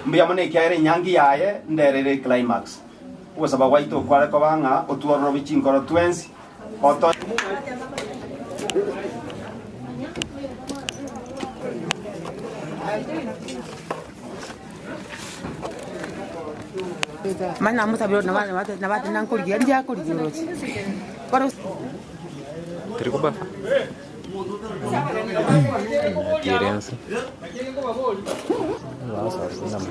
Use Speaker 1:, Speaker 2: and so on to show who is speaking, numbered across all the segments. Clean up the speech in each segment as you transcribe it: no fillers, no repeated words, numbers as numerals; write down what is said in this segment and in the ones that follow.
Speaker 1: mbia mone kere nyangi yaye nderere climax kwa sababu waito kwale kwa banga otuoro bichinkoro twensi oto
Speaker 2: mana mutabiro na bati nankoligira ndia koligira roti para
Speaker 3: Trikoba. Criança. Nossa, não.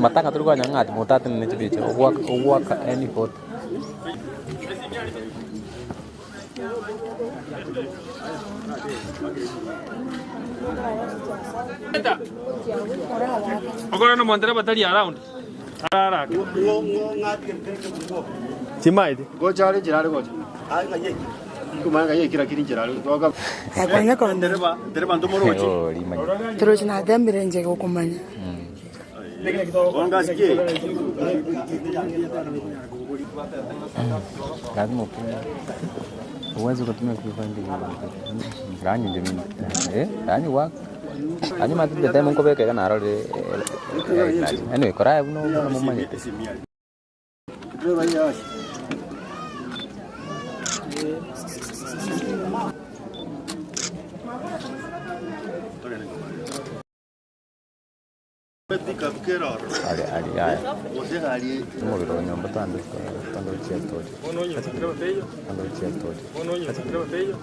Speaker 3: Matang atau gua nyangat, mutatin ini coba coba, uak any pot.
Speaker 4: Agora não mantém a bateria around. Arara. Timai.
Speaker 1: gochale jirale gocha anga ye kumanga ye kira kiri jirale toka
Speaker 2: kwanya ko
Speaker 1: dereba ndomoro ochi
Speaker 3: Oh, lima.
Speaker 2: tro china dambire nje ko kumanya
Speaker 1: wanga sike
Speaker 3: Lazima upime. Uwezi kutumia kifandi rangi ndio mimi. Rangi wa. Ani mati de time ko beke kana role. Anyway, korai no mumanye.
Speaker 1: dereba ya
Speaker 3: Ali. Mo lo nyomba tando chia story.
Speaker 4: Ononyo, treva feio.
Speaker 3: Tando chia story.
Speaker 4: Ononyo, treva feio.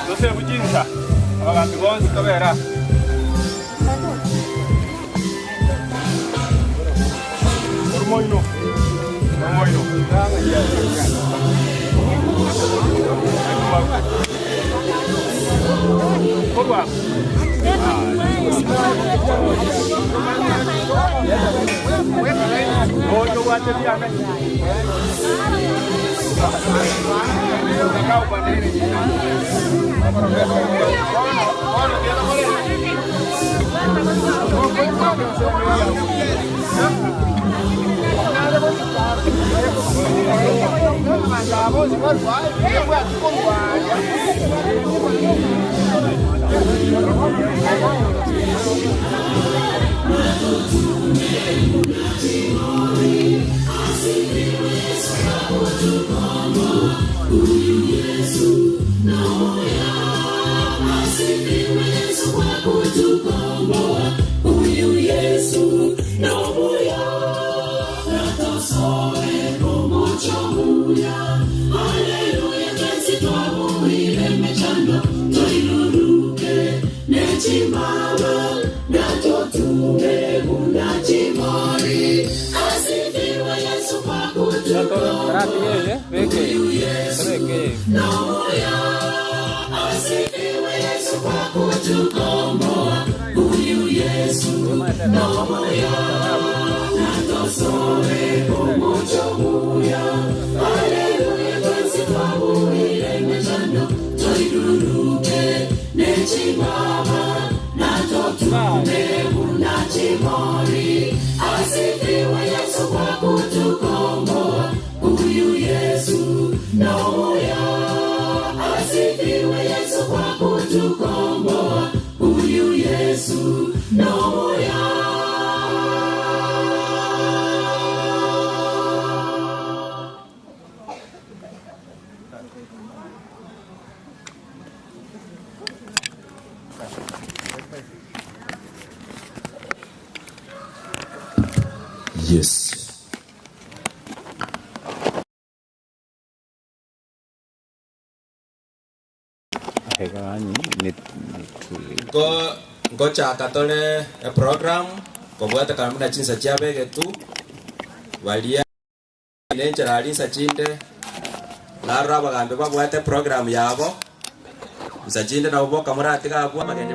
Speaker 4: Joseph Jinsa abagambi bonse kabera Ormoino Koba Oyo wate biame Kau bandere
Speaker 5: Yes.
Speaker 6: Ngocha katole program kobwata kamuna chinsa chabege tu walia nenjera alinsa chinde lara bagambe babwate program yabo nsachinde na uboka murati kabwa magende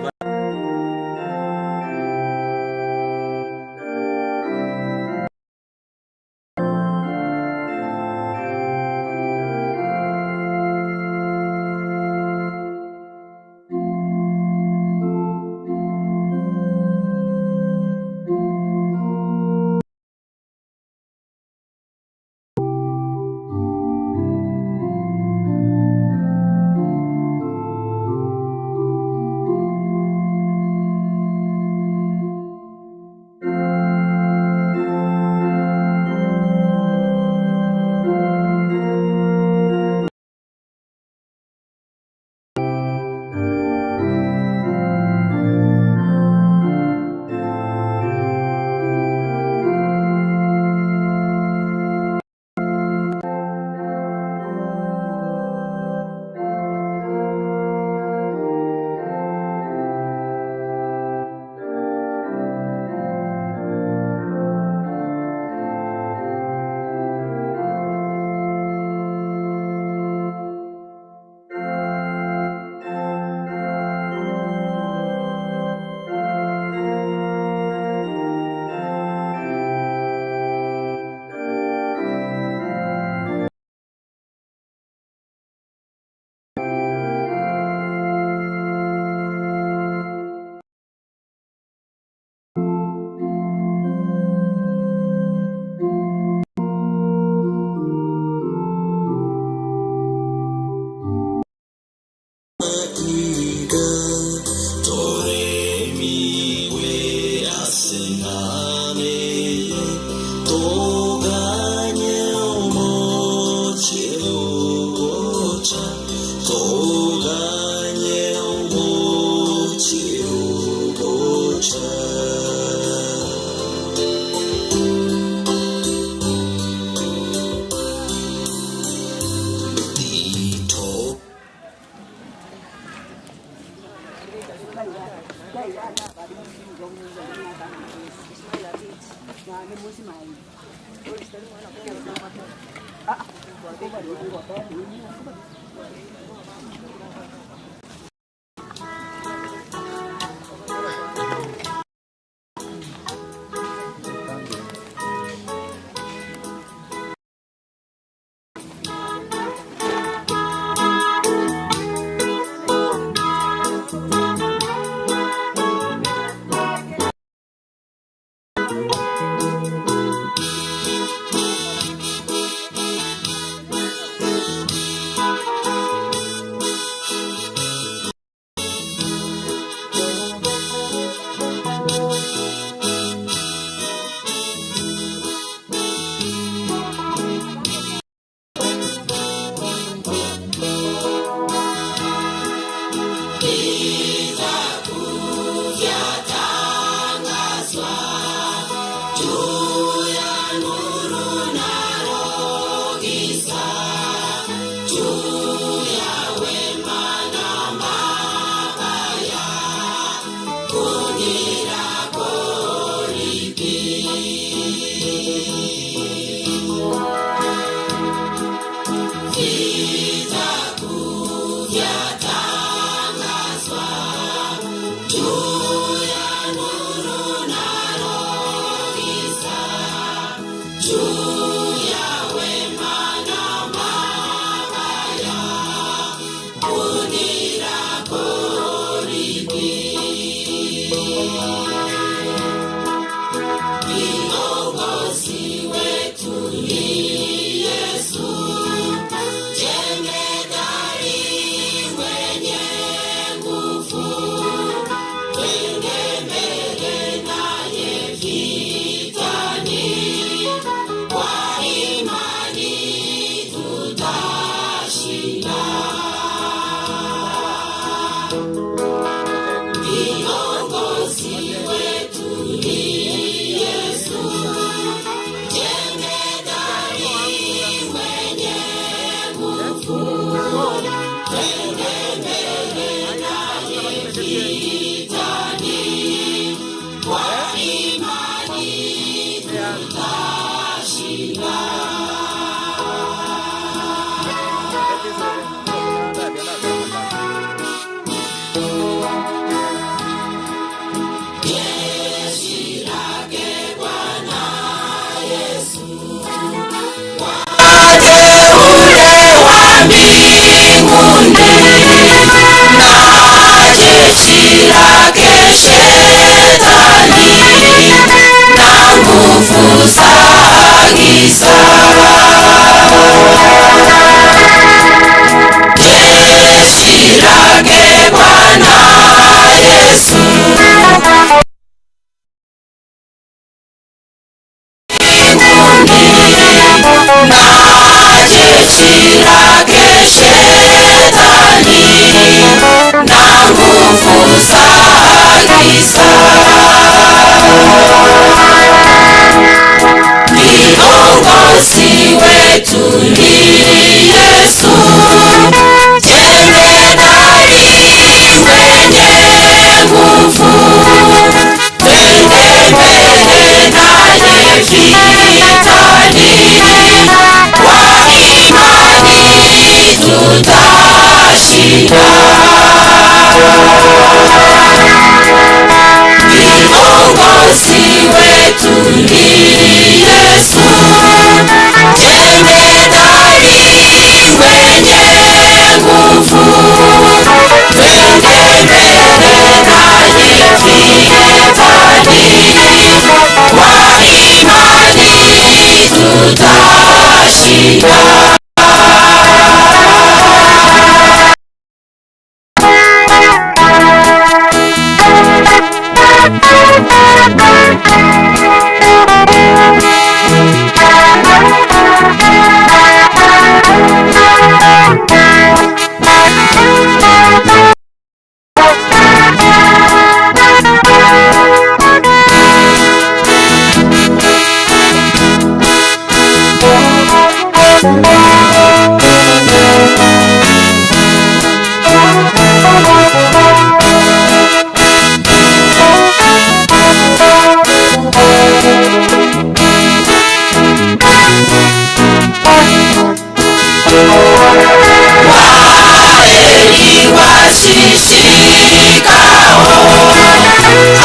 Speaker 5: Waheri wasishikao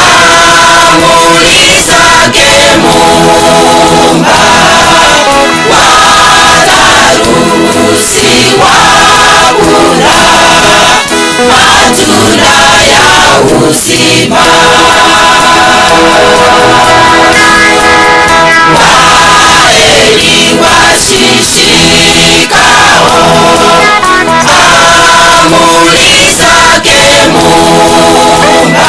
Speaker 5: amri zake Muumba, wataruhusiwa kula matunda ya uzima. Waheri wasishikao amri zake Muumba,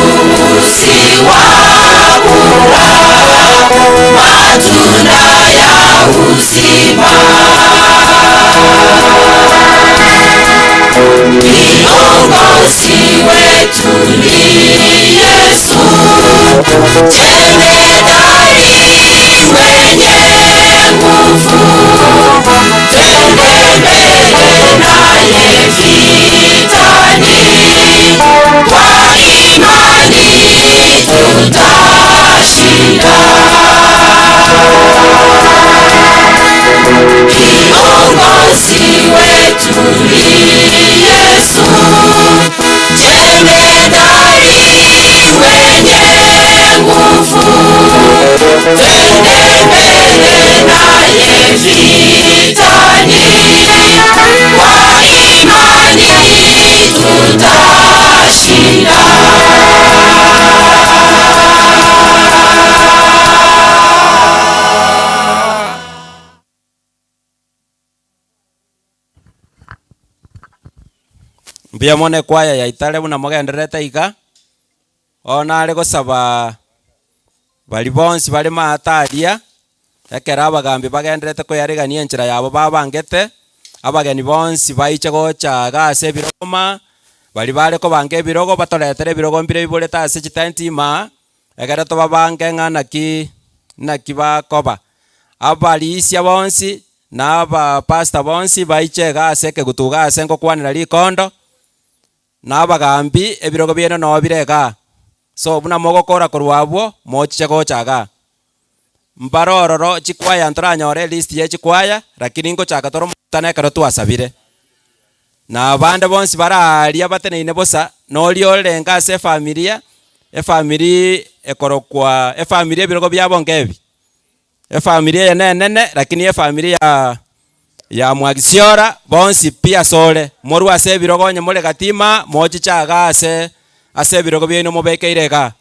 Speaker 5: wataruhusiwa kula matunda ya uzima. Kiongozi wetu ni Yesu, jemedari mwenye nguvu, twende mbele naye vitani, kwa imani tutashinda. Kiongozi wetu ni Yesu, jemedari mwenye nguvu, twende mbele naye vitani, kwa imani tutashinda.
Speaker 6: Mbia mone kwaya ya Itale buna mugenderete iga ona ari gusaba bali bonsi bali mataria ekera abagambi bagenderete kuyarigania enchira yabo babangete abageni bonsi baiche gocha gase biroma bali bare ko bange birogo batoretere birogo mbire ibure tase chitantima egera to babange ngana ki bakoba abali isia bonsi na aba pastor bonsi baiche gase ke gutuga ase ngokwanira likondo na abagambi ebirogo bieno no birega so buna mogokora korwabwo mochiche gochaga mbarororo chikwaya ntoranyore list ye chikwaya lakini ngochaka toro mutane karo twasabire na abande bonsi bararia bateneine bosa no liorenga ase familia ekorokwa familia ebirogo byabo ngebi familia yenene lakini familia ya Mwagisiora bonsi pia sole moru ase birogo nye mole gatima mochichaga ase birogo byeno mobekeirega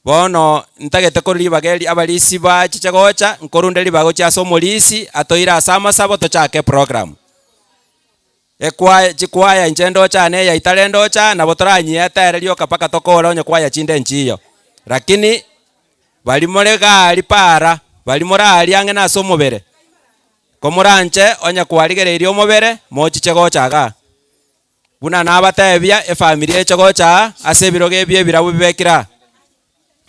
Speaker 6: bono ntagete koribageri abalisi ba chichagocha nkorunderi bagocha so molisi atoira asama sabo tochake program ekwaya chikwaya inchendo chane ya Italendo cha na botoranyi aterelio kapaka tokora onye kwaya chinde nchiyo lakini bali molega ali para bali morali ange na so mobere komuranche onya kwarigererio mobere mochiche gochaga buna nabatebia familia echogocha ase biroge bie birabu bibekira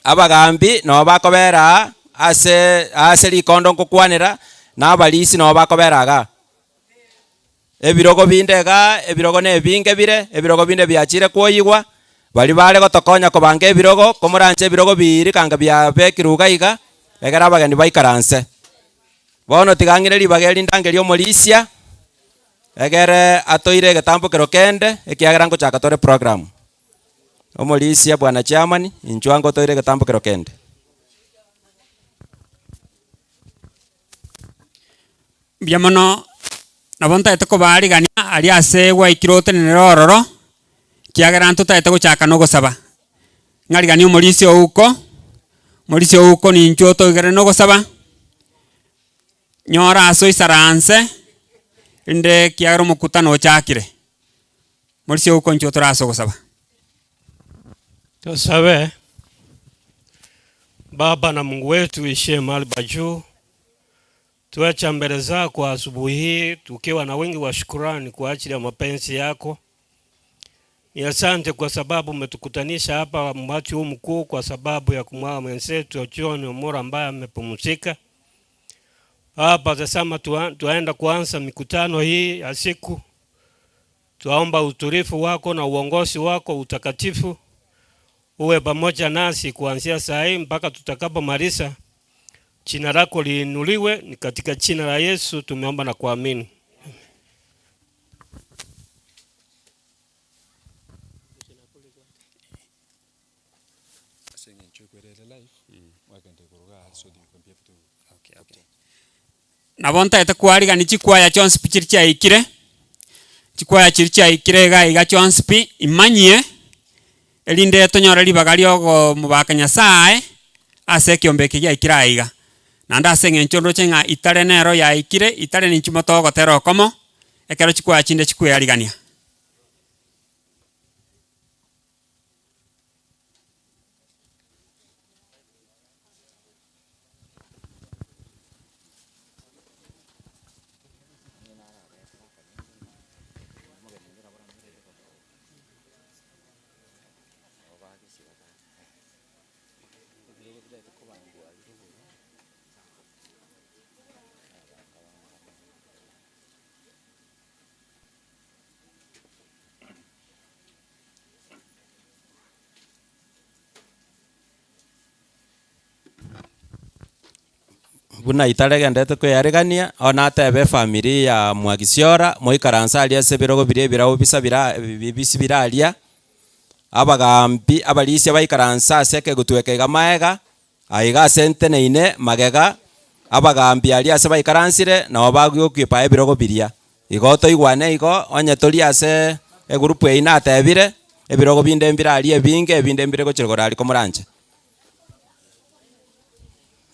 Speaker 6: abagambi no bakobera ase likondo nkukwanira na abalisi no bakoberaga ebirogo bindega ebirogo ne binge bire ebirogo binde byachire kwoyigwa bali bare gotokonya kobanga ebirogo komuranche ebirogo biri kanga bya bekiruga iga egera abageni baikaranse bono tigangire libageri ndangerio molisia egere atoire getambo kerokende ekiagera ngochaka tore program omolisia bwana chairman inchwango toire getambo kerokende
Speaker 7: biamono nabonta etoko bari gania ali ase gwaikiroote nerororo kiagera ntotaete gochaka no gosaba ngari gania omolisia ouko nincho toigere no gosaba nyora aso isaranse inde kiagera omokutano ochakire molisia ouko ncho toraso gosaba.
Speaker 8: Tusabe. Baba na Mungu wetu ishie mahali pa juu, tuacha mbele zako asubuhi hii tukiwa na wingi wa shukrani kwa ajili ya mapenzi yako. Ni asante kwa sababu umetukutanisha hapa wakati huu mkuu kwa sababu ya kumwaga mwenzetu John Omura ambaye amepumzika. Hapa tasema tuaenda kuanza mikutano hii ya siku. Tuomba utulivu wako na uongozi wako utakatifu uwe pamoja nasi kuanzia saa hii mpaka tutakapomaliza. jina lako liinuliwe, ni katika jina la Yesu tumeomba na kuamini.
Speaker 7: Nabonta etakwariga ni chikwaya chonspi chiricha ikire. Chikwaya chiricha ikire ga iga chonspi imanyie elinde tonyora libagari ogo mubaka Nyasaye ase kiombeki ya ikira iga. Nanda ase ngenchondo chenga itare nero ya ikire itare ni chimoto gotero komo ekero chikwaya chinde chikwaya ligania.
Speaker 6: Buna itarege ndete kweyaregania ona tebe family ya Mwagisiora moikaransa alia sebirogo birebirawo bisi biralia abagambi abalisia baikaransa seke gutwekega maega aiga senteneine magega abagambi alia se baikaransire na bagyokipa ebirogo biria igoto igwane igo onye toli ase egrupu ina atebire ebirogo binde mbiralia binge binde mbire gochirogorali komuranje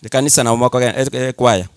Speaker 6: de kanisa na mwako kwaya.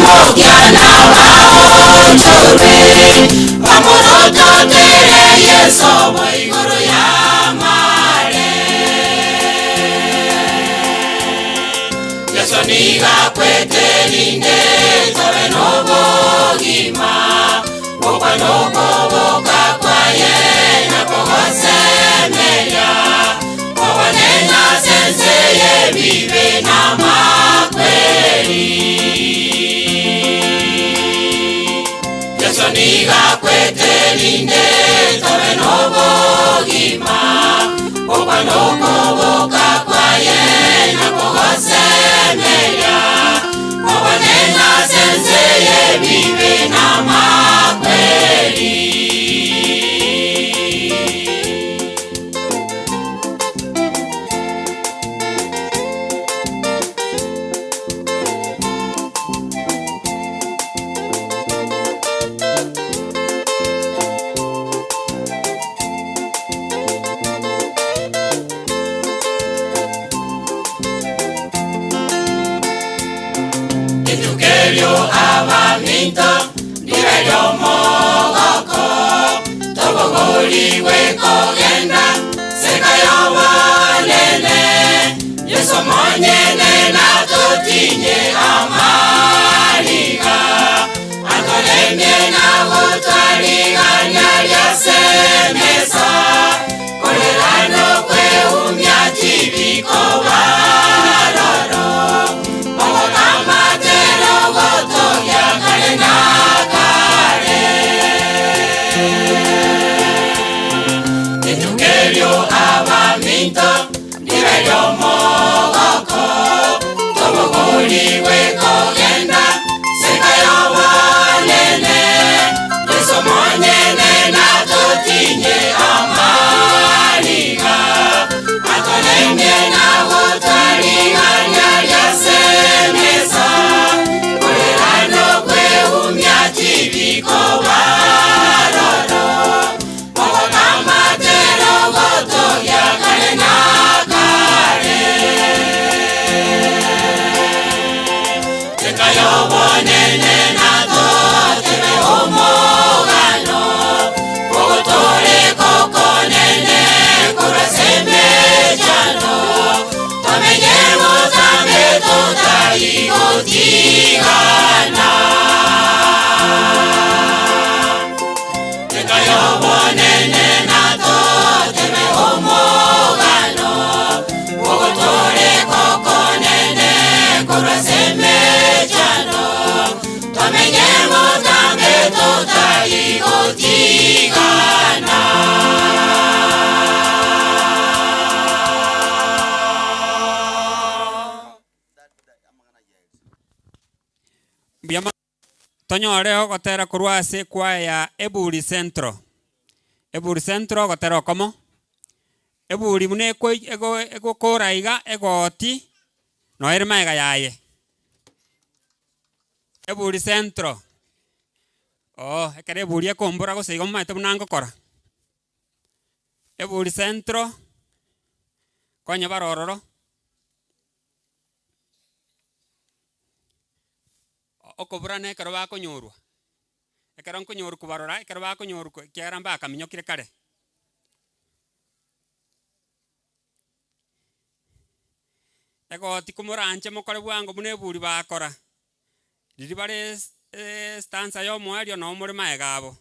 Speaker 5: mugiana waonjorwe bamurototere yesu iguru ya mare yesu niga kweterinde tobe nobogima boka noboboka kwaye nakogosemeria obonenya senseye bibe namakweri yesu niga kweterinde tobe nobogima boka noboboka kwaye nakogosemeria obonenya senseye bibe namakweri Edukerio abaminto nivelio mogoko tobogoliwe kogenda sekayo wanene yeso monyene natotinye amaliga atolemye nagotwaliganya lyasemesa kolerano kweumya tibiko baroro abaminto nivelio mogoko tobogoliwe kogenda sekayo wanene yeso monyene natotinye amaliga atolemye nagotwaliganya lyasemesa kolerano kweumya tibiko baroro bonene nato tebe omogano bogotore kokonene kurasembe jano tomenyemo tambe totai otigana tekayo bonene nato tebe omogano bogotore kokonene kurasembe tomenyemo tambe totai otigana
Speaker 7: Biama tonyoreo gotera kurwa ase kwa ya Eburi Central. Eburi Central gotera komo. Eburi mune ego koraiga egoti no ermaiga yaye. Eburi Central. Oh, ekere eburi ekombora goseiga omaete buna ngokora. Eburi Central. Konya barororo. Okobura ne ekero bakonyorwa. Ekero nkonyoru kubarora, ekero bakonyoru kiara mbaka minyokire kare. Egoti kumuranche mokore bwango buna eburi bakora. Riri bare stanza yo mwario no muri maegabo.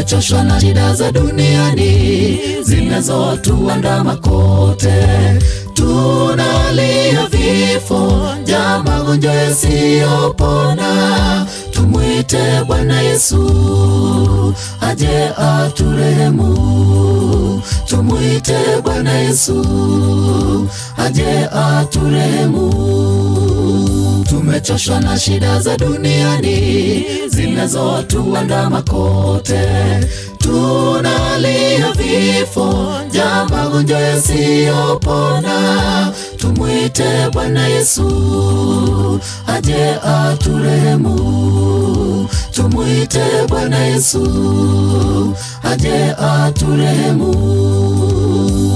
Speaker 5: tumechoshwa na shida za duniani zinazotuandama kote. Tunalia vifo, njaa, magonjwa yasiyopona. Tumwite Bwana Yesu aje aturehemu. Tumwite Bwana Yesu aje aturehemu. Tumechoshwa na shida za duniani zinazotuandama kote. Tunalia vifo, njaa, magonjwa yasiyopona. Tumwite Bwana Yesu aje aturehemu. Tumwite Bwana Yesu aje aturehemu.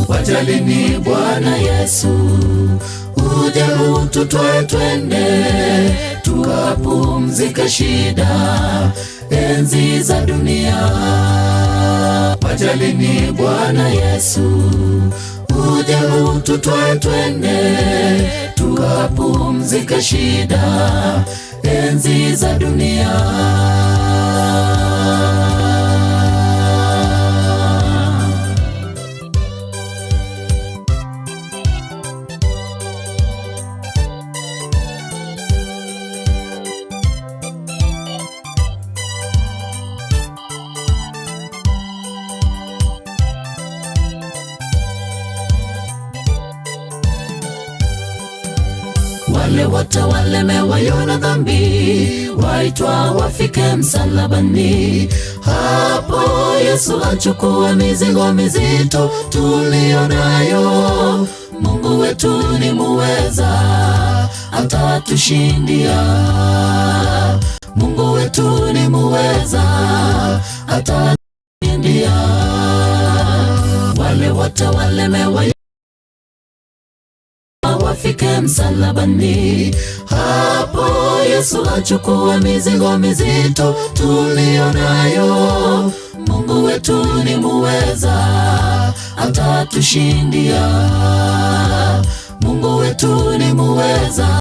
Speaker 5: Wajalini Bwana Yesu uje ututwae twende tukapumzika shida enzi za dunia. Wajalini Bwana Yesu uje ututwae twende tukapumzika shida enzi za dunia. Wale wote walemewa na dhambi waitwa wafike msalabani. Hapo Yesu achukua mizigo mizito tulionayo. Mungu wetu ni muweza, atatushindia. Mungu wetu ni muweza, atatushindia. Wale wote walemewa wafike msalabani. Hapo Yesu achukua mizigo mizito tulionayo. Mungu wetu ni muweza, atatushindia. Mungu wetu ni muweza.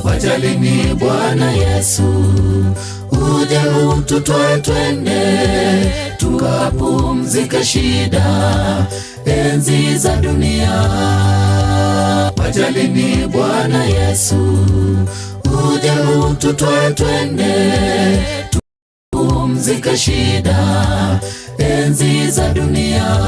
Speaker 5: Wajalini Bwana Yesu uje ututwae twende tukapumzika shida enzi za dunia. Wajalini Bwana Yesu uje ututwae twende tukapumzika shida enzi za dunia.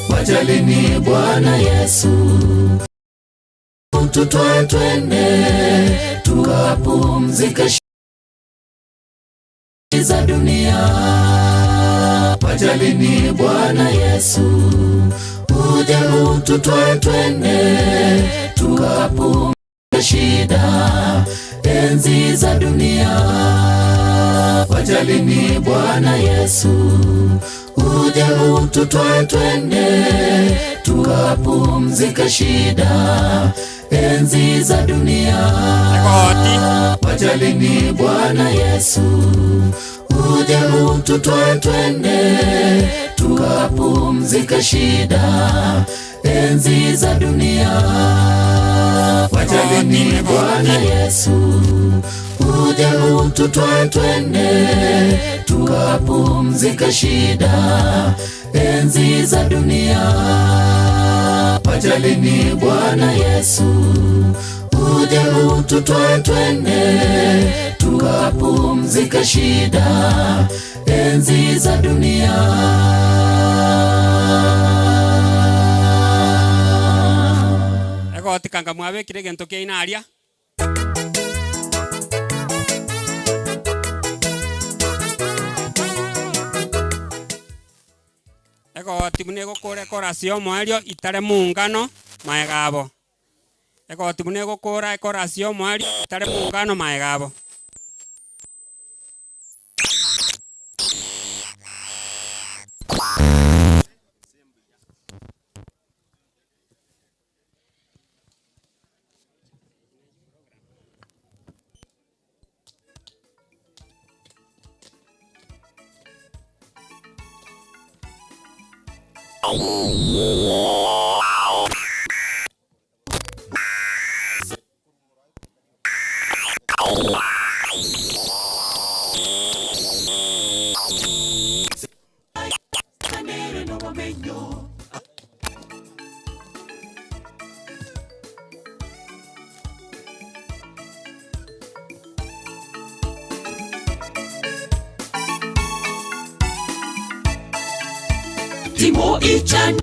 Speaker 5: Wajalini Bwana Yesu ututwae twende tukapumzika shida za dunia. Wajalini Bwana Yesu uje ututwae twende tukapumzika shida enzi za dunia. Wajalini Bwana Yesu uje ututwae twende tukapumzika shida enzi za dunia. Wajalini Bwana Yesu uje ututwae twende tukapumzika shida enzi za dunia. Wajalini Bwana Yesu uje ututwae twende tukapumzika shida enzi za dunia. Wajalini Bwana Yesu uje ututwae twende tukapumzika shida enzi za dunia.
Speaker 7: Ego tikanga mwabe kire gento kia inaria. Ego timune gukura korasio mwario itare mungano maegabo. Ego timune gukura korasio mwario itare mungano maegabo.
Speaker 5: Timo Ichan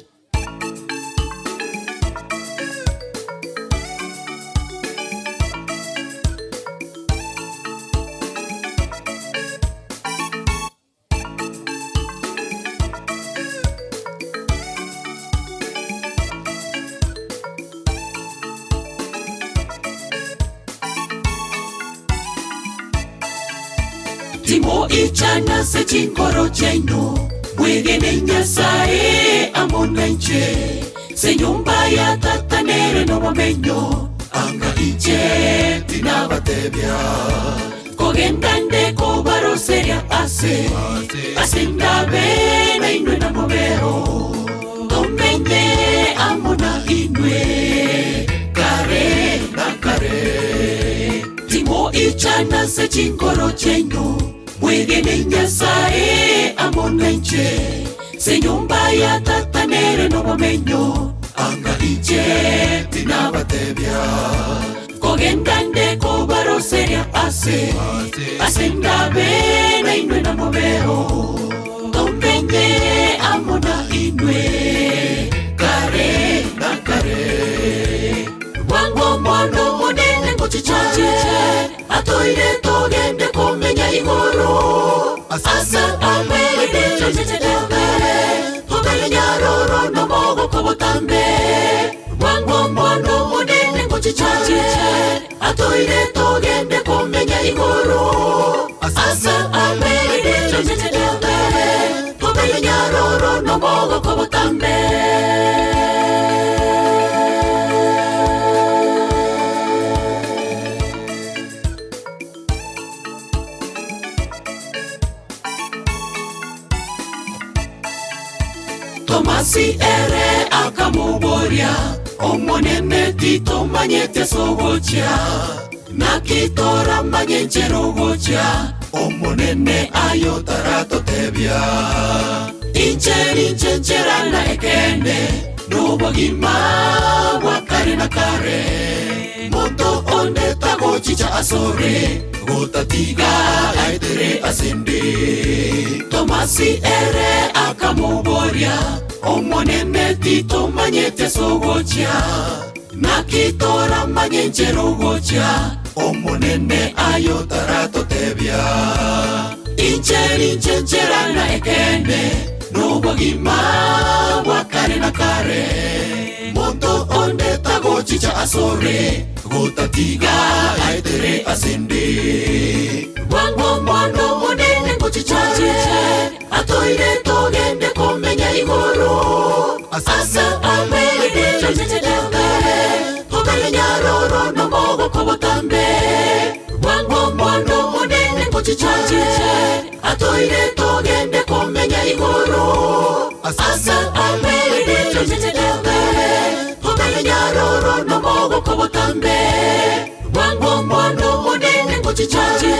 Speaker 5: Timo Ichana se chinkoro chaino Mwegene Nyasaye amona nche se nyumba ya tatanere no wamenyo anga iche tinabatebya kogendande ko baroseria ase ndabe na inwe na mobero tomenye amona inwe kare na kare Timo Ichana se chinkoro chaino Mwegene Nyasaye amona nche se nyumba ya tatanere no wamenyo anga iche tinabatebya kogendande ko baroseria ase ndabe na inwe na mobero tomenye amona inwe kare na kare wango mono monene ngochichache atoire togende komenya igoro asa amene chachechedebe hobele nyaroro no mogo kobotambe wango mono monene ngochichache atoire togende komenya igoro asa amene chachechedebe hobele nyaroro no mogo kobotambe Tomasi ere akamuboria omonene tito manyete sogocha nakitora manyenchero gocha omonene ayotarato tebia incheri chenchera na ekende nobagima wakare na kare moto onde tago chicha asore gotatiga aidere asende Tomasi ere akamuboria omonene tito manyete sogocha nakitora manyenchero gocha omonene ayotarato tebia incheri chenchera na ekende nobagima wakare na kare moto onde tago chicha asore gotatiga aidere asende wango mono monene ngochichache atoire togende komenya igoro asa amene chachechedebe hobele nyaroro no mogo kobotambe wango mono monene ngochichache atoire togende komenya igoro asa amene chachechedebe hobele nyaroro no mogo kobotambe wango mono monene ngochichache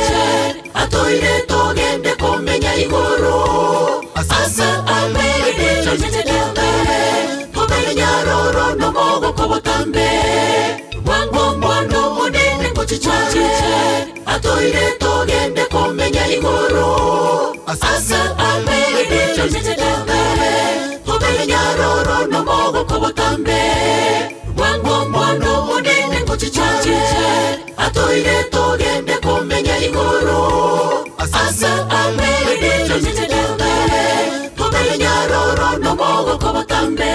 Speaker 5: atoire togende komenya igoro asa amene chachechedebe hobele nyaroro no mogo kobotambe wango mono monene ngochichache atoire togende komenya igoro asa amene chachechedebe hobele nyaroro no mogo kobotambe wango mono monene ngochichache atoire togende komenya igoro asa amene chachechedebe hobele nyaroro no mogo kobotambe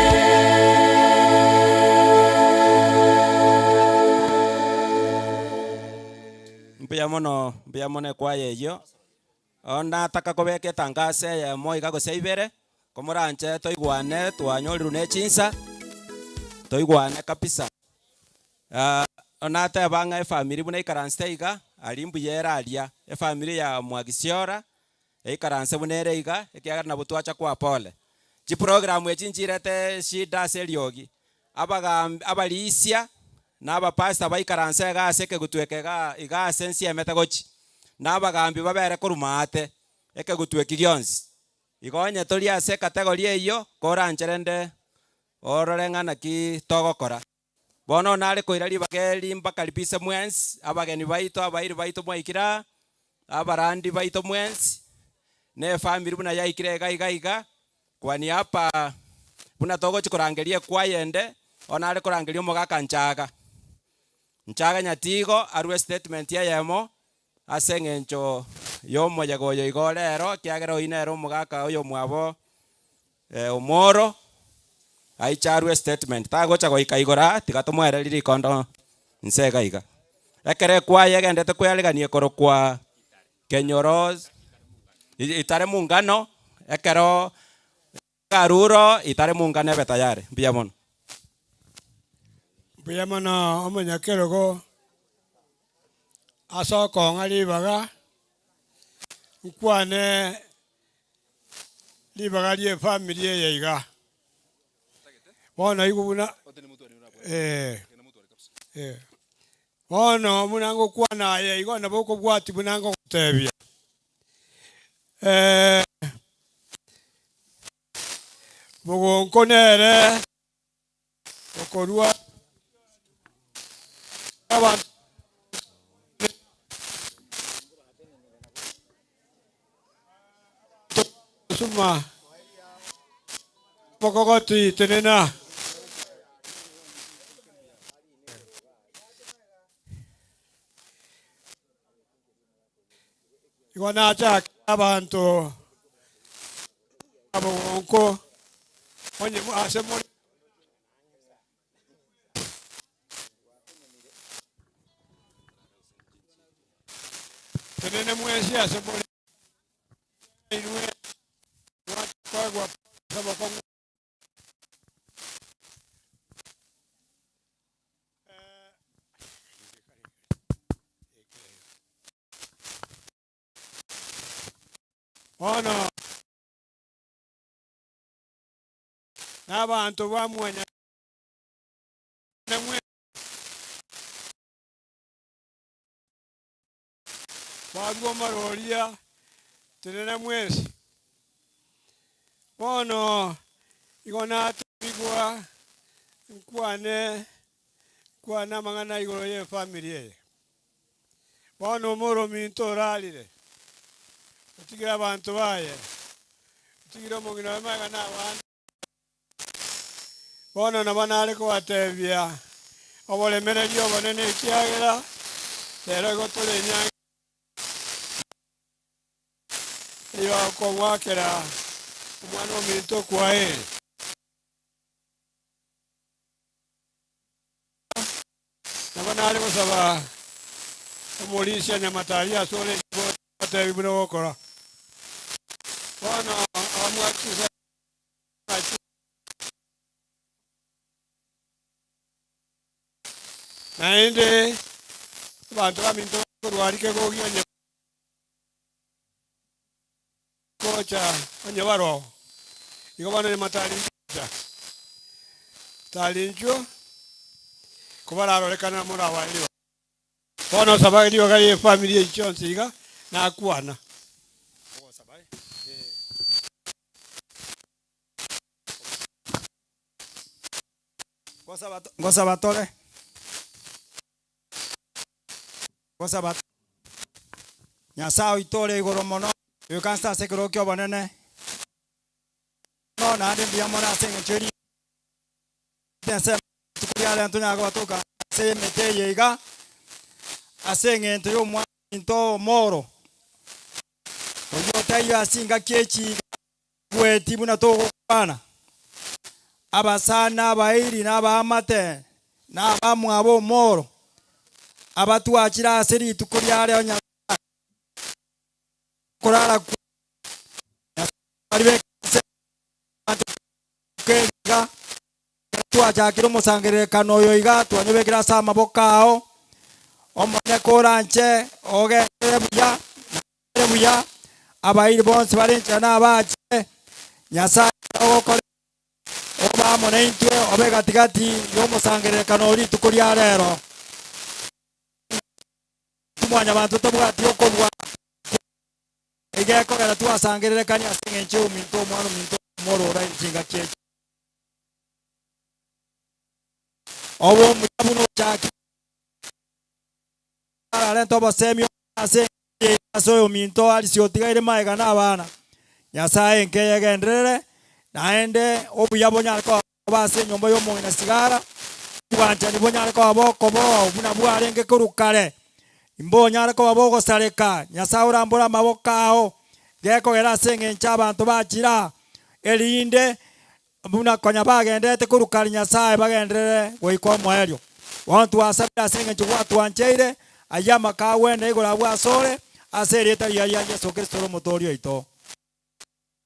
Speaker 6: mbia mono kwa yeyo ona taka kobeke tangase ya moiga goseibere komoranche toigwane twanyoriru ne chinsa toigwane kabisa ona ta banga family buna ikaransteiga alimbu yera alia family ya Mwagisiora ikaranse bunere iga ekiaga na butwacha kwa pole chi program echinchirete shida seriogi abalisia naba pastor baikaranse gase ke gutwekega igase nsiemete gochi nabagambi babere korumate eke gutweki gionsi igonye tori ase kategoria eyo korancherende ororeng'ana ki togokora bono nare koira ribageri mpaka ripise mwensi abageni baito abairi baito mwaikira abarandi baito mwensi ne family buna yaikire iga kwani hapa buna togochi korangerie kwayende onare korangeria omogaka nchaga nyatigo arwe statement ya yemo ase eng'encho y'omoyega oyo igo rero kiagera oinere omogaka oyo mwabo omoro aicharwe statement tagocha goika igora tiga tomwereri rikondo nsega iga ekere kwaye gendete kwearegania koro kwa kenyoros itare mungano ekero karuro itare mungano ebe tayari mbuya mono
Speaker 9: omonyakerogo asokonga libaga nkwane libaga lie family eye iga bono igubuna bono munango kwana ye igo na boko bwati munango gutebia mugonko nere okorua abantu suma pokogoti tenena igona cha abantu abonko onye asemo tenene mwezi asemo inwe kwa sababu ono n'abantu bamwanya namwe bagwo maroria tenene mwezi bono igona tubigwa nkwana mangana igoro ye family ye bono moro minto ralire utigira abantu baye utigira mugina wemaga n'abantu bono nabanare ko atebia obolemererio bonene kiagera rero gotore nyanga iyo ko wakera umwana minto kwae nabanare gosaba omulisia nyamatari asole atebi buno gokora bono amwakisa naende bantu baminto kurwarike gogionye kocha onye baro igobana ne matali talinjo kubararo lekana mura wa iliwa bono sabagi wa kali family insurance iga na kuana gosabatore gosabat nyasao itore igoro mono yukansta sekero kyo banene no na de bia mona senga cheri tense tukuriale antunya go toka se mete yega asenge nto mwa into moro oyo tayo asinga kechi bweti buna to bana abasana abairi n'abamate n'abamwabo moro abatuakira aseri tukuriale onya kurara aribe kega tuachakira musangere kanoyo iga twanyobekira sama bokao omone koranche oge buya abairi bonse barencha n'abache nyasa ogokora oba moneintwe obe gatigati yomusangerekano ritu kuria rero tumwanya bantu tobwati okobwa igekogera twasangererekania asing'enche ominto omwana ominto omorora echinga kiechi obo omuyabu nochaki ararenta obosemio ase oyo ominto arisiotigaire maega na abana Nyasaye enkeyegenderere naende obuya bonyare koba ase enyomba ya omong'ina sigara bwanchani bonyare koba bokoboa buna bwarenge korukare imbonyare koba bogosareka Nyasaye orambora amaboko ao gekogera ase eng'enche abanto bachira erinde buna konya bagendete korukari Nyasaye bagenderere goika omoerio wantu wasabira ase eng'enche gwatwancheire aya amaka wene igora bwasore ase erieta ria Yesu Kristo omotori oito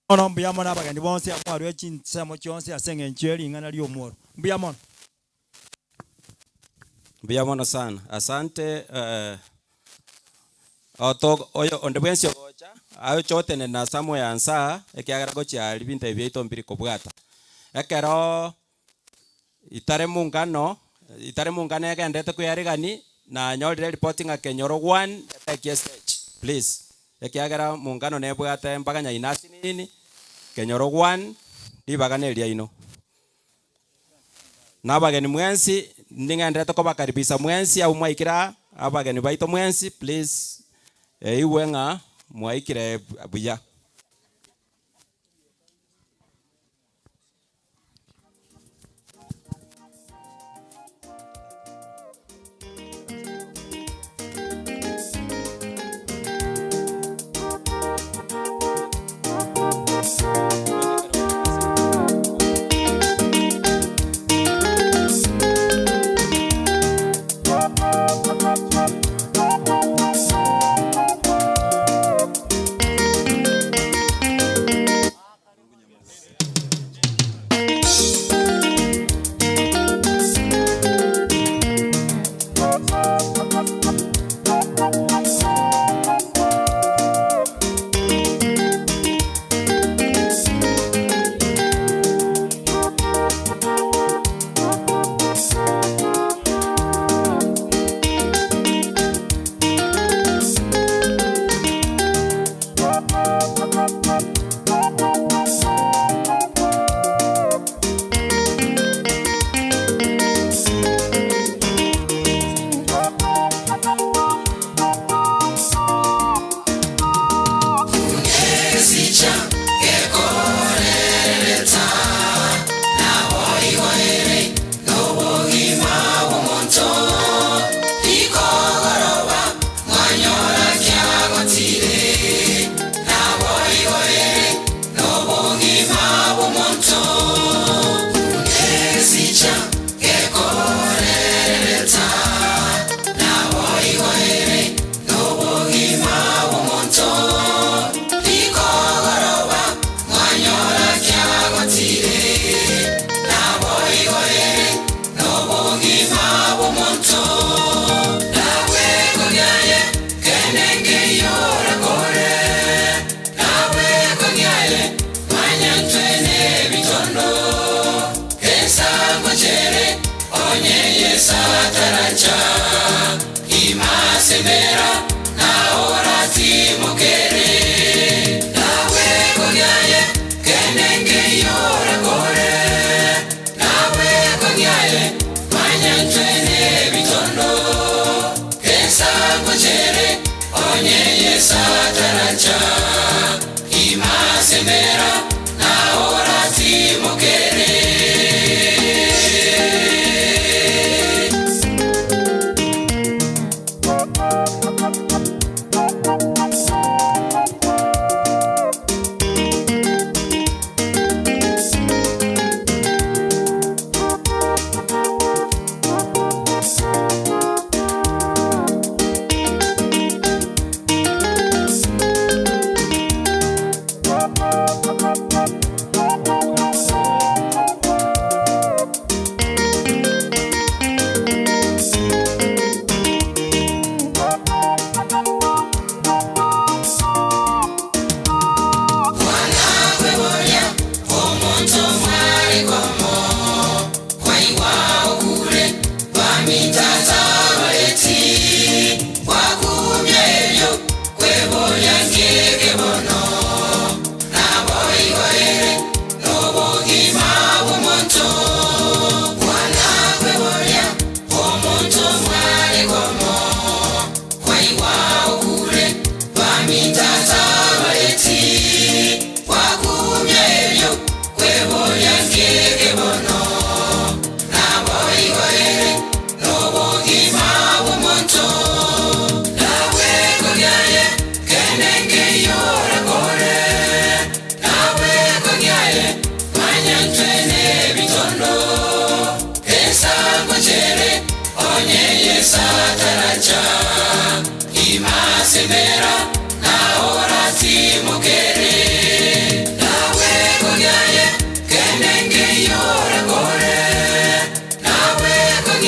Speaker 9: ono mbuyamono abageni bonse amwaru echinsemo chionse ase eng'enche ering'ana ria omworo mbuyamono.
Speaker 6: Mbuyamono sana. Asante oyo onde bwensi ogocha ayo chotene na Samuel ansa ekiagera gochiari binte byaito mbiri kobwata ekero itare mungano egendete kuyarigani na nyorire reporting akenyoro 1 take stage please ekiagera mungano nebwate mpaka nyainasi nini kenyoro 1 libagana eria ino nabageni mwensi ningendete kobakaribisa mwensi au mwaikira abageni baito mwensi please iwenga mwaikire buya.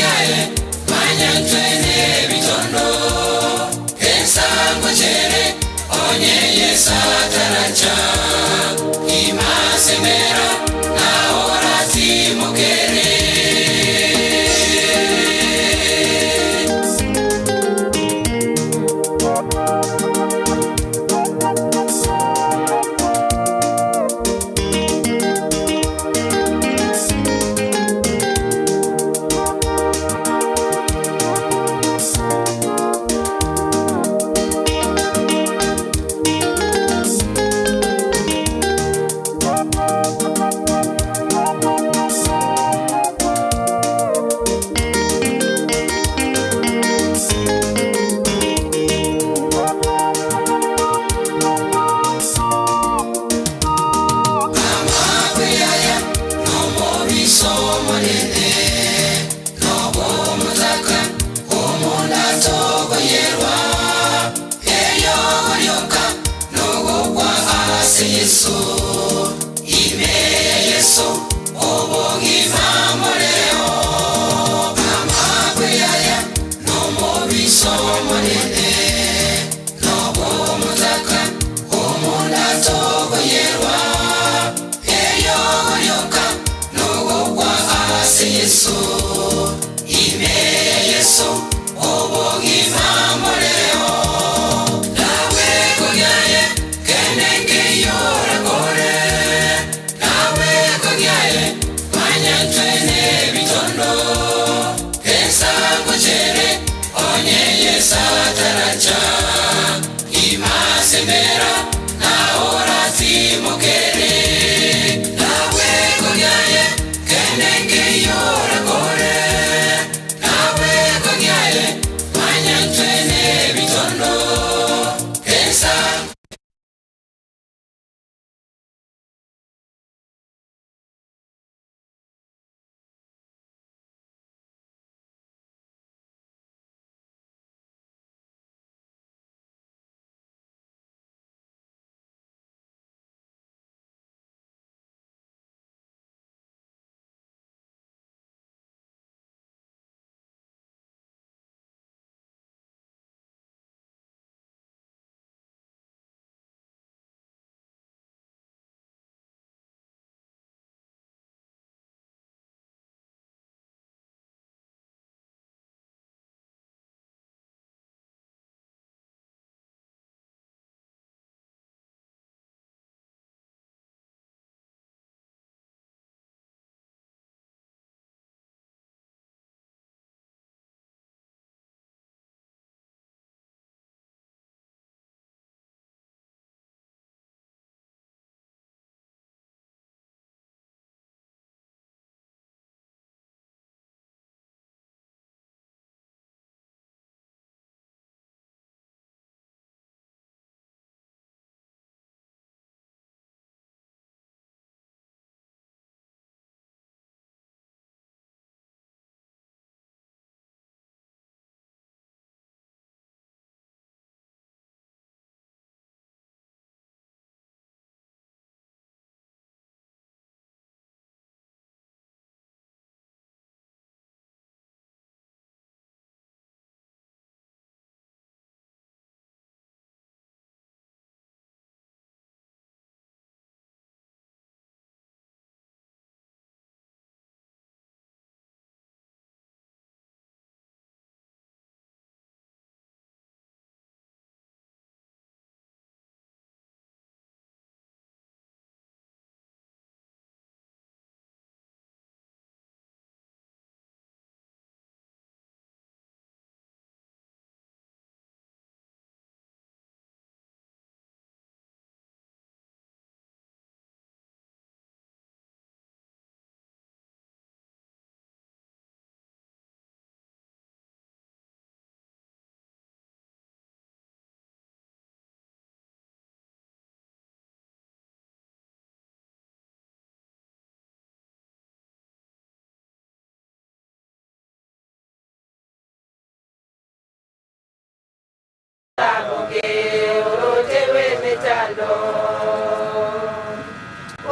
Speaker 5: kugiaye manyantwene bitondo ensango chere onye yesataracha imasemera na ora timokere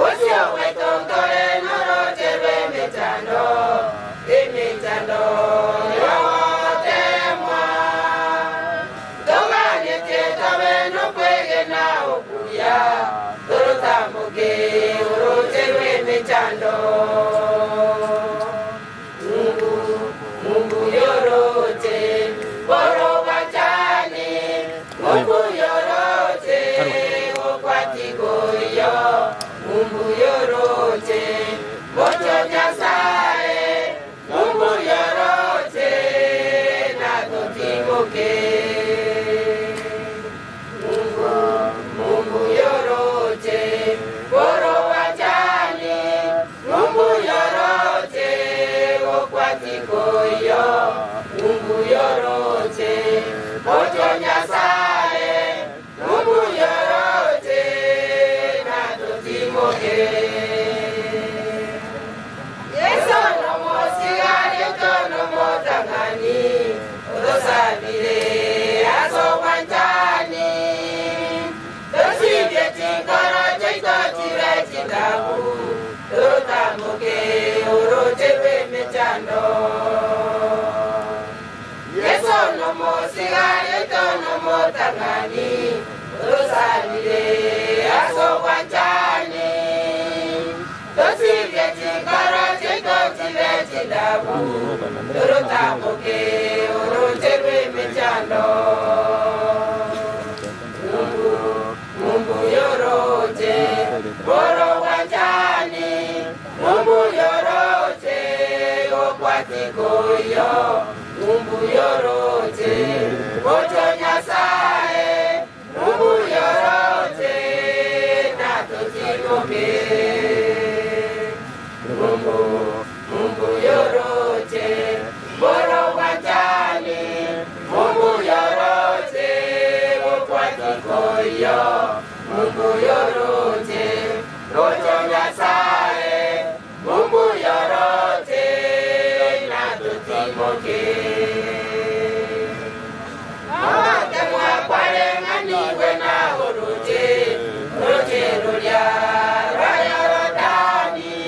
Speaker 10: Usio wetongore norote be metano, tusabire asobanjani tusibye tingoro cheito chire chidabu tutamuke urotewe mechando yeso no mosigare tono motangani tusabire asobanjani tusibye tingoro cheito chire chidabu tutamuke urotewe mechando Mungu yorote boro wanjani Mungu yorote okwatikoyo Mungu yorote bocho nyasaye Mungu yorote natotimoke Mungu yorote boro wanjani Mungu yorote okwatikoyo Mungu yorote rojo nyasaye Mungu yorote natutimoke Amate mwakwale nganiwe na orote roje roja rayorodani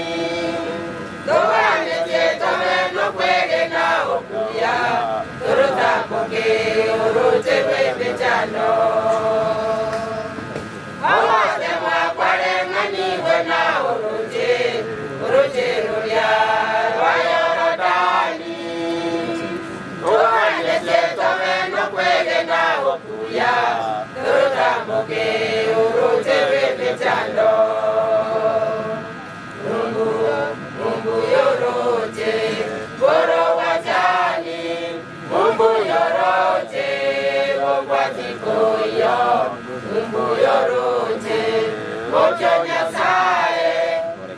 Speaker 10: Dowane tetome no kwege na okuya Torotamoke orote wepe chano Amate mwakwale nganiwe na oroje roja rayorodani Dowane tetome no kwege na okuya Torotamoke orote wepe chano Mungu yorote boro wajani Mungu yorote okwatikoyo Mungu yorote mocho nyasaye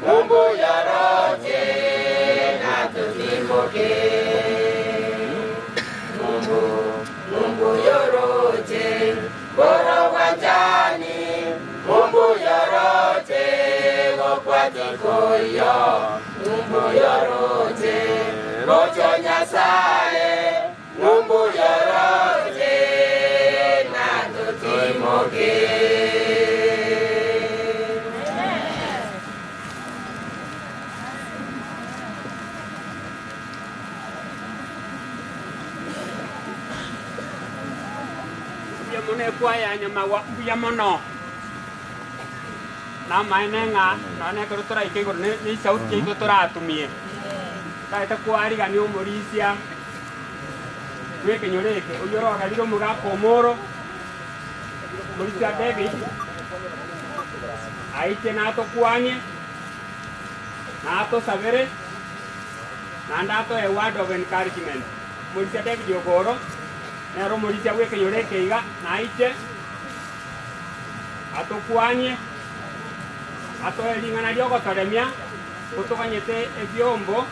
Speaker 10: Mungu yorote natutimoke Mungu yorote boro wajani Mungu yorote okwatikoyo Mungu yorote mocho nyasaye Mungu yorote natutimoke
Speaker 7: Mune kwa ya nyama wa ya mono na mainenga na ne ko tora ikego ni sauti ito tora atumie ta ta kwa ari gani umurisia weke nyoreke uyoro galiro muga komoro murisia David aite na to kwanye na to savere na ndato a word of encouragement murisia David yogoro Nero murisia weke nyoreke iga na iche atokwanye atoelingana lyogo toremia kutokanyete ebyombo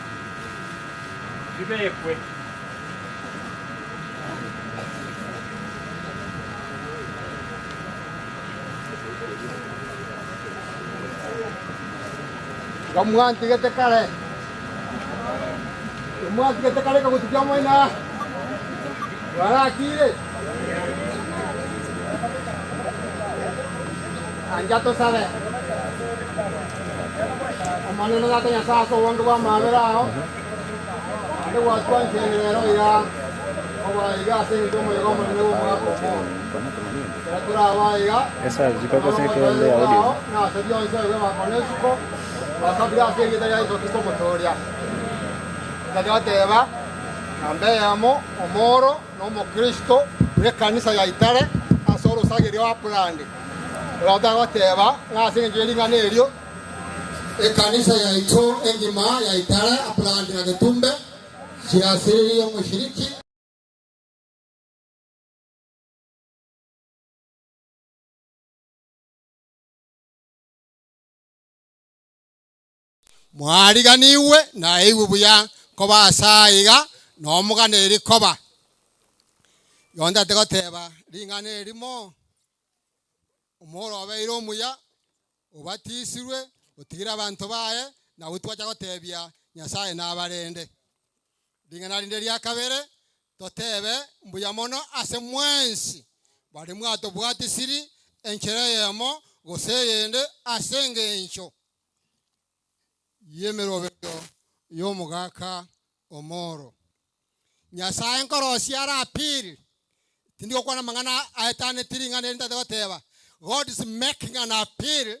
Speaker 7: bibekwe
Speaker 11: Gamwanti gete kare kagutukia moina warakire anjato sabe amaneno data nyasaso wangu wa maverao ande watu anjenero ya oba iga se ndomo yogo mane wo mwa tura wa iga
Speaker 3: esa zikoko se que de audio
Speaker 11: na se dio eso de ma conesco wasabira se que ya hizo kisto motoria ya teba ambe amo omoro no mo Kristo ne kanisa ya Itare asoro sagiri wa pulandi Rada wateba ngase ngelinga neryo kanisa ya ito engima ya Itare apulandi na Getumbe siasiri yo mushiriki mwariganiwe na ibubuya koba asaiga no muganeri koba yonda tegoteba lingane erimo umoro abeiro muya ubatisirwe utigira abantu baye na utwacha gotebia nyasaye na abarende lingana linde lya kabere totebe mbuya mono ase mwensi bali mwato bwati siri enchereyemo goseyende asenge encho yemerobero yomugaka Omoro Nyasaye nkorosi arapiri tindio kwa mangana aetane tiringane ntateba God is making an appeal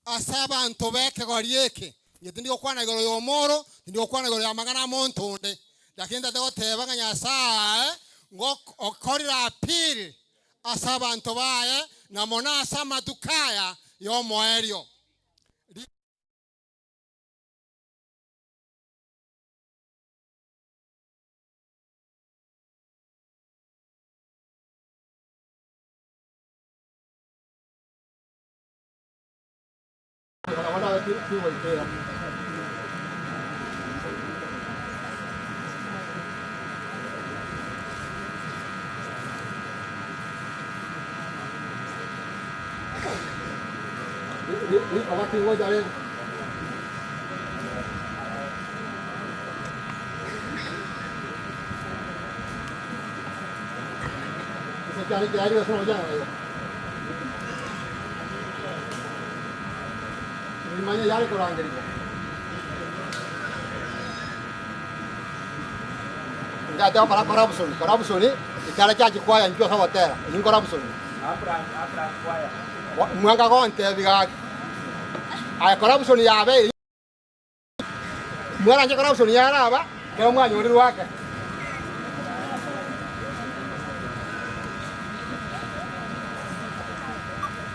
Speaker 11: asaba ntobeke gorieke ndio kwa na igoro y'Omoro ndio kwa na igoro ya mangana montonde lakini ntateba nga Nyasaye ngo okorira appeal asaba ntobaye na mona asama tukaya y'Omoerio Ahora aquí voltea. Ahora aquí voy a ver. Ese que hay eso no ya. Mañana ya le coran que digo. Ya te va para corrupción, y cada chachi cuaya en cosa botera, en corrupción. Abra cuaya. Muanga gonte diga. Ay corrupción ya ve. Muanga corrupción ya la va, que un año de ruaca.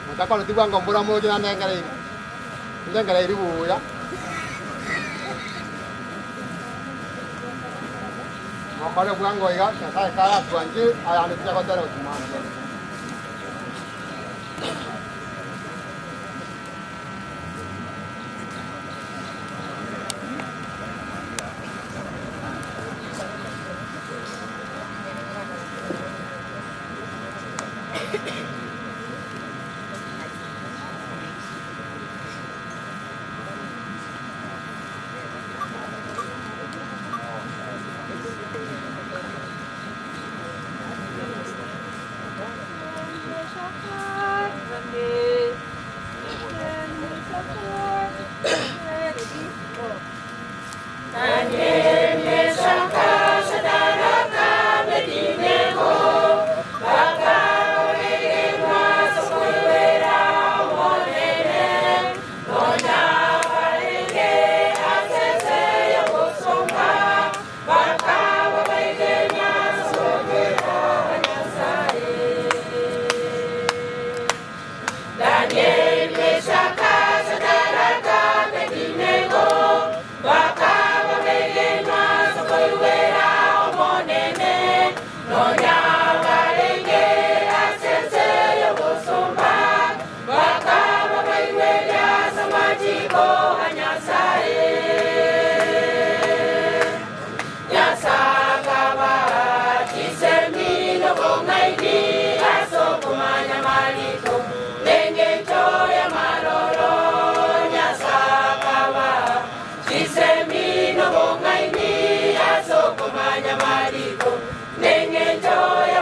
Speaker 11: Mata con el tipo con pura modo ya anda en Jangan ada ibu ya. Mau pada buang goi ya, saya kalah buang je, ayah anda tidak kau cuma. Enjoy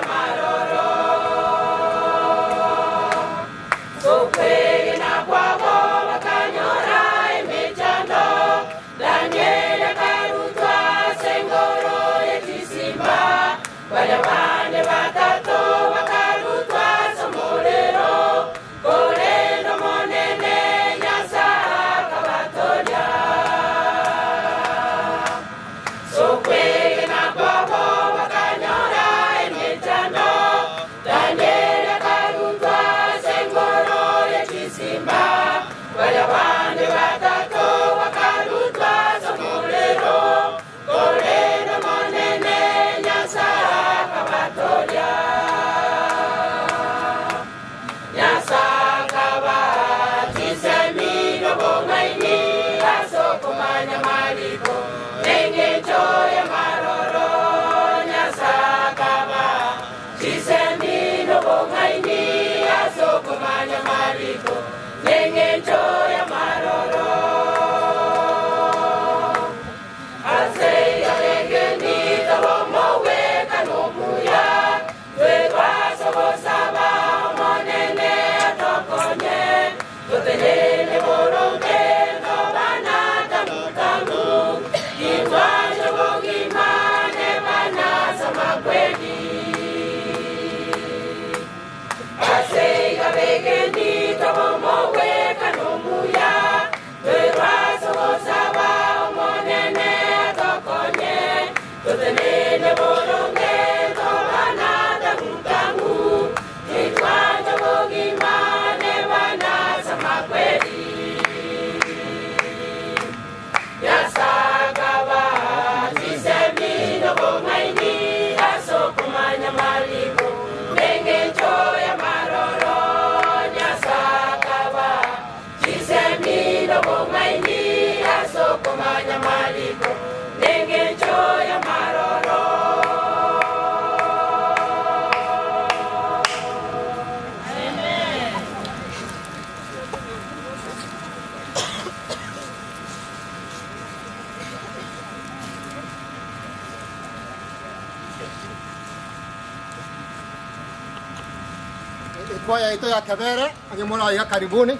Speaker 11: Kwaya ito ya Kevere, ang muna ya karibuni.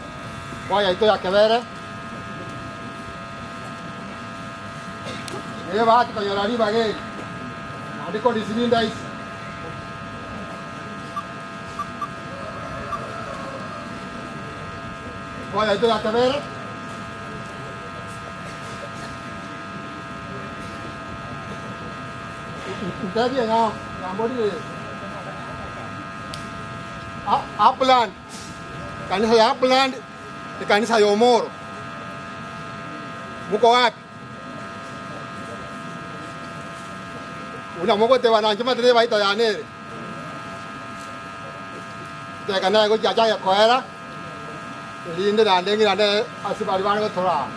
Speaker 11: Kwaya ito ya Kevere. Ini bahati kaya lari bagi. Nanti kau di sini guys. Kwaya ito ya Kevere. Jadi yang bodi. Upland, kanisa ya Upland, ni kanisa ya Omoro. Muko wapi? Una moko te wananchi matende baito ya nere. Te kana go jaja ya koera. Linde na ndengi na ne asibali bana go tora.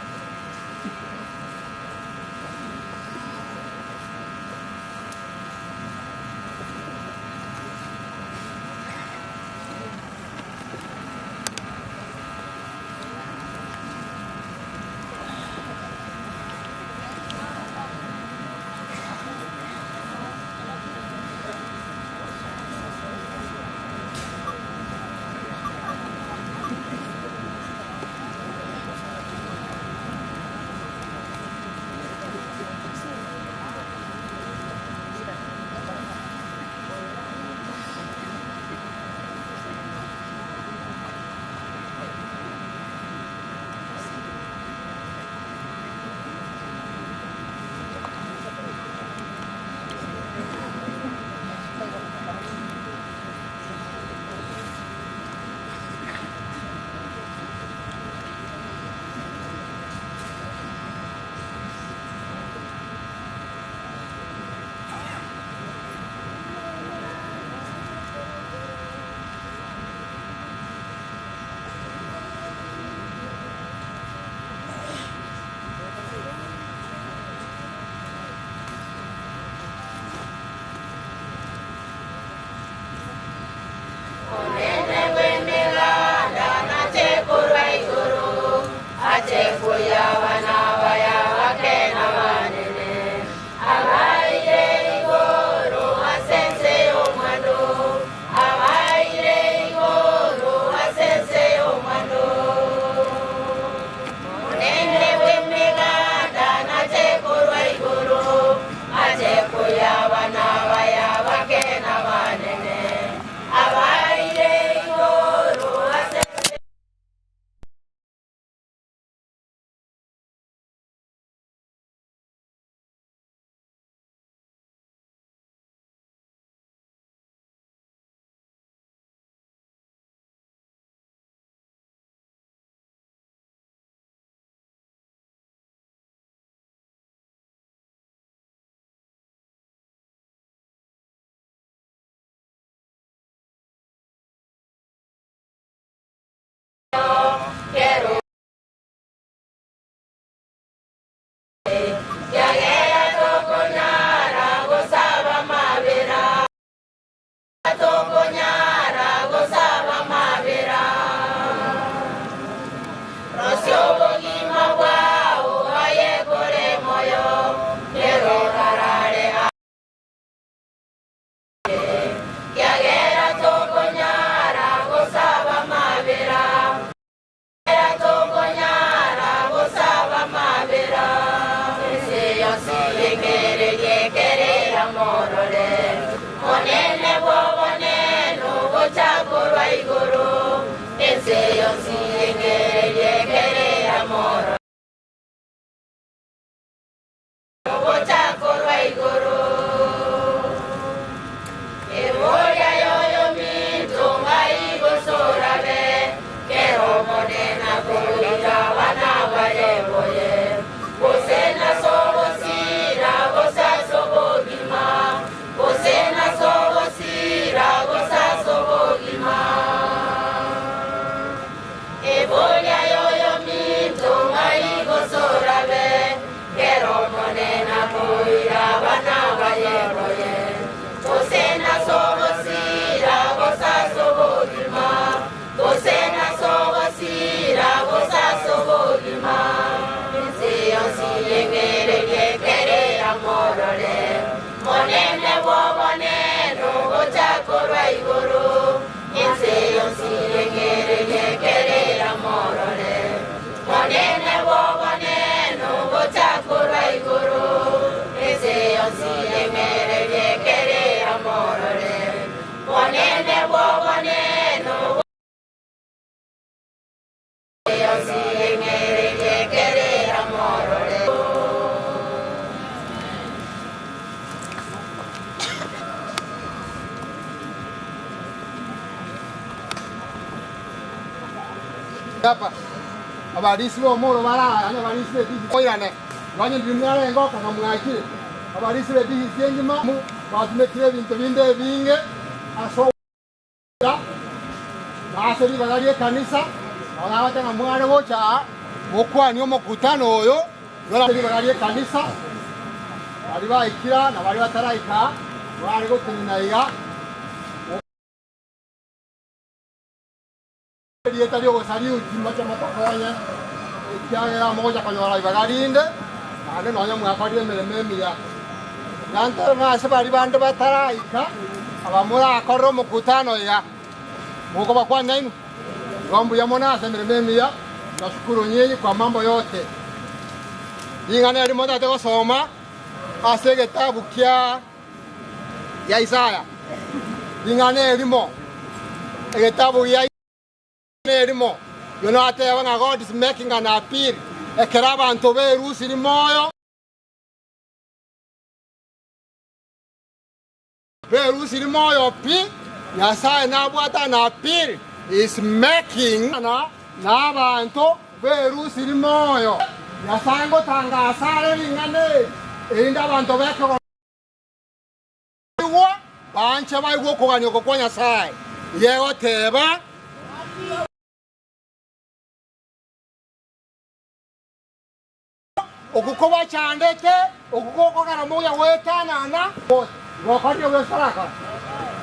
Speaker 10: Guru iguru ense yonsi engere kerera morore monene bobone nubo chakura iguru ense yonsi engere kerera morore monene bobone nubo yonsi engere kerera morore.
Speaker 11: Hapa abarisi bo moro bara ane abarisi be di koirane wanye ndimware ngo kana mwakire abarisi be di siengima mu bazime kire bintu binde binge aso ya naseri bagari kanisa ona watanga mware wocha bokwani omukutano oyo yola bagari kanisa bali baikira na bali bataraika bali gotenina iga dieta dio sari ultima chama tokonya ya moja kwa yola ibagarinde ane nonya mwakari ememe ya nanta ngase bari bande bataraika abamura akoro mukutano ya muko bakwana inu ngombu ya monase ememe ya nashukuru nyinyi kwa mambo yote ingane ali moja te kusoma ase kitabu kya ya Isaya ingane elimo kitabu ya Nerimo, you know what God is making an appeal. Ekeraba antobe rusi ni moyo. Berusi ni moyo pi. Nyasaye na bwata na appeal is making na banto berusi ni moyo. Nyasaye ngo tanga asare lingane. Inda banto beke wo banche bai wo ko ganyo ko Nyasaye. Yego teba okukoba chandete okukokogana moya wetanana wakati wesaraka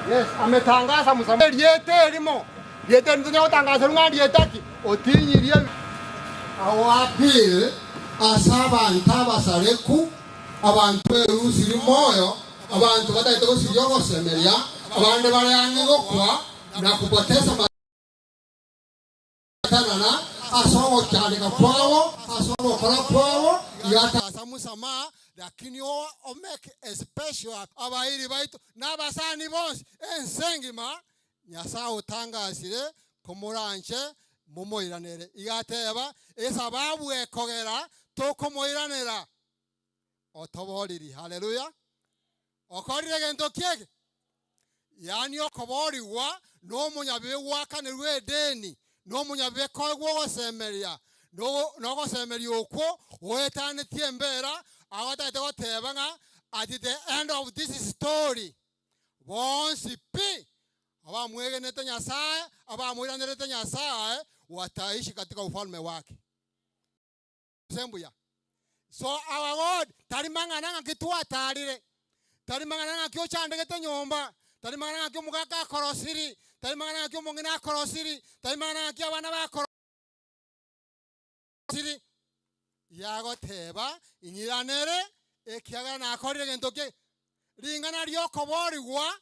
Speaker 11: yes ametangaza musamwe liete elimo liete ndio tangaza ngandi yetaki otinyirie awo appeal asaba ntaba sareku abantu erusiri moyo abantu bataite kusiryogo semeria abande bale ango kwa na kupoteza tanana asomo cyandika kwawo asomo kora kwawo yata samusama lakini o make a special abairi baitu nabasani bonse ensengima nyasa utangasire komuranche mumoiranere igateba esababu ekogera tokomoiranera otoboriri haleluya okorire gento kiege yani okoboriwa no munyabe wakanirwe deni no munyabe kogwo semeria no go semeria okwo wetane tiembera agataite gotebanga at the end of this story bonsi pi abamwegenete Nyasaye abamwiranirete Nyasaye wataishi katika ufalme wake sembuya so our God tarimangana ngitwa tarire tarimangana ngakyo chandegete nyomba tarimangana ngakyo mugaka korosiri tarimangana ngakyo mungina korosiri tarimangana ngakyo abana ba korosiri yago teba inyiranere ekiaga na akorire gentoke ringana ryo koborigwa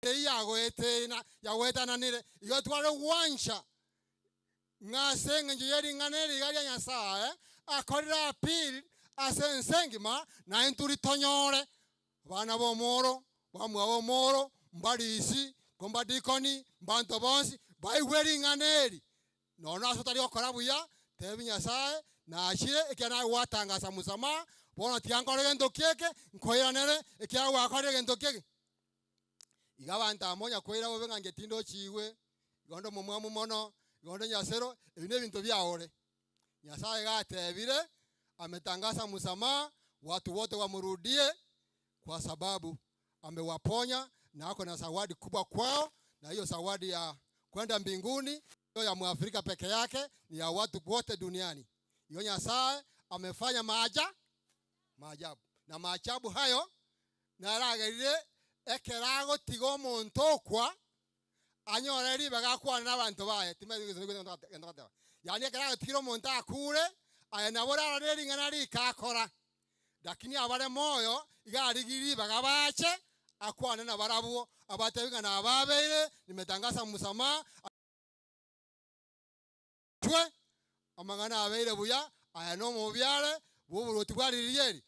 Speaker 11: yago etena yago etananire iyo tware wansha ngasenge nje yaringana rigaria Nyasaye akorira appeal asensengima na inturi tonyore bana bomoro bamwe bomoro mbarisi kombadikoni mbanto bonsi baiweringaneri nona asotari okora buya tebi Nyasaye na ashire ekana watangasa musama bona tiankore gento keke nkoiranere ekya wakore gento keke igabanta amonya koira bo benga ngetindo chiwe gondo mumwamu mono gondo Nyasero ebine bintu byaore Nyasaye gatebire ametangaza musama watu wote wamrudie kwa sababu amewaponya na ako na zawadi kubwa kwao na hiyo zawadi ya kwenda mbinguni hiyo ya Mwafrika peke yake ni ya watu wote duniani. Hiyo Nyasaye amefanya maajabu na maajabu hayo naragarire ekerago tigo muntu kwa anyoreri bagakwana n'abantu baye yani ekerago tiro muntu akure aya nabora areri ngana ri kakora lakini abare moyo igarigiri bagabache akwane na barabuo abatebiga na ababeire nimetangaza msamaha twe amangana abeire buya aya no mubyale bubuloti bwaliriyeri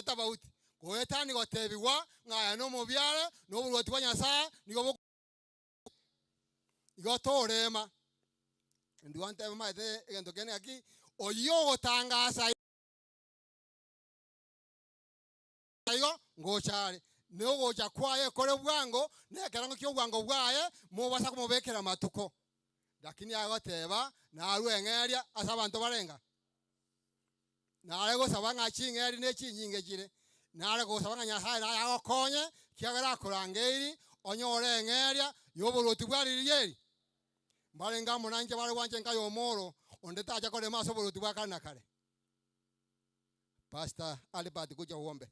Speaker 11: tabauti koetani gotebiwa ngaya no mubyale no buloti bwa Nyasaye nigo igotorema ndiwante maite egento kene aki oyo gotangasa ayo ngochare no gocha kwaye kore bwango nekerango kyo bwango bwaye mubasa kumubekera matuko lakini agoteba na arwengeria asa abantu barenga nare gosabanga chingeri ne chinyinge chire nare gosabanga Nyasaye na yagokonye kiagera kurangeri onyore ngeria yoburoti bwaririye mbarenga munanje bare wanje ngayo moro onde taja kore maso buroti bwakana kare. Pastor Albert kuja uombe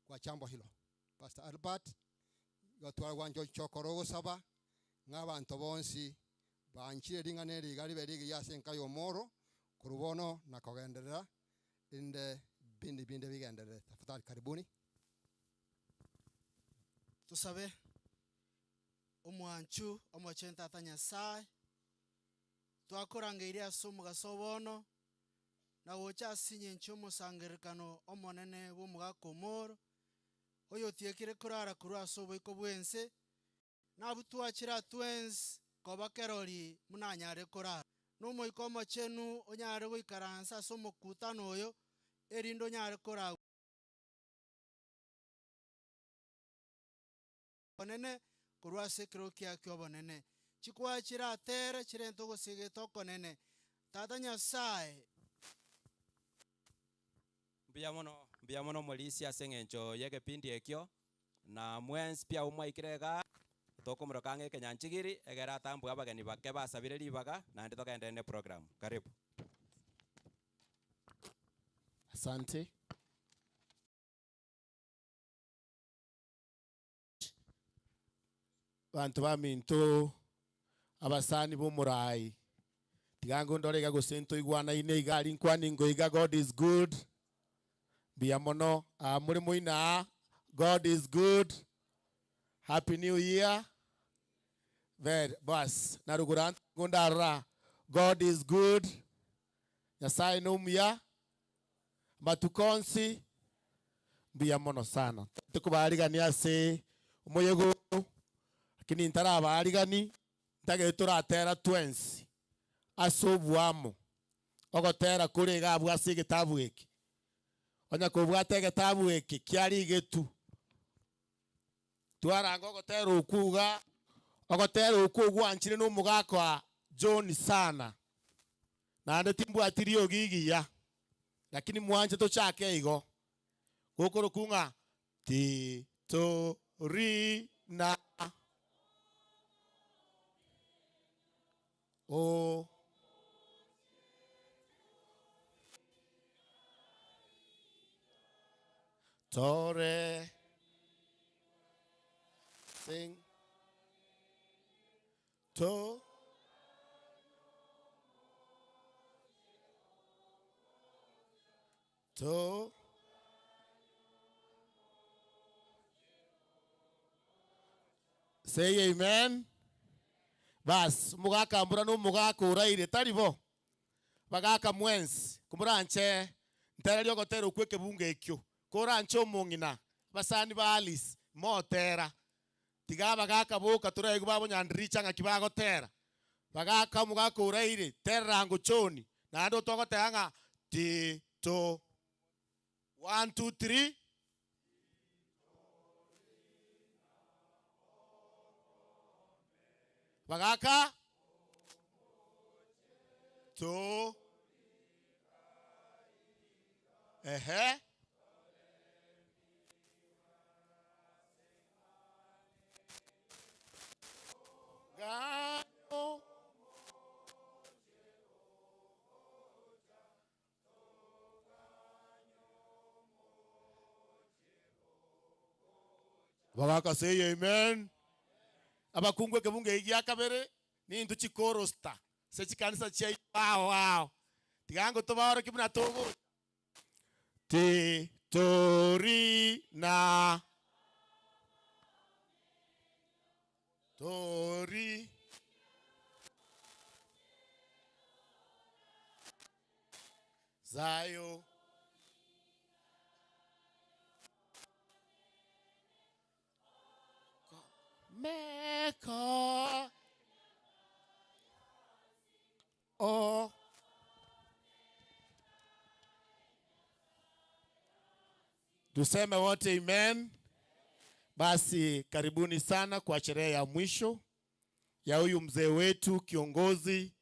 Speaker 11: kwa chambo hilo. Pastor Albert yotwara wanje chokoro saba ng'abantu bonsi banchire ringane rigari berigi yase ngayo moro kurubono na kogenderera inde bindi bigenderera. Tafadhali karibuni.
Speaker 12: Tusabe omwanchu omochenta ata Nyasaye twakorangeire asomo gasobono na gocha sinye nchomo sangerikano omonene bw'omugakomoro oyo tiekire kurara kurwa asobo iko bwense na butwachira twens kobakerori munanyare kurara numo ikomo chenu onyare goikaransa asomo kutano oyo erindo nyare kurara onene kurwa sekiro kya kyobonene chikwachira atere chirento gosige tokonene tata Nyasaye
Speaker 6: mbia mono molisi asengencho yegepindi ekyo na mwensi pia umwaikirega tokomoro kange kenyanchigiri egera tambu abageni bake basabire libaga na ndito kaendene program. Karibu.
Speaker 13: Asante. Bantu baminto abasani b'umurayi tigango ndorega gosento igwana ine igali nkwani ngo iga God is good biamono muri muina God is good. Happy New Year. Bas narugura ngondara God is good. Nyasaye numya matukonsi biamono sana tukubarigani ase umuyego kini ntara abarigani ntage turatera twensi asobwamo ogotera kurega bwase gitabu eki onya kubwate gitabu eki kyari getu twaranga ogotera okuga ogotera okugwa nchire no mugako John sana na ande timbu atirio gigiya lakini mwanje to chake igo gukuru kunga ti to ri na o tore sing to say amen. Bas mugaka mbura no mugaka uraire taribo bagaka mwensi kumuranche ntereri ogotera okweke bunga ekyo koranche omongina basani ba Alice motera tiga bagaka boka turego babo nyandricha nga kibagotera bagaka mugaka uraire terango choni na ndo togotanga ti to 1 2 3 bagaka to gano bagaka say amen. Abakungwe kebunge igia kabere ni ndu chikorosta se chikanisa chai wow tigango tobaro kibuna tobo tori na tori zayo meko o tuseme wote amen. Basi karibuni sana kwa sherehe ya mwisho ya huyu mzee wetu, kiongozi,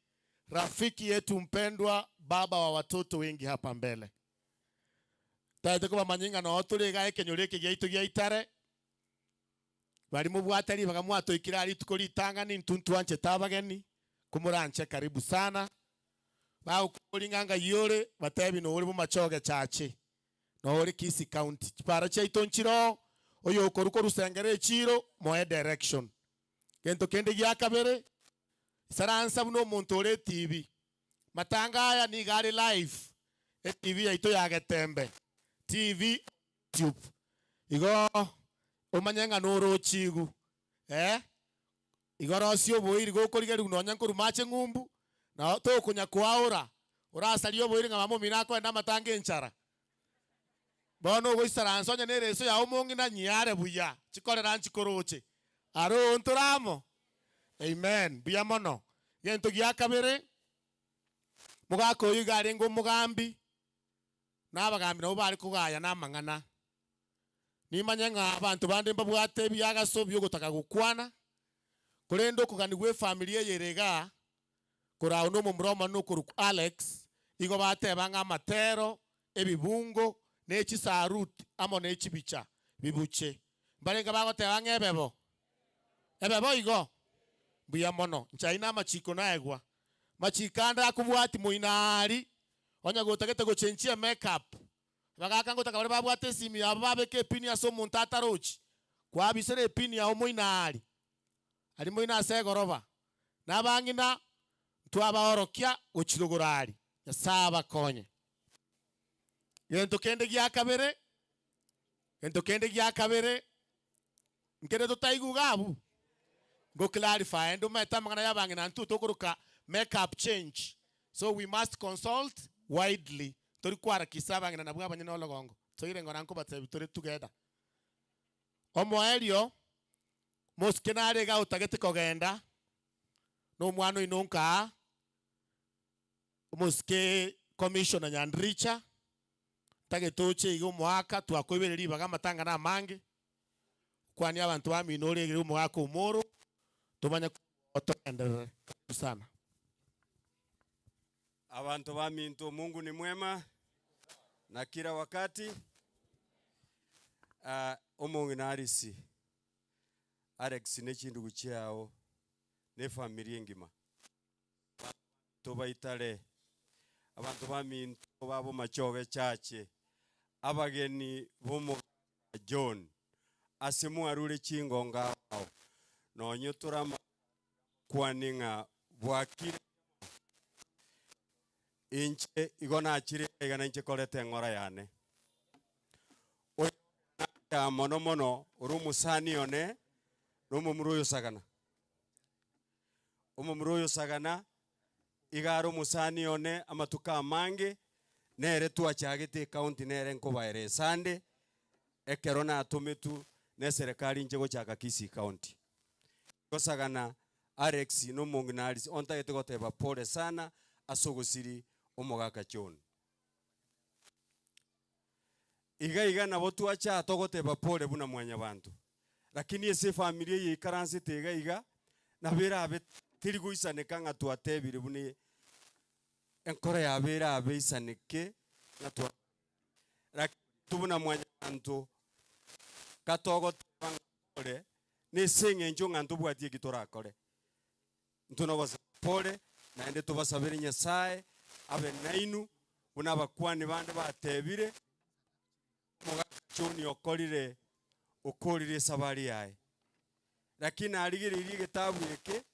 Speaker 13: rafiki yetu mpendwa, baba wa watoto wengi hapa mbele. Taite kwa manyinga na otule gae kenyoleke gaitu gya itare. Bali mubwatari bagamwato ikirari tukoli tangani ntuntu anche tabageni kumuranche karibu sana. Bao kulinganga yore batebi no uri mu machoge chache. No uri Kisi County. Para cha itonchiro oyo koruko rusengere chiro moe direction. Kento kende gya kabere saransa buno muntu ore TV. Matanga aya ni gari live. TV yaito yagetembe. TV YouTube. Igo omanyenga noro chigu. Igoro sio boiri go korigeru no nyankuru mache ngumbu. Na to kunya kwaura. Urasalio boiri ngamo minako enda matange nchara. Bono go isaranso nya nereso ya omongi na nyiare buya. Chikorera nchikoroche. Aro ontoramo. Amen. Biya mono. Gento gya kabere. Mugako yigare ngo mugambi. Nabagambi nabo bari kugaya namangana. Nimanyenga abantu bande mbabwate byaga so byo gutaka gukwana. Kurendo kuganigwe familia yerega. Kura uno mumroma no kuru Alex. Igo bate banga matero ebibungo nechi sarut amo nechi bicha bibuche. Mbalenga bagote banga ebebo. Ebebo igo. Buya mono. Nchaina machiko na egwa. Machikanda akubwati muinari. Onya gotagete go chenchia makeup. Bagaka ngotaka bale babwate simi ababeke pini ya so muntata rochi. Kwa bisere pini ya omuinari. Ali muina se goroba. Nabangina twabahorokia uchirugurari. Ya saba konye. Gento kende gya kabere. Gento kende gya kabere. Nkere to taigu gabu. Go clarify endo meta mangana yabangina ntu tokuruka makeup change. So we must consult widely. Tori kwara kisaba ngina nabwa banyana ologongo. So ire ngona nko batse tori together. Omo elio moskenare ga utagete kogenda. No mwano inonka. Moske commissioner Nyandricha. Tagetoche igo mwaka twakobereri baga matanga na mange. Kwani abantu baminore igo mwaka umoro. Tumanya otendere sana.
Speaker 14: Abantu baminto, Mungu ni mwema na kila wakati. Omongi na arisi Alex nechindu guchiao ne familia ngima toba itale abantu baminto babo machoge chache abageni bomo John asimu arure chingonga no nyotura kwaninga bwakire inche igona achire igana inche kolete ngora yane ya mono mono urumusani one rumu muruyo sagana muruyo sagana igaro musani one amatuka mange nere tuachagite county nere nkobaere sande ekerona atumitu ne serikali nje gochaka Kisi County gosagana Alex no munginaris onta yetegoteba pole sana asogosiri omogaka John iga nabo tuacha togoteba pole buna mwanya bantu lakini ese familia ye karanse tega iga nabera abe tiri guisaneka nga twatebire buni enkora ya bera abe isaneke na twa tubuna mwanya bantu katogoteba pole ne senge njonga ntubwatie gitora kore ntunogosa pole na ende tubasabire Nyasaye abe nainu buna bakwani bande batebire John okorire ukorire sabari yae lakini aligiririe gitabu eke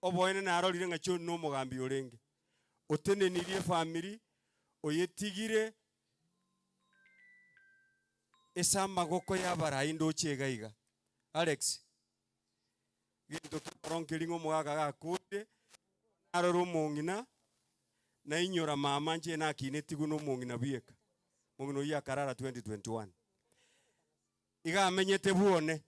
Speaker 14: oboene na arorire nga John no mugambi urenge utenenirie family oyetigire esa magoko ya barai ndochega iga Alex gintu kironkiringo mugaga gakunde aroro mongina na inyora mama nje na kinetigu no mongina bieka mongino ya karara 2021 iga amenyete buone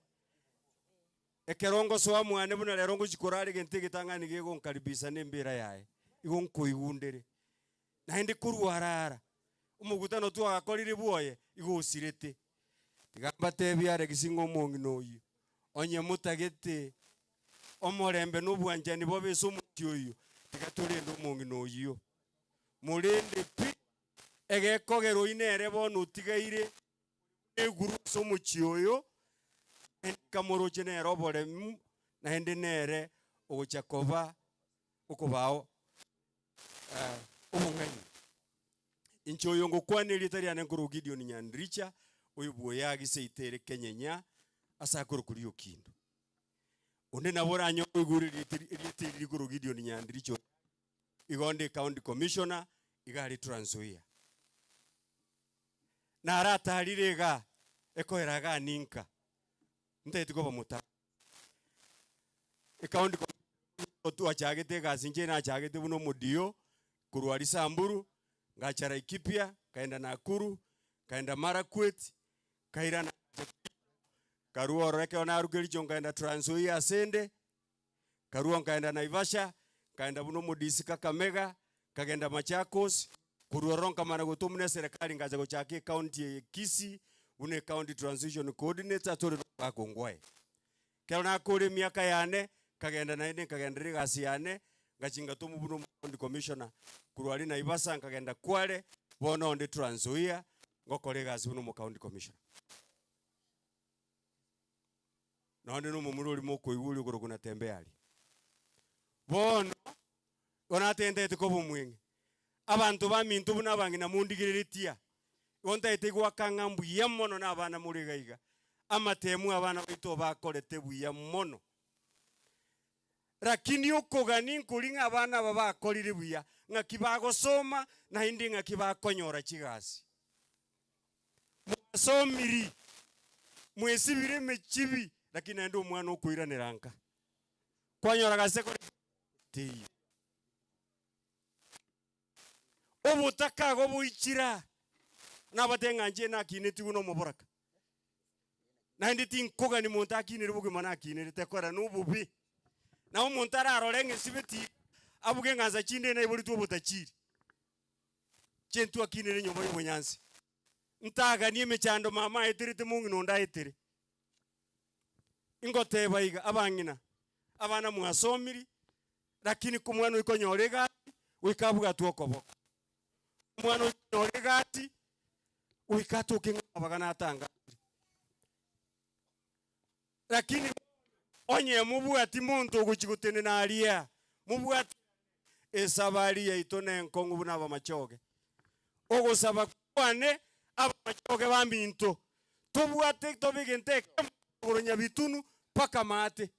Speaker 14: ekerongo so mwane buna lerongo chikorari gente gitangani gego nkaribisa nembera yae igo nkoigundere na hende kurwarara umugutano tu agakorire buoye igo usirete tigamba tebiare gisingo mongino uyu onye mutagete omorembe n'obwanjani bobeso omutioyo tigaturinde omongino uyu murinde pi egekogero inere bono utigaire eguru so muchioyo kamoroche nero bore na hende nere ogochakoba okobao omong'anyi inchoyo ngokwaneri tariane nkuru Gideon Nyandricha oyo bwoyagise itere kenyenya asa kurukurio kindu onde nabora nyo iguriri ritiri kuru Gideon Nyandricho igonde county commissioner igari Trans Nzoia na ratarirega ekoeraga ninka ntete ko bamuta county tu achagete gasinje na achagete buno mudio kurwari Samburu ngachara Ikipia kaenda Nakuru kaenda Marakwet kaira na Karua reke ona arugericho kaenda Trans Nzoia asende Karua kaenda Naivasha kaenda buno mudisi Kakamega kagenda Machakos kurwa ronka mana gutumune serikali ngaje gochake county Kisii une county transition coordinator tore bakongwae kera kore miaka yane kagenda naine kagenda rigasi yane ngachinga tomu buno county commissioner kurwari Naivasha kagenda Kwale bono onde Trans Nzoia ngokore gasi buno county commissioner nonde no mumururi moko iguri ukoro kuna tembeali bono ona tendete ko bumwenge abantu bamintu buna bangina mundigiritia wonta itegwa kanga mbuya mono na abana muri gaiga amatemu abana baito bakorete buya mono lakini ukogani nkulinga abana baba akorire buya ngakibago soma na hindi ngakibakonyora kigasi musomiri mwesibire mechibi lakini ndo mwana okuiraniranga kwanyora gaseko ti obutaka go buichira nabatenga nje na kineti guno muboraka na nditi nkoga ni muntu akinire bugima na akinire tekora nububi na umuntu ararorenge sibiti abuge nganza chinde na iburi tu butachiri chentu akinire nyomba y'ubunyansi ntaga ni emechando mama etirite mungi nonda etire ingote baiga abangina abana mwasomiri lakini kumwana ikonyorega wikabuga tuokoboko mwana ikonyorega wikatu kinga abagana atanga lakini onye mubwati muntu guchigutene na alia mubwati esabali ya itone nkongu buna bamachoge ogosaba kwane abamachoge baminto tubwate tobigente kuronya bitunu paka mate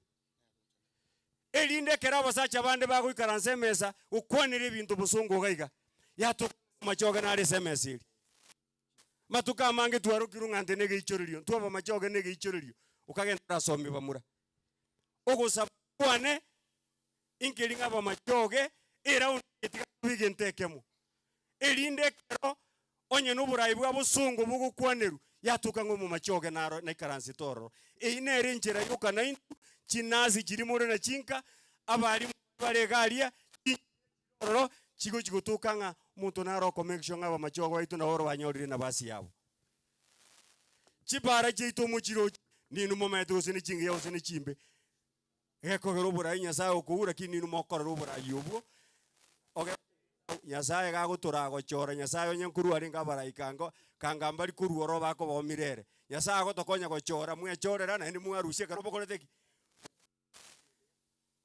Speaker 14: elinde kerabo sacha bande baguikaranse mesa ukwanire ibintu busungu gaiga yato machoge na SMS ili matuka mange twarukiru ngante nege ichoririo tuaba machoge nege ichoririo ukagenda sombi bamura ogosaba kwane inkelinga bamachoge era unetika bigentekemo elinde kero onye n'uburayi bwa busungu bugukwaneru yatuka ngo mu machoge naro na ikaransi toro ine njera yuka na intu chinazi kiri muri na chinka abari baregalia ro chigo chigutuka nga muntu naro connection ngaba machogo aitu na horo banyorire na basi yabo chibara chito muchiro ninu momento usini chingi ya usini chimbe eko gero burayi nyasaye okura kininu mokora ruburayi obwo oge nyasaye gagutura gochora nyasaye onye nkuru ari ngabara ikango kangamba ari kuru oro bako bomirere nyasaye gotokonya gochora mwechorera na ndi mwarusie karobo koreteki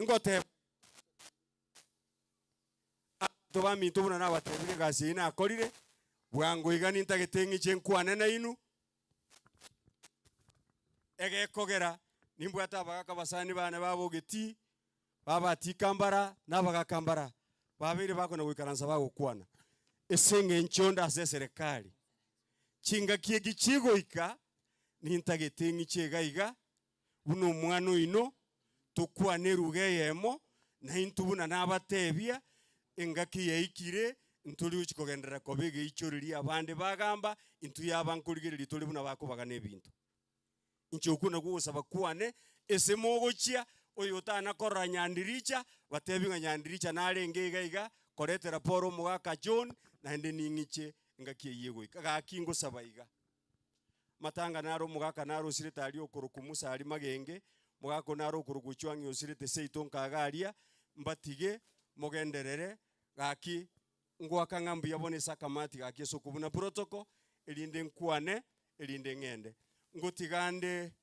Speaker 14: ngote toba mintu buna na batebire gasi ina akorire bwango igani ntagetengi chenkwane na inu ege kogera nimbwata abagaka basani bane babogeti babati kambara nabagakambara babiri bako na wikaransa bagukwana esenge nchonda ase serikali chinga kiegi chigoika nintagetengi chegaiga buno mwana ino tukwane ruge yemo na intubuna nabatebia engaki yaikire ntuli uchikogendera kobege ichoriri abande bagamba intu yabankurigiriri tuli buna bakubaga nebintu inchokuna gusaba kwane ese mogochia oyo tana korra nyandiricha batebinga nyandiricha narenge igaiga korete raporo mugaka John na hende ningiche ngaki yego kaga kingo sabaiga matanga naro mugaka naro sirita ali okurukumusa ali magenge mugako naro okuruguchwangi osirite seito nkagaria mbatige mugenderere gaki ngwaka ngambi yabone sakamati gaki sokubuna protocol elinde nkwane elinde ngende ngotigande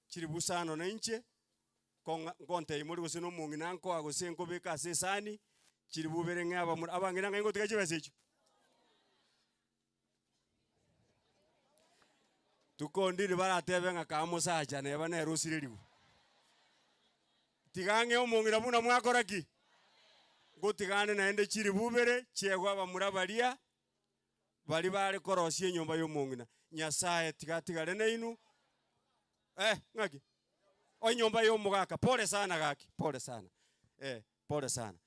Speaker 14: chiribusano na inche ngonte imuri gusino mungi nanko agosenko beka sesani chiribubere ngaba abangira ngo tigaje basecho tukondiri baratebe ngakamo sacha ne bana rusiririgu tigange omungira buna mwakoraki ngotigane naende chiribubere chegwa bamurabaria bali bale korosie nyumba y'omungina nyasaye tigatigare nainu ngaki o nyumba y'omugaka pole sana gaki pole sana pole sana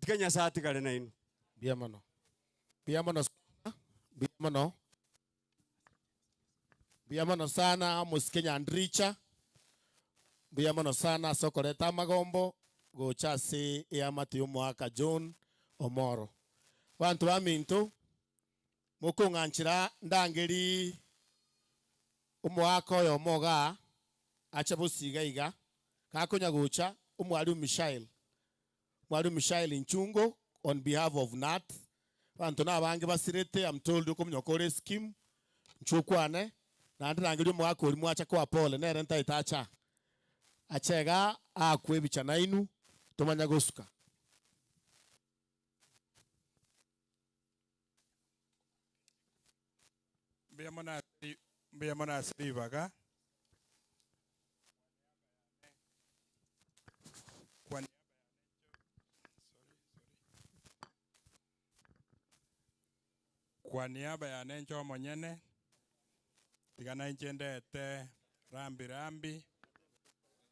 Speaker 14: tikanya saa tigare nainu
Speaker 13: biamano biamano sana musikenya ndricha biamano sana sokoreta magombo gochase eyamati y'omwaka John Omoro bantu baminto mukunganchira ndangeri umwaka oyo moga acha busiga iga kakonya gocha umwali Michael Nchungo on behalf of NAT bantu nabange basirete am told ko mnyokore scheme nchukwane na ndangeri umwaka oli mwacha kwa pole nere ntaitacha achega akwe bichana inu tomanya gosuka
Speaker 15: Mbiyamona siribaga kwa niaba ya nencho monyene tigana inchendete rambi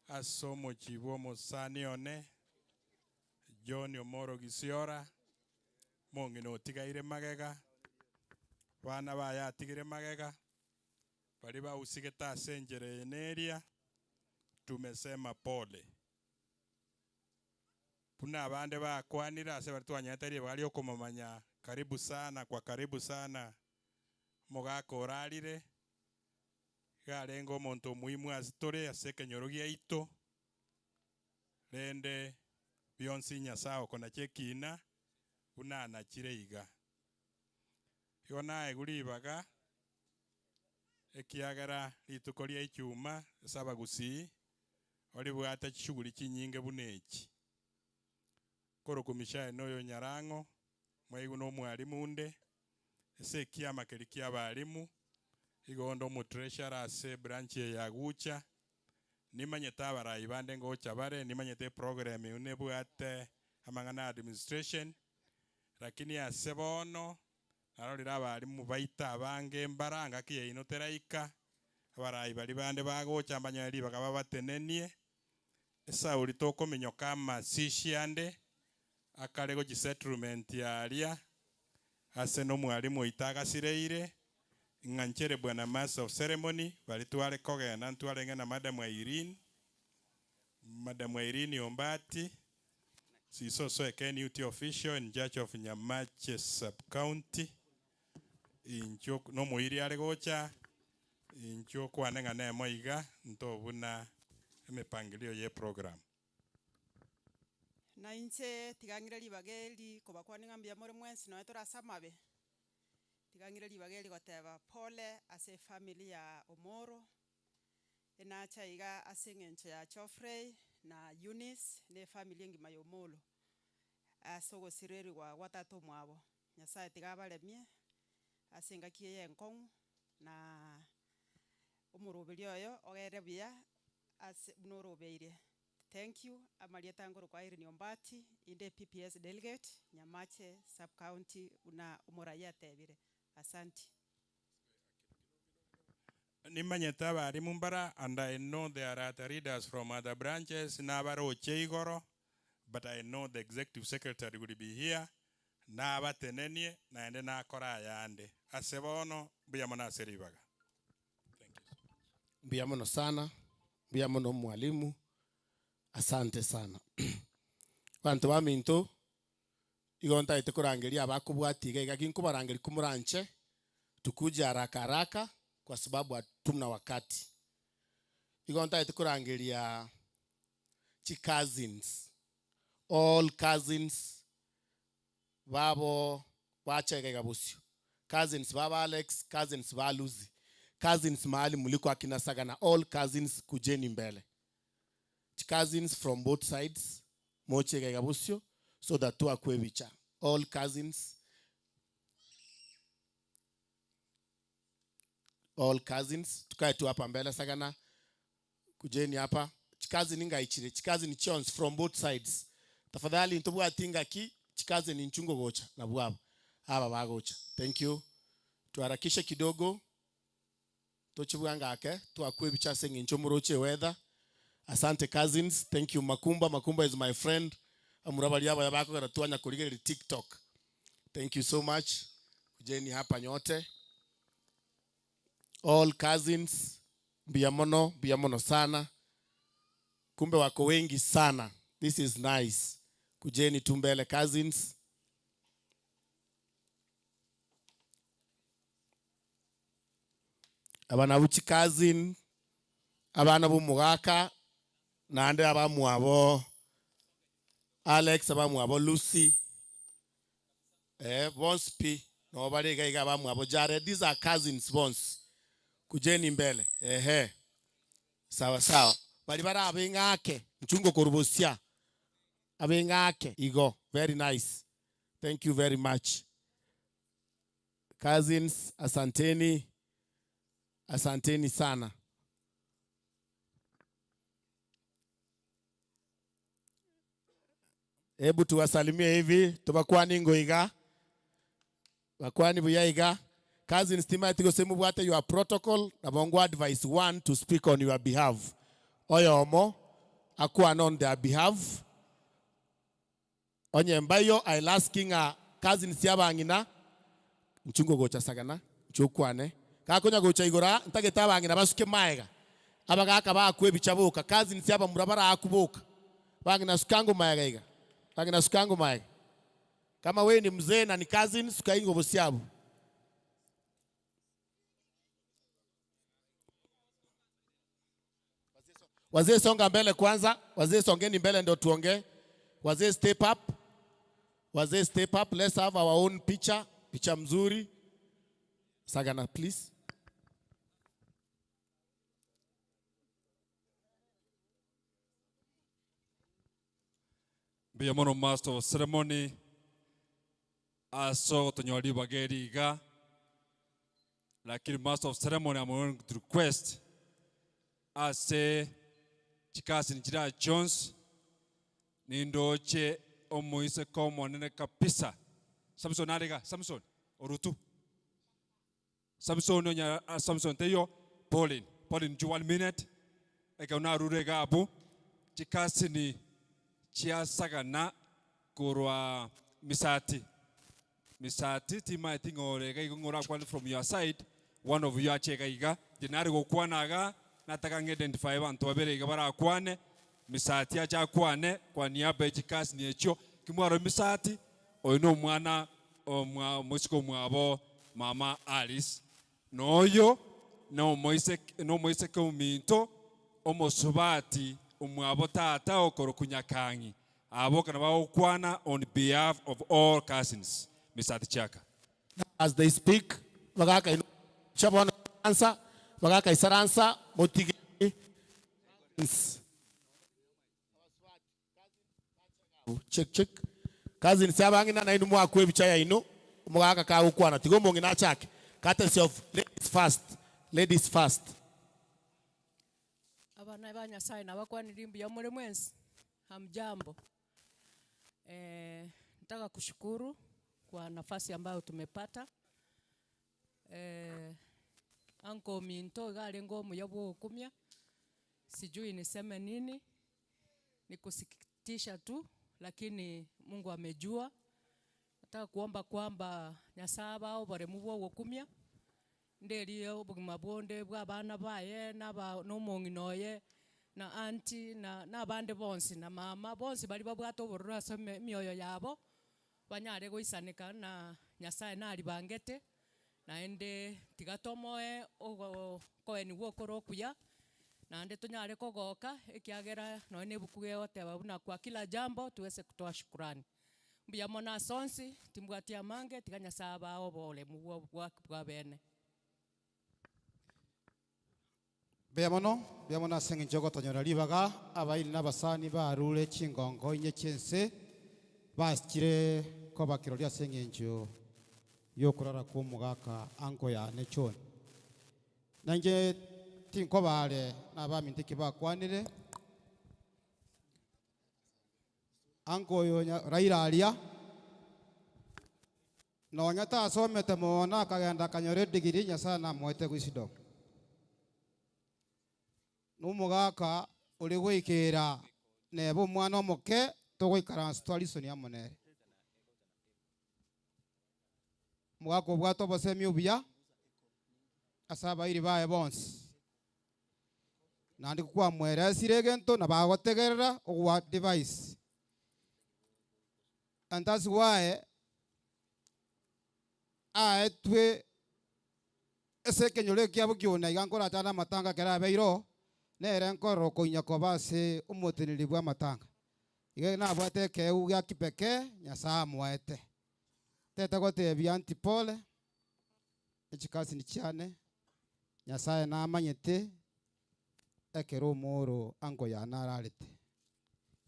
Speaker 15: asomo chivo musani one John Omoro Gisiora mongino tigaire magega bana baya tigire magega bali ba usigeta senjere neria tumesema pole puna abande bakwanira ase bali twanyatarie bali okomamanya karibu sana mogako orarire garengo omonto muhimu asitore ase kenyorogia ito rende bionsi nyasao kona chekina buna nachire iga yona eguribaga ekiagara rituko ria ichuma saba gusi oli bwata chishuguli chinyinge bunechi korokumisha noyo nyarango mwaigu no mwalimu nde ese kiama kelikia abalimu igondo mu treasurer ase branch ya gucha nimanyeta barayi bande ngocha bare nimanyete program une bwate amangana administration lakini ase bono arorira abalimu baita abange mbaranga kiye inoteraika abarayi bali bande bagocha mbanyari bakaba batenenie esa uri toko minyoka masishiande akarego gi settlement yaria ase no mwalimu itaga sireire nganchere bwana master of ceremony bali twale kogena ntwale ngena Madam Irene Ombati si so a UT official in Judge of Nyamache sub county inchok no muiri ale gocha inchok wanenga ne moiga ntobuna emepangilio ye program
Speaker 2: na inche tigangire libageli kobakwani ngambia more mwensi no etora samabe tigangire libageli goteba pole ase family ya Omoro enacha iga ase ngencho ya Chofrey na Eunice ne family ngima ya Omolo asogo sireri wa watatu mwabo nyasaye tigabalemie ase ngakie ye nkong na omurobeli oyo ogere bia ase bunorobeire. Thank you. Amalieta ngoro kwa Irene Ombati inde PPS delegate Nyamache sub county una umoraya tebire. Asante.
Speaker 15: nimanyete abarimu mbara, and I know there are readers from other branches nabaro cheigoro, but I know the executive secretary will be here nabatenenie naende nakora yande asebono buyamona seribaga.
Speaker 13: Biamono sana, biamono mwalimu, asante sana. Bantu baminto igonta itekorangeria abakubwatiga igakinko barangeri kumuranche tukuje haraka haraka kwa sababu hatumna wakati. Igonta itekorangeria chi cousins, all cousins babo wachega gabusio, cousins baba Alex, cousins ba Luzi, cousins mahali muliko akina Sagana, all cousins kujeni mbele. Chi cousins from both sides mochega gabusio so that tu akwebicha, all cousins, tukae tu hapa mbele. Sagana kujeni hapa. Chikazi ninga ichire, chikazi ni chons from both sides. Tafadhali ntobu atinga ki chikazi ni nchungo gocha na bwabo aba bagocha. Thank you. Tuharakishe kidogo tochibwanga ake tu akwebicha sengi nchomuroche weather. Asante cousins. Thank you Makumba. Makumba is my friend. Amurabali yaba yabako karatuanya kuligeri TikTok. Thank you so much. Kujeni hapa nyote. All cousins, biamono sana. Kumbe wako wengi sana. This is nice. Kujeni tumbele cousins. Abana uchi cousin, abana bumugaka, naande abamu abo Alex, abamu abo Lucy, Bonspi, no bariga iga abamu abo Jared. These are cousins Bons. Kujeni mbele. Sawa sawa. Bali bara abengake mchungo korubosia. Abengake igo. Very nice. Thank you very much. Cousins, asanteni. Asanteni sana. Hebu tuwasalimie hivi. Tubakwani ngoiga. Bakwani buyaiga. Cousins Timothy go semu bwate your protocol na bongo advice 1 to speak on your behalf. Oyomo akuwa on their behalf. Onye mbayo I asking a cousins yabangina mchungo gocha Sagana chokwane kakonya gocha igora ntageta bangina basuke maega abagaka bakwebicha boka cousins yaba murabara akuboka bangina sukango maega iga bangina sukango maega kama wewe ni mzee na ni cousins sukaingo bosiabu. Wazee songa mbele kwanza. Wazee songeni mbele ndio tuongee. Wazee step up. Wazee step up. Let's have our own picture. Picha mzuri. Sagana please.
Speaker 16: Biamono master of ceremony. Aso tonyoli bageri iga. Lakini master of ceremony I'm going to request ase chikasi nchira Jones nindoche omoise komo nene kapisa. Samson ariga, Samson orutu. Samson onya Samson teyo Pauline ju 1 minute eka unarurega abu chikasi ni chia Sagana kurwa misati tima itingorega igongora kwali from your side one of you achega iga dinari gokwanaga nataka identify bantu babere igabara kwane misati acha kwane kwa niaba echikasi ni echo kimwaro misati oyino mwana musiko mwabo mama Alice noyo no moise kuminto omosubati omwabo tata okoro kunyakangi abo kana ba kwana on behalf of all cousins misati chaka.
Speaker 13: As they speak bagaka chabona answer bagaka isaransa motige check cousins yabangina na inu mwakwe bichaya ino mwaka ka ukwana tigomo ngina chake courtesy of ladies first
Speaker 17: abana banya sana bakwani limbi ya mure mwensi hamjambo. Nataka kushukuru kwa nafasi ambayo tumepata. Anko Minto gari ngomu ya kumya. Sijui niseme nini. Ni kusikitisha tu, lakini Mungu amejua. Nataka kuomba kwamba Nyasaba obore mubo kumya. Nderiyo bugima bonde bwa bana baye n'omonginoye na anti na bande bonsi na mama bonsi bali babwato borora some mioyo yabo banyare goisanika na Nyasaye nari bangete na ende tigatomoe ogo koeni gwokoro kuya na ande tunyare kogoka ekiagera no ne bukuge oteba buna kwa kila jambo tuweze kutoa shukrani mbia mona sonsi timbwatia mange tiganya saba obole mu bwa bene.
Speaker 18: Biamono sengi jogo tonyora libaga abaini n'abasani barure chingongo inye chense basikire ko bakirolia sengi njo yo kurara ku mugaka anko ya nechon nanje tinko bale n'abamintiki bakwanire anko yo rairalia no nyata asomete mona kagenda kanyore digiri nyasana mwete gwisido n'umugaka uri gwikira nebo mwana omoke tugwikara situation ya monere mugaka obwato bosemi ubya asaba iri bae bonse nandi kwa mweresire gento na bagotegerera ogwa device and that's why twe ese kenyole kyabo kyona igankora tana matanga kera beiro nere nkoro koinya ko base umutiniri bwa matanga ige na bwate ke uga kipeke Nyasaye mwete tete gote byanti pole ekikasi ni cyane Nyasaye na amanyete ekero moro ango ya nararite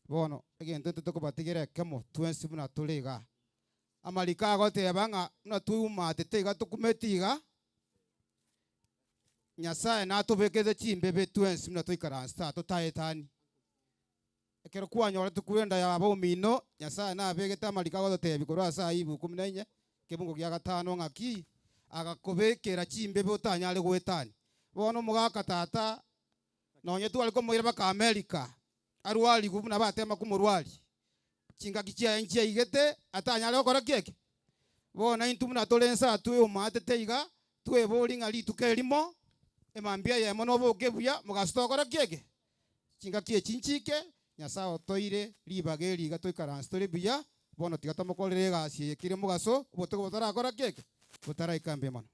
Speaker 18: bono egento tete ko batigere kemo twensi buna tuliga amalika gote banga na tuuma tete ga tukumetiga Nyasaye na tubekeze chimbebe twensi muna tuikaransta tutaetani ekero kwanyora tukwenda ya bomino Nyasaye na begeta amalika gote bikora saa ibu 14 kebungo gya gatano ngaki agakobekera chimbebe utanyale gwetani bono mugaka tata nonye tu aliko moira baka America arwali gubuna batema kumurwali chinga kichya enche igete atanyale okora keke bona intu muna tolensa tuwe umate teiga tuwe boli ngali tukelimo emambia ye mono bokebuya mugastokora keke chinga kie chinchike Nyasaye toire libageri gatoikara story buya bono tigatomokorere gasi yekire mugaso botego botarakora keke botara ikambe mano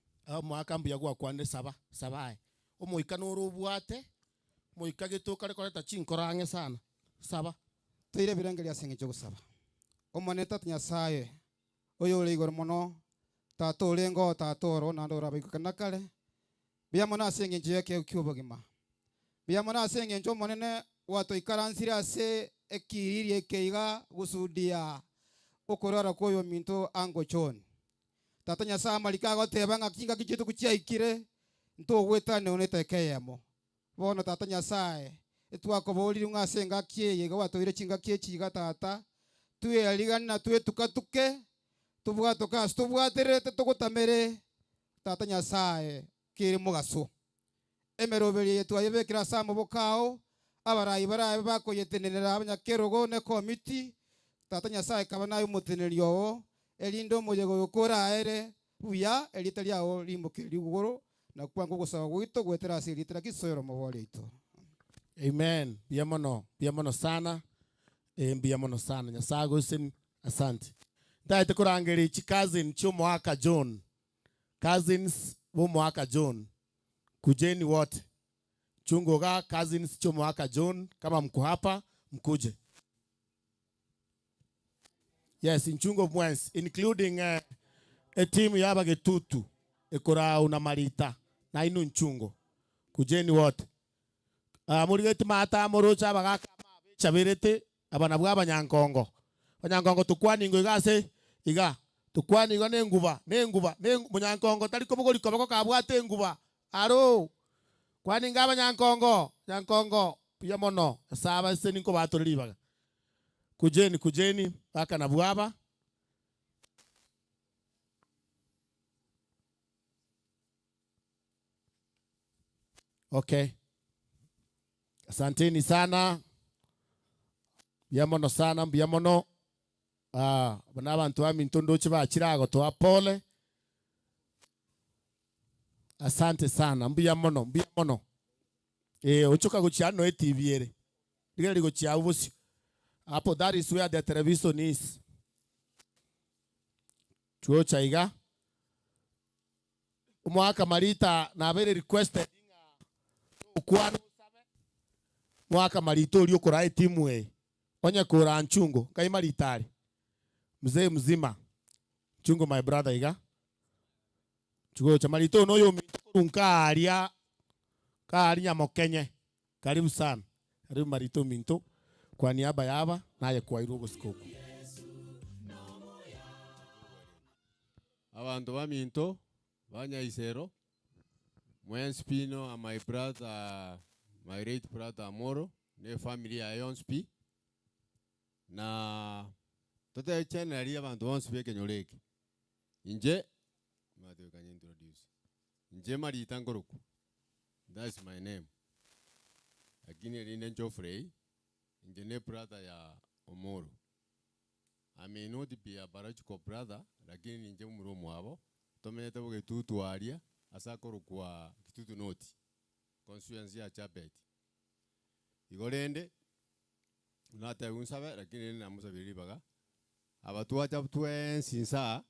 Speaker 13: mwakambu yagwa kwande sabaye omoika norubwate moika gituka rekoreta chinkorange sana saba
Speaker 18: toire birangeli asenge cyo gusaba omoneta Nyasaye oyo uri igoro mono tato urengo tatoro nandora bikana kale biamona asenge nje yake ukubogima biamona asenge njo monene wato ikaransira ase ekiriri ekeiga gusudia okorora koyo minto ango chon tata Nyasaye malika goteba ngakinga kichitu kuchiaikire nto gwetane oneta ekeyemo bono tata Nyasaye etwakobori ngasenga kieye gawatoire chinga kiechiga tata tuye aligana tuye tukatuke tubwatoka tubwaterete tugutamere tata Nyasaye kiri mugaso emeroberi yetu ayebekira samo bokao abarayi barabe bakoyetenera abanyakerogo ne komiti tata Nyasaye kabana y'umutenerio elindo mujego yokora ere buya elitali aho limbokeri gugoro na kwango gusaba gwito gwetera asiritra kisoyoro mubole ito.
Speaker 13: Amen. Biamono sana. Biamono sana. Nyasaye gosin asante. Ndaite kurangeri chikazin chumwaka John. Cousins mwaka John. Kujeni wote. Chungoga cousins chumwaka John kama mko hapa mkuje. Yes, in chungo mwensi including a team yaba getutu ekora una marita na inu nchungo. Kujeni wote. Murigeti mata morocha bagaka chabirete abana bwa abanyankongo. Abanyankongo tukwani ngo igase iga tukwani ngo nenguba munyankongo taliko bugori kobako kabwate nguba aro kwani ngaba nyankongo pia mono saba seni ko batoribaga kujeni baka na bwaba Okay. Asanteni sana. Biamono sana, biamono. Bana abantu baminto ndoche bakirago to apole. Asante sana, biamono, biamono. Ochoka guchiano TV ere. Digari guchia ubusi. Apo that is where the television is. Chuo chaiga. Mwaka marita na very requested ukwano mwaka marito uri ukora timu onye kura nchungo kai maritari mzee mzima chungo my brother iga chuo cha marito no yo minto karia mokenye karibu sana karibu marito minto kwa niaba yaba naye kwa irugo sikoku
Speaker 19: abantu baminto Banya Isero, Mwenspino and my brother, my great brother Amoro, ne family Ionsp. Na tote channel ya bantu onspie kenyoleki. Inje, Matthew can introduce. Inje Marita Ngoroku. That's my name. Lakini Rine Joffrey, inje ne brother ya Omoro. I may not be a biological brother, lakini inje murumu wabo. Tomenete boge tutu aria asakoro kwa kitutu noti constituency ya Chapet igorende unata unsabe lakini na musabiri baga abatu acha twensi nsa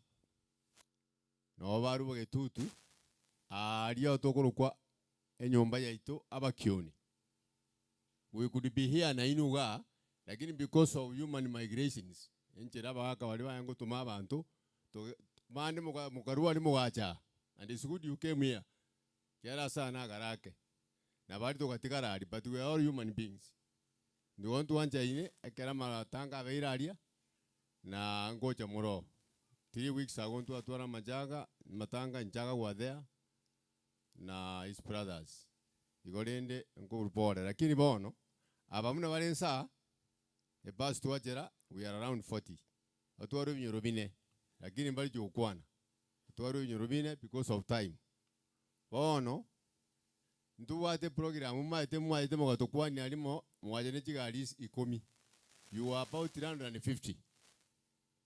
Speaker 19: no baru boge tutu aria otokoro kwa enyomba yaito abakioni we could be here na inuga lakini because of human migrations enchera baka bali bayango tuma abantu mande mukarua ni mugacha and it's good you came here kera sana garake na bali to katika rali but we are all human beings ndi want to anja ine akera maratanga beiraria na ngocha muro 3 weeks ago tu atwara majaga matanga njaga wa there na his brothers igorende ngurupora lakini bono abamuna balensa e bus tuachera we are around 40 atwara binyoro bine lakini mbali chukwana twaro nyorobine because of time bono nduwate program maite mugatokwani alimo mwajene chigali 10 you are about 350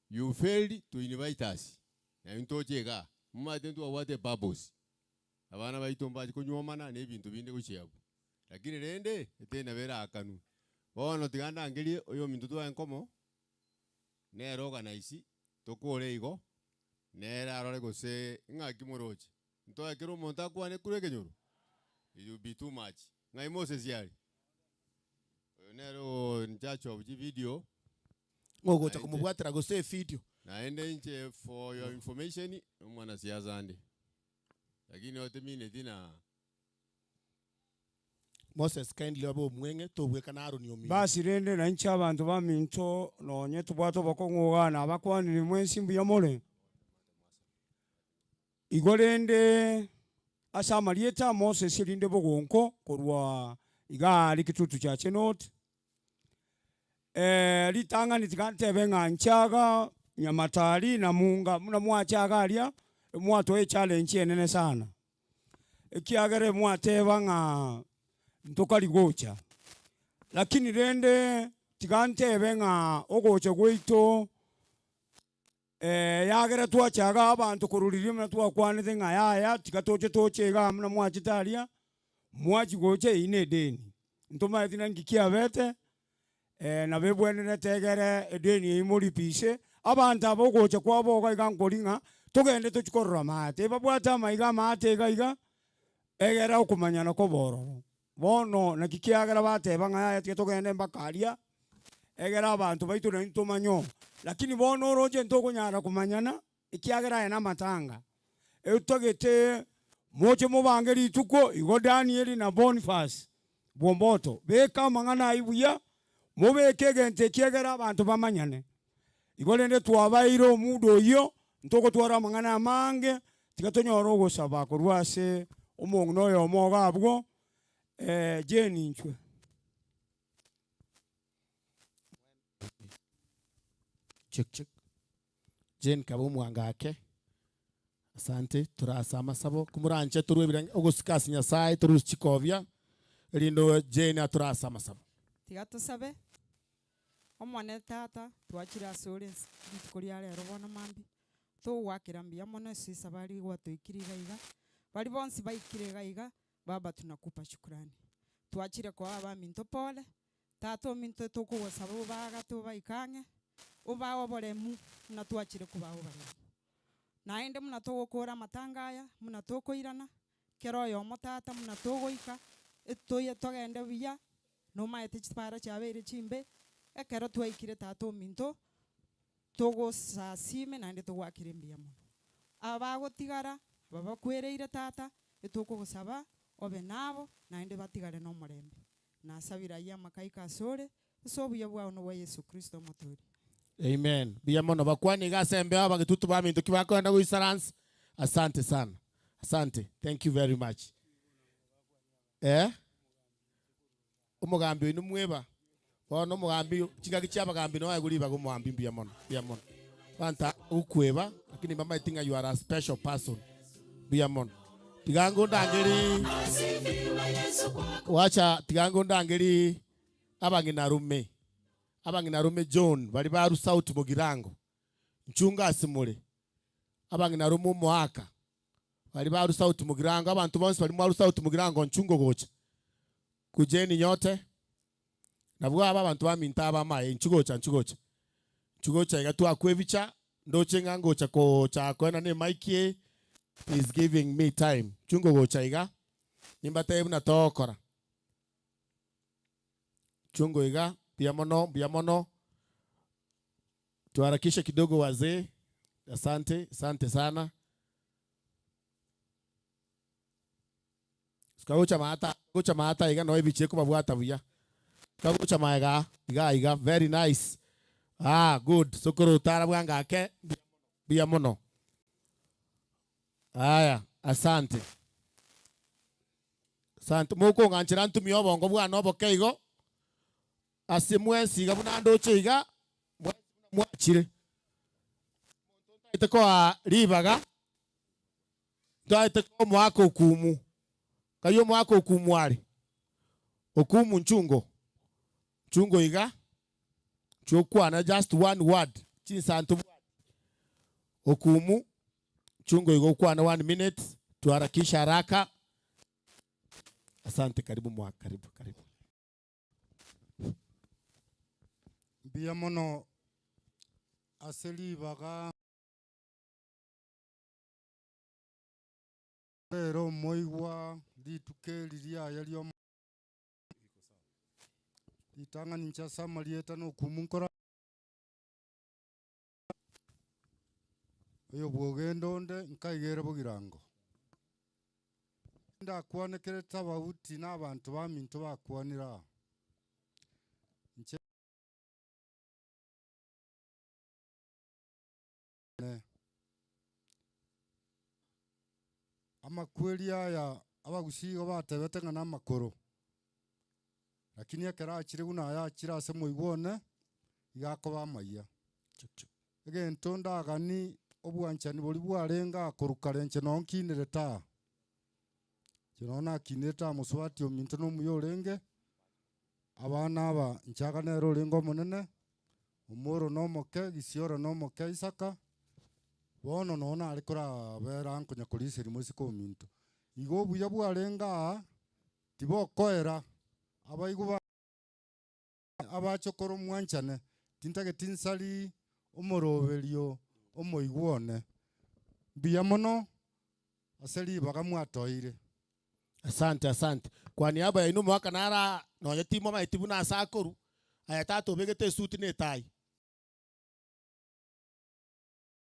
Speaker 19: you failed to invite us na ntochega maite ndu wate babos abana baitomba kunyomana ne bintu binde kuchiabu lakini rende etena bera akanu bono tiganda angelie oyo mintu twa enkomo ne organize tokore igo nera arore gose ngaki moroche nto akero monta kwane kure kenyoro it will be too much ngai Moses yali nero nchacho buji video
Speaker 13: ngogo cha kumubwatira gose video
Speaker 19: naende nje for your information mwana siasa ande lakini ote mine dina
Speaker 13: Moses kindly abo mwenge tobwe kanaro ni omi
Speaker 9: basi rende na nchi abantu baminto no nyetu bwato bakongogana abakwanire mwensimbu ya mole igorende asa marieta Moses rinde bogonko korwa igari kitutu cha chenot litanga nitikante benga nchaga nyamatari na munga muna mwachaga alia mwato e challenge enene sana ekiagere mwateba nga ntokali gocha lakini rende tikante benga ogocha gweito yagera twachaga abantu kururire mna twakwanite nga yaya tikatoche tochega mna mwachitalia mwachi goche ine deni ntoma tina ngikia bete na bebwenene tegere edeni imuri pise abantu abogocha kwabo gagankoringa tugende tuchikorora mate babwata maiga mate gaiga egera okumanyana ko bororo bono nakikiagera bateba nga yaya tikatogende mbakaria egera abantu baitu na ntomanyo lakini bono roje ntokonyara kumanyana ikiagera ena matanga etogete moche mubangeri tuko igo Daniel na Boniface bomboto beka mangana ibuya mubekege ntekiagera abantu bamanyane igolende twabairo mudo yo ntoko twara mangana mange tikatonyoro gosaba kurwase omongno yo mogabwo jeni nchwe
Speaker 13: check Jen kabo mwangake Asante turasa amasabo kumuranche turwebira ogusikasi Nyasaye turuchikovya rindo Jane turasa amasabo.
Speaker 2: Tiga tusabe omwana tata twachira asore ndikuria rero bona mambi to wakira mbia mono sisa bali gwatuikiriga iga bali bonsi baikirega iga baba tunakupa shukrani twachire kwa aba minto pole tato minto tukugosaba ubaga tubaikange ubawo boremu na twachire kubawo baremu naende muna tugukura matangaya muna tukuirana kero yo motata muna tuguika etoye togende biya no maete chipara chabere chimbe ekero twaikire tato minto togo sasime naende tugwakire mbia muno abagotigara babakwereire tata etukugusaba obe nabo naende batigare no murembe nasabira ya makaika asore sobuya bwao no Yesu Kristo muturi.
Speaker 13: Amen. Bia mono bakwani gasembe aba gitutu ba minto kibakwenda guisaransi. Asante sana. Asante. Thank you very much. Umugambi inu mweba. Ono mugambi chiga kichaba gambi no aguriba go mugambi bia mono. Bia mono. Wanta ukweba lakini mama itinga you are a special person. Bia mono. Tigango ndangeri. Wacha tigango ndangeri abangina rume John bali baru sauti mugirango nchunga asimule abangina rumu mwaka bali baru sauti mugirango abantu bonse bali baru sauti mugirango nchungo gocha kujeni nyote nabwo aba abantu baminta abamaye nchugocha igatu akwebicha ndochenga ngocha ko cha kwena ne Mike is giving me time chungo gocha iga nimbate na tokora chungo iga bia mono tuharakishe kidogo wazee. Asante sana. Gocha mahata iga no ebiche ko babwata buya. Gocha maiga iga very nice. Good. Sokoro tara bwanga ke bia mono. Asante. Moko nganchira ntumi obongo bwana obokeigo. Asimwensi gabunando chiga mwachire itakoa ribaga ndaitako mwako okumu kayo mwako okumu ali okumu nchungo iga chokwana just one word chinsantu okumu chungo igo kwana 1 minute tuharakisha haraka. Asante, karibu mwaka, karibu.
Speaker 9: Bia mono aseli baga pero moigwa ditukeli lia yalio ditanga nincha samalieta no kumunkora oyo bwogendo nde nkaigere bugirango nda kwanekere tabauti n'abantu baminto bakwanira amakweli aya abagusigo batebete ngana makoro lakini akera akire guna ya akira se muigone igakoba maiya ege ntonda gani obwanchani boli bwarenga korukarenche nonkinire ta kirona kineta muswati ominto no muyorenge abana aba nchaga nero rengo munene umoro no moke gisioro no moke isaka bono nona alikora bera ankonya kulisiri musiko minto igo buya bwarenga tibo koera abaiguba abachokoro mwanchane tintage tinsali umoroberio omoigwone biya mono aseli bagamwatoire.
Speaker 13: Asante. Kwa niaba ya inu mwaka nara nonya timo maitibu na sakoru ayatato begete suti netai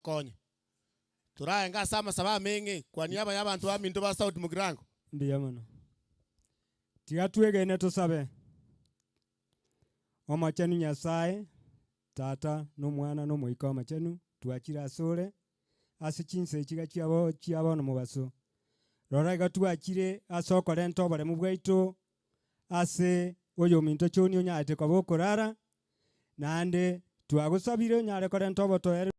Speaker 13: konye turaya nga sama saba menge kwa niaba y'abantu baminto ba South Mugirango
Speaker 7: ndiye mono tiga twegene tusabe omachenu Nyasaye tata no mwana no moika omachenu twakira asore ase chinse echiga chiabo no mubaso rora gatwakire asokore ntobore mu bwaito ase oyo minto choni onyate kwa bokorara nande twagusabire nyare kore ntobo toere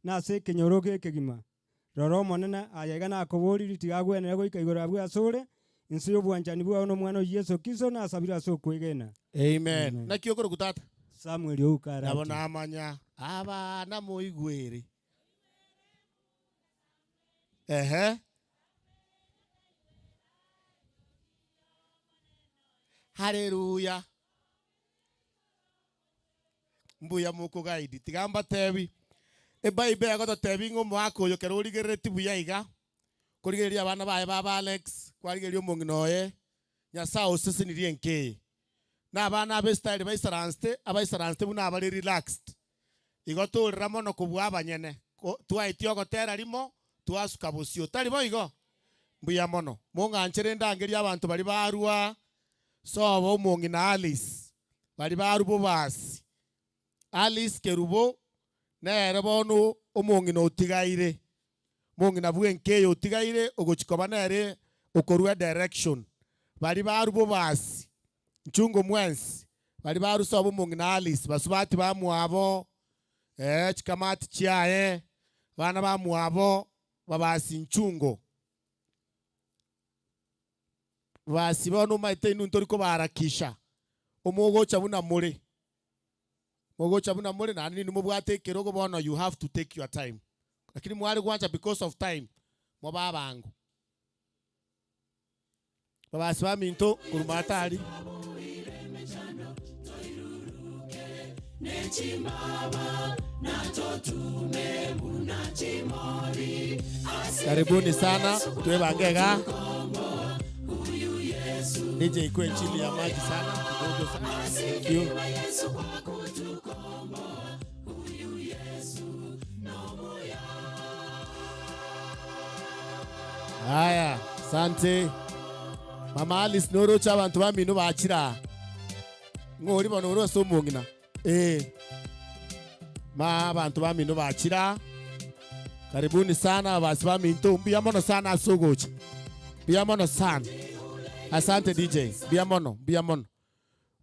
Speaker 7: nase kenyoroge kegima
Speaker 9: roro monene ayega nakobori tigagwenera goika igoro abwe asore inse y'obwanchani bwao n'omwana wa Yesu Kristo nasabira ase okwegena.
Speaker 13: Amen. Na kiokoro kutata.
Speaker 9: Samuel Oukara.
Speaker 13: Nabona amanya abana moigwere. Hallelujah. Mbuya muko guide tigamba tebi. Bible yagoto tebi ngomo akoyo kero rigereti buya iga. Kurigeria abana bae baba Alex, kwarigeria omonginoye. Nyasa osese ni rienke. Na abana abestyle abaisaransite buna abari relaxed. Igoto ramono kubwa abanyene. Twaitio gotera rimo twasuka busio. Tari bo igo. Mbuya mono. Munganchere ndangeria abantu bari barua. So abo mongina Alice. Bari barubo basi. Alice kerubo nere bono omongina otigaire. Mongina bwenke otigaire ogochikoba nere okorua direction. Bari barubo basi. Nchungo mwensi. Bari baru so abo mongina Alice basubati ba muabo. Chikamati chiae. Bana ba muabo babasi nchungo. Basi bono maite inu ntoriko barakisha. Omogo chabuna mure. Mogo chabuna mure na nini mubwate kirogo bono you have to take your time. Lakini mwari kwanza because of time. Moba bangu. Baba siba minto kurumatari. Karibuni sana tuwe bangega. DJ kwe chili ya maji sana. Thank you. Haya, sante. Mama Alice noro chabantu bamino bakira. Ngori bono ro so mungina. Ma abantu bamino bakira. Karibuni sana basi baminto mbia mono sana asogocha. Bia mono sana. Asante DJ. Bia mono.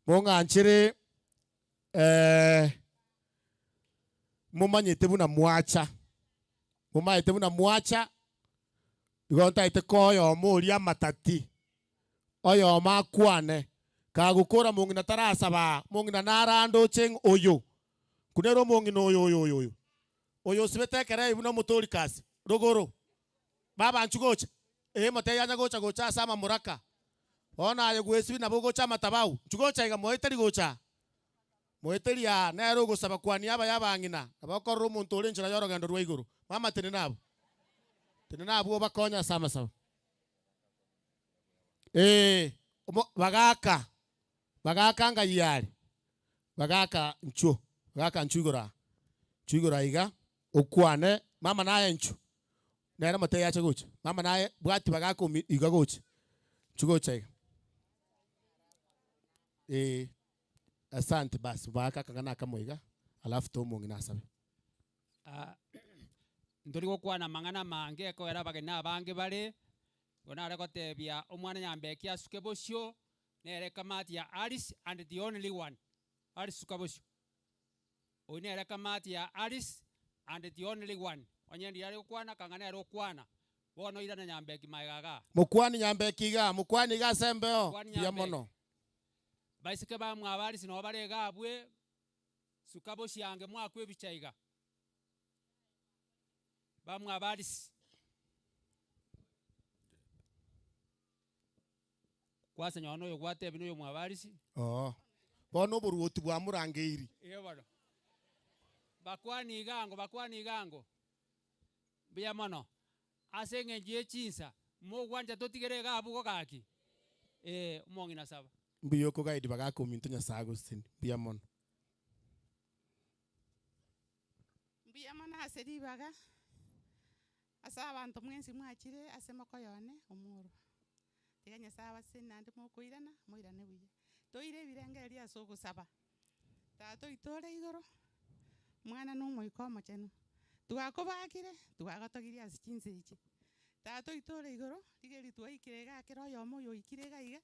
Speaker 13: Monga anchire mumanyete buna mwacha. Mumanyete buna mwacha. Igonta ite koyo muri amatati. Oyo makwane. Kagukora mungina tarasaba. Mungina narando cheng oyo. Kunero mungina oyo. Oyo sibetekere ibuna mutori kasi. Rogoro. Baba anchugocha. Mote yanya gocha sama muraka. Ona ayo gwesibi na bogocha matabau. Chugocha iga moeteri gocha. Moeteri ya nero gosaba kwani yabangina. Abakoro muntu orenchira yorogendo rweiguru. Mama tenenabo. Tenenabo bakonya sama. Bagaka nga yari. Bagaka nchu. Bagaka nchugora. Chugora iga okwane mama naye nchu. Nera mote yacha gocha. Mama naye bwati bagaka iga gocha. Chugocha iga. Asante basi baka kangana kamoiga alafu to mungina asabe.
Speaker 7: Ndori gukwana mangana mange ko era bagena abange bare gona re gotebia omwana nyambeki asuke bosio nere kamati ya Alice and the only one Alice sukabosio onere kamati ya Alice and the only one onyendi yari gukwana kangana yari gukwana bono ira na nyambeki maigaga
Speaker 13: mukwani nyambeki ga mukwani ga sembeo ya mono
Speaker 7: baisike ba mwabari sino barega abwe sukaboshi yange mwakwe bichaiga ba mwabari kwasa nyono yo gwate bino yo mwabari
Speaker 13: bono buruoti bwa murangeiri
Speaker 7: bano bakwani igango biya mono asenge ngie chinsa mo gwanja totigerega abugo kaki umongina saba
Speaker 13: mbiyo ko gaidi bagako minto nyasago sin biamon
Speaker 20: asedi baga asa abantu mwensi mwachire asema ko yone omuro tiganya sawa sin nandi mukuirana muirane wiye toire birenge ria soko saba tato itore igoro mwana no moiko mocheno twakobakire twagatogiria asichinse ichi tato itore igoro tigeri twaikirega kero yo moyo ikirega iga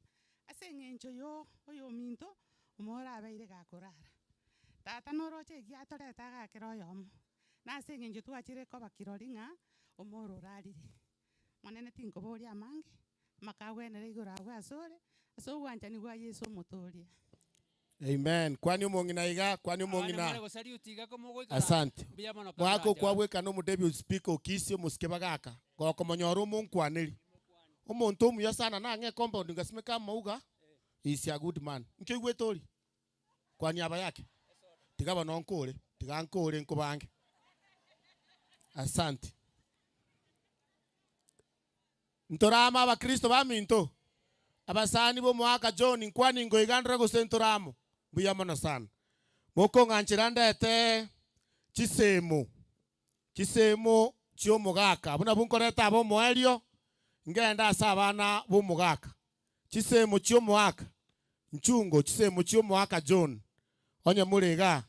Speaker 20: asengencho yo oyo minto umora abeire gakorara tata noroche giatoreta gakero yomo na asengencho twachire ko bakiroringa omoro rarire monene tinkoboria amange makagwenere igoro agwe asore asogwanchani gwa Yesu omotoria.
Speaker 13: Amen. Kwani umongina iga, kwani umongina. Asante. Wako kwa weka no mudebi speak okisi omuske bagaka. Goko monyoro munkwaneri. Omuntu omuya sana na nge compound ngasime kama mauga. Is a good man. Nkigwe tori. Kwani aba yake. Tigaba nonkore, tigankore nkubange. Asante. Ntorama abakristo baminto. Abasani bo mwaka John nkwani ngo igandra go sentoramo. Buya mono sana. Moko nganchiranda ete chisemo. Chisemo chio mugaka. Buna bunkoreta abo moelio. Ngenda asabana bo mugaka. Chisemo chio mwaka. Nchungo chisemo chio mwaka John. Onye murega.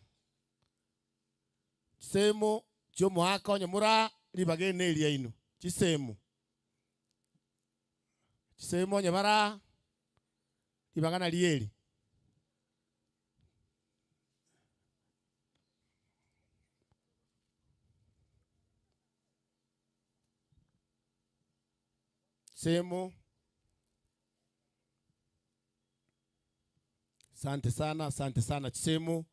Speaker 13: Chisemo chio mwaka onye mura libagene elia ino. Chisemo. Chisemo onye bara libagana lieli. Semo. Asante sana, asante sana. Chisemo.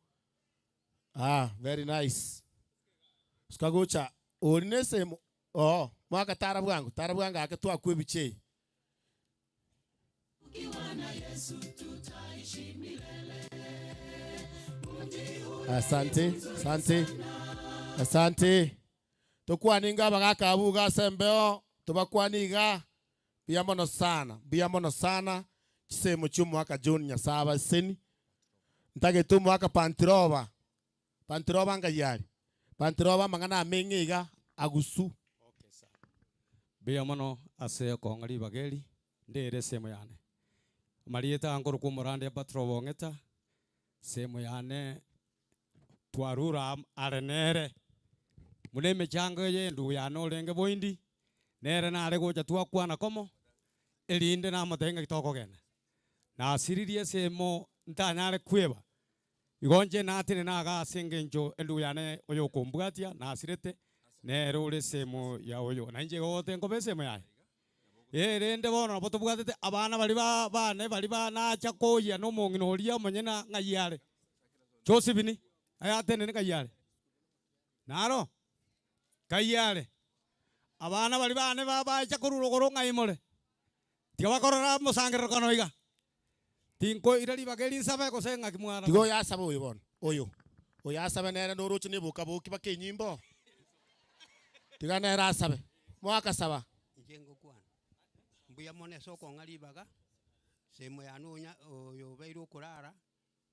Speaker 13: Very nice. Skagocha. Orine semo. Oh, mwaka tarabwangu akatua kwebiche. Asante, asante. Asante. Tokwaniga bagaka abuga sembeo, tobakwaniga. Biamono sana. Chisemo cy'umwaka John Nyasaba seni. Ntage tu mwaka Pantiroba. Pantiroba ngayari. Pantiroba mangana amengiga agusu.
Speaker 21: Okay sir. Biamono ase kongari bageli ndere semo yane. Marieta angoro kumurande patrobo ngeta. Semo yane twarura arenere. Muneme chango ye ndu yano lenge boindi. Nere na arego jatua kwana komo. Elinde na matenga kitoko gena. Na asiririe semo ntanyare kweba. Igonje natine na aga singenjo endu yane oyo kumbwatia na asirete. Nere ule semo ya oyo. Na nje gote ngobe semo yae. Rende bono boto bwatete abana bali ba na chakoya no mongino olia monyena ngayare. Josephine ayatene ne kayare. Naro. Kayare. Abana bali bane ba chakururo goronga imole. Tiwa korora musangero kono iga. Tinko irali bageli sabe ko senga kimwana.
Speaker 13: Tigo ya sabe oyo bon. Oyo. Oya sabe nere no ruchi ne buka buki bakenyimbo. Tiga nere sabe. Mwaka saba.
Speaker 22: Njengo kwana. Mbuya mone soko ngali baga. Semo ya nunya oyo beiru kurara.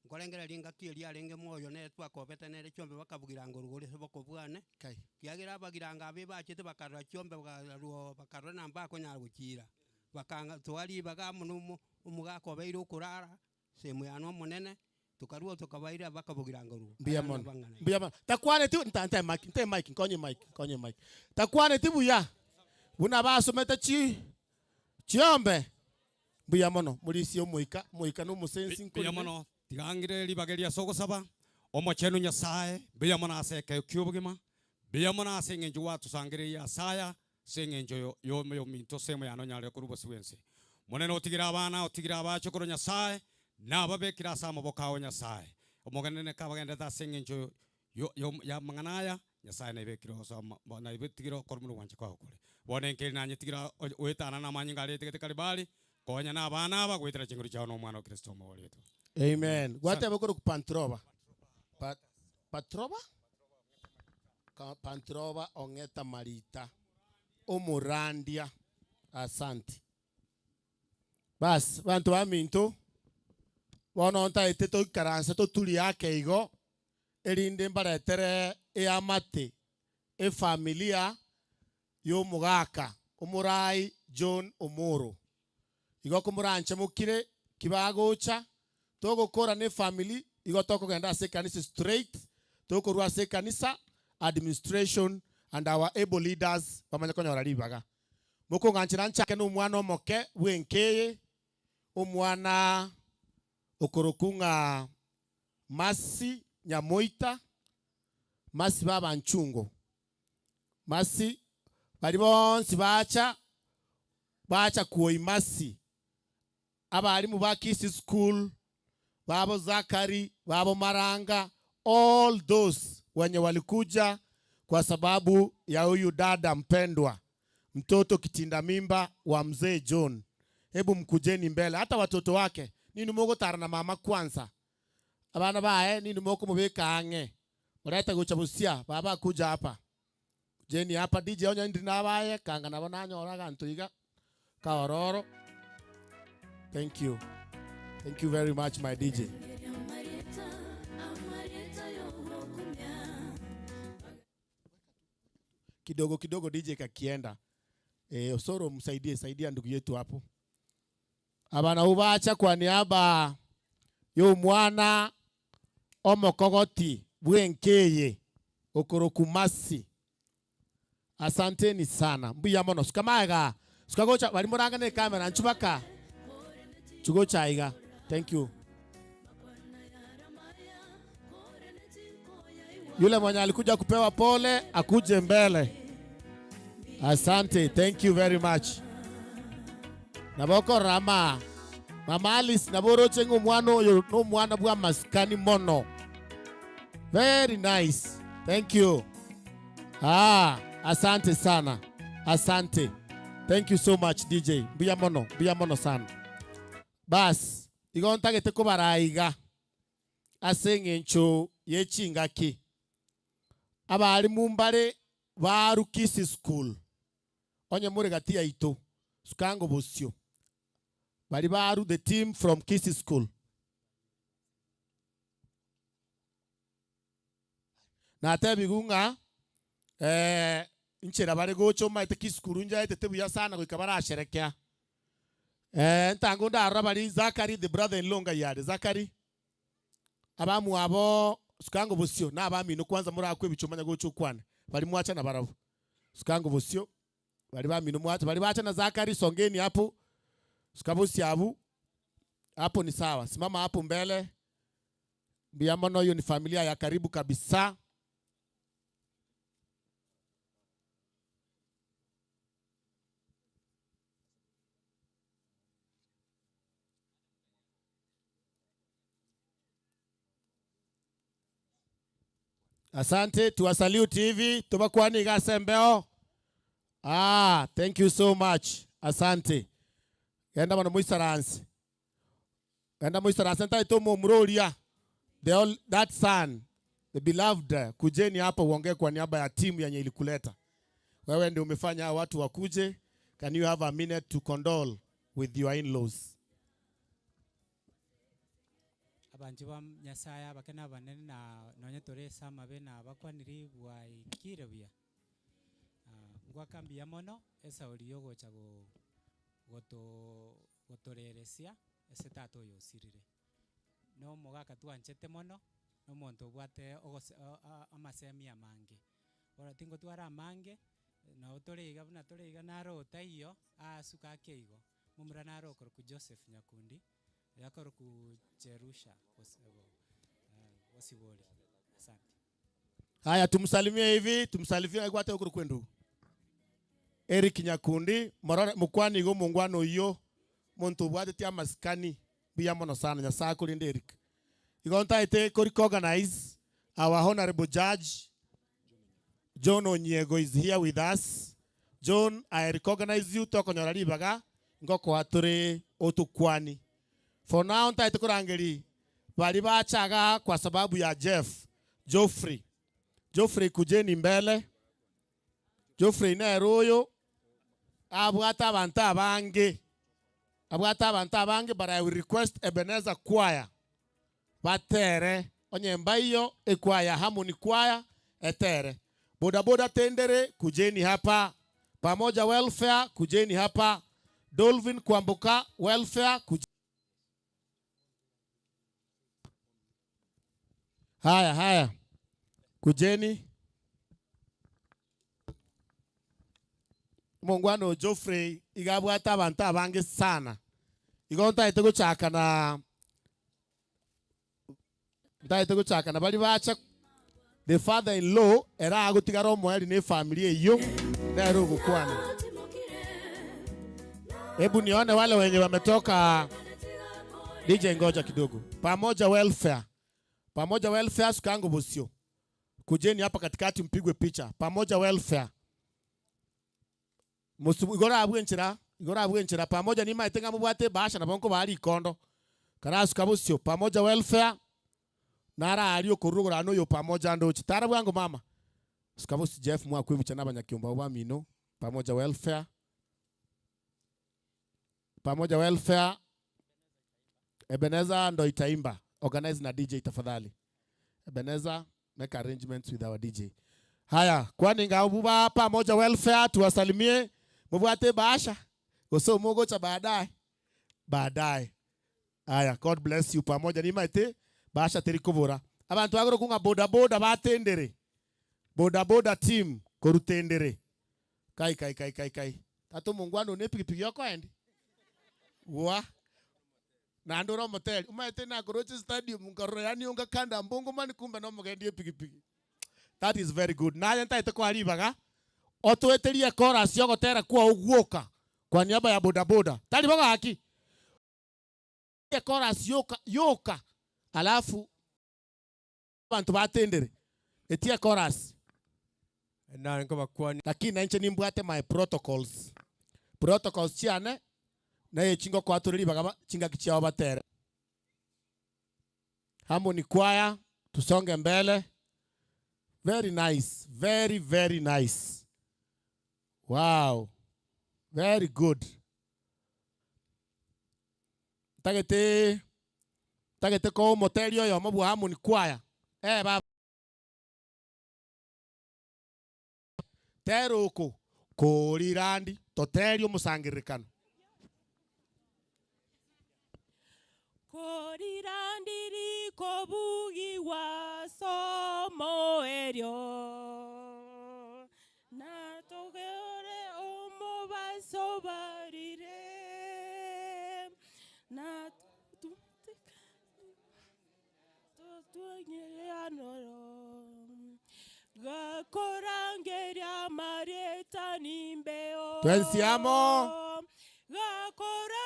Speaker 22: Nkolengera linga kiri alenge moyo ne twakobeta nere chombe bakabugira ngorugore seboko bwane.
Speaker 13: Kai.
Speaker 22: Kiagira bagiranga abe bachete bakarra chombe bakarra namba ko nyarugukira. Bakanga twali baga munumu umugako beiru kurara. Semo ya no monene. Tukaruo tukabaira bakabugira ngorugore.
Speaker 13: Mbiyamon. Takwane tu ntante mic konye mic. Takwane tibu ya. Buna basometa chiombe. Mbiyamon mulisi omuika no musensi nkuri.
Speaker 21: Mbiyamon tigangire libagelia soko saba. Omo chenu Nyasaye. Mbiyamon aseke kyubugima. Mbiyamon asengenjo watu sangire ya saya. Sengenjo yo minto semo ya no nyale kurubo siwense. Moneno otigira abana otigira abachokoro Nyasaye. Na babekira sama bokawo Nyasaye. Omoganene kabagenda ta sengenjo yo ya manganaya. Nyasaye na ibekiro so na ibekiro kormulu wanche kwa kule. Bone nkeli nanye tigira wetana na manyingale tekete kalibali. Konya na abana aba gwetera chinguru cha no mwana wa Kristo mo wetu.
Speaker 13: Amen. Gwate bakoro ku Pantroba. Patroba? Pantroba ongeta marita. Omurandia. Asante. Bas, bantu baminto. Bono nta eteto ikaransa to tuli yake igo. Erinde mbaretere amate familia yo mugaka. Umurai John Omoro. Igo kumuranche mukire kibagocha. Togo kora ne family. Igo toko genda se kanisa straight. Toko ruwa se kanisa administration and our able leaders. Pamanya konya ralibaga. Moko nganchira nchake no mwana omoke wenkeye. Omwana okorokunga Masi Nyamoita. Masi baba nchungo. Masi bari bonsi bacha kuoimasi abarimu ba Kisi School, babo Zakari, babo Maranga, all those wenye walikuja kwa sababu ya huyu dada mpendwa, mtoto kitinda mimba wa mzee John. Hebu mkujeni mbele, hata watoto wake nini mogo tarana mama kwanza abana bae nini moko mubeka ange mureta guchabusia baba kuja hapa jeni hapa DJ onya ndi nabaye kanga nabona nyora gantu iga kaororo. Thank you very much my DJ. Kidogo DJ kakienda Osoro saidia ndugu yetu hapo. Abana ubacha kwa niaba yo mwana omokogoti bwenkeye okorokumasi. Asanteni sana. Mbuya mono sukamaga sukagocha bali muranga ne kamera nchubaka chugocha iga. Thank you. Yule mwenye alikuja kupewa pole akuje mbele. Asante. Thank you very much. Naboko Rama Mama Alice naboro chengo mwano yo no mwana bwa maskani mono. Very nice. Thank you. Asante sana. Asante. Thank you so much DJ. Biya mono sana. Bas, igonta gete ko baraiga. Asenge ncho yechingaki. Abali mumbare baru Kisi School. Onye muri gatia ito. Sukango bosio. Bali baru the team from Kisi School. Na tebigunga nchera bari gocho maite Kisi School nja ite tebuya sana ko ikabara sherekea. Ntango ndara bari Zakari the brother in law yade Zakari. Abamu abo sukango bosio na abami no kwanza muri akwe bichomanya gocho kwane. Bali mwacha na barabu. Sukango bosio bali bami no mwacha bali bacha na Zakari songeni hapo. Sukabosi abu hapo ni sawa. Simama hapo mbele. Biamono hiyo ni familia ya karibu kabisa. Asante, tuwasalute hivi, tubakwani gasembeo. Thank you so much. Asante. Genda bana muisaransi. Genda muisaransi ntaito mumroria. That son, the beloved, kujeni hapa uongee kwa niaba ya timu yenye ilikuleta. Wewe ndio umefanya watu wakuje. Can you have a minute to condole with your in-laws?
Speaker 1: Abantu ba Nyasaya bakena banene na nonye tore sama bena bakwaniri bwa ikire bya. Ngwakambi ya mono esa oliyogo chago gotoreresia ese tato yosirire. No mogaka twanchete mono no monto bwate amasemi amange. Ora tingo twara amange na otoreiga buna toreiga naro taiyo asuka keigo. Mumra naro ku Joseph Nyakundi. Yakoro ku Jerusha wasiboli. Asante.
Speaker 13: Haya tumsalimie hivi, tumsalimie kwa hata kwendu. Eric Nyakundi, mukwani go mungwano iyo, monto bwate tia maskani, biya mono sana, nyasa kulinde Eric. Igonta ite kuri organize our honorable judge, John Onyego is here with us. John, I recognize you, toko nyorari baga, ngoko atore otukwani. For now, ntaite kurangeli, bali bachaga kwa sababu ya Geoffrey kujeni mbele. Geoffrey na eroyo. Abwata abanta abange, but I will request Ebenezer Choir. Batere, onye mbayo, choir, Harmony Choir, etere. Boda tendere, kujeni hapa. Pamoja welfare, kujeni hapa. Dolvin Kwambuka, welfare, kujeni. Haya. Kujeni. Mungwano Geoffrey igabwata abantu abange sana. Igonta itego chaka na bali bacha the father-in-law era agutigara omweri ni familia iyo nero gukwana. Hebu nione wale wenye wametoka DJ, ngoja kidogo. Pamoja welfare. Pamoja welfare Sukango Busio. Kujeni hapa katikati mpigwe picha. Pamoja welfare. Igora abwenchira pamoja ni maitenga mubwate basha na bonko bali ikondo. Karasu kabusio pamoja welfare. Nara aliyo kurugura no yo pamoja ndo chitara bwango mama. Sukabusi Jeff mwa kwibucha n'abanyakyumba oba mino pamoja welfare. Pamoja welfare. Ebeneza ndo itaimba. Organize na DJ tafadhali. Ebeneza, make arrangements with our DJ. Haya, kwani ngabuba pamoja welfare tuwasalimie. Mubwate basha. Oso mogo cha baadaye. Haya, God bless you pamoja ni maite basha terikobora. Abantu bagoro kunga boda batendere. Boda team korutendere. Kai. Tato mungwano ne pikipiki yako endi. Wa na ndoro motel umaite na Korochi stadium ngaro yani unga kanda mbongo mani kumbe no mugendie pikipiki. That is very good. Na yenta itako alibaga otweteria chorus yogotera kwa uguoka kwa niaba ya boda. Tali baga haki chorus yoka alafu abantu batendere etia chorus
Speaker 19: na ngo bakwani
Speaker 13: lakini nche nimbwate my protocols chiane na yechingo kwa turiri bagaba chinga kichao batere. Harmony choir tusonge mbele. Very nice, very nice. Wow, very good. Tagete ko motel yo mabu Harmony choir. Baba teroko korirandi toterio musangirikano.
Speaker 4: Korirandiri kobugi wa somo erio na togere omo basobarire na tuanyele anoro gakorangeria marieta nimbeo
Speaker 13: Twensiamo
Speaker 4: gakora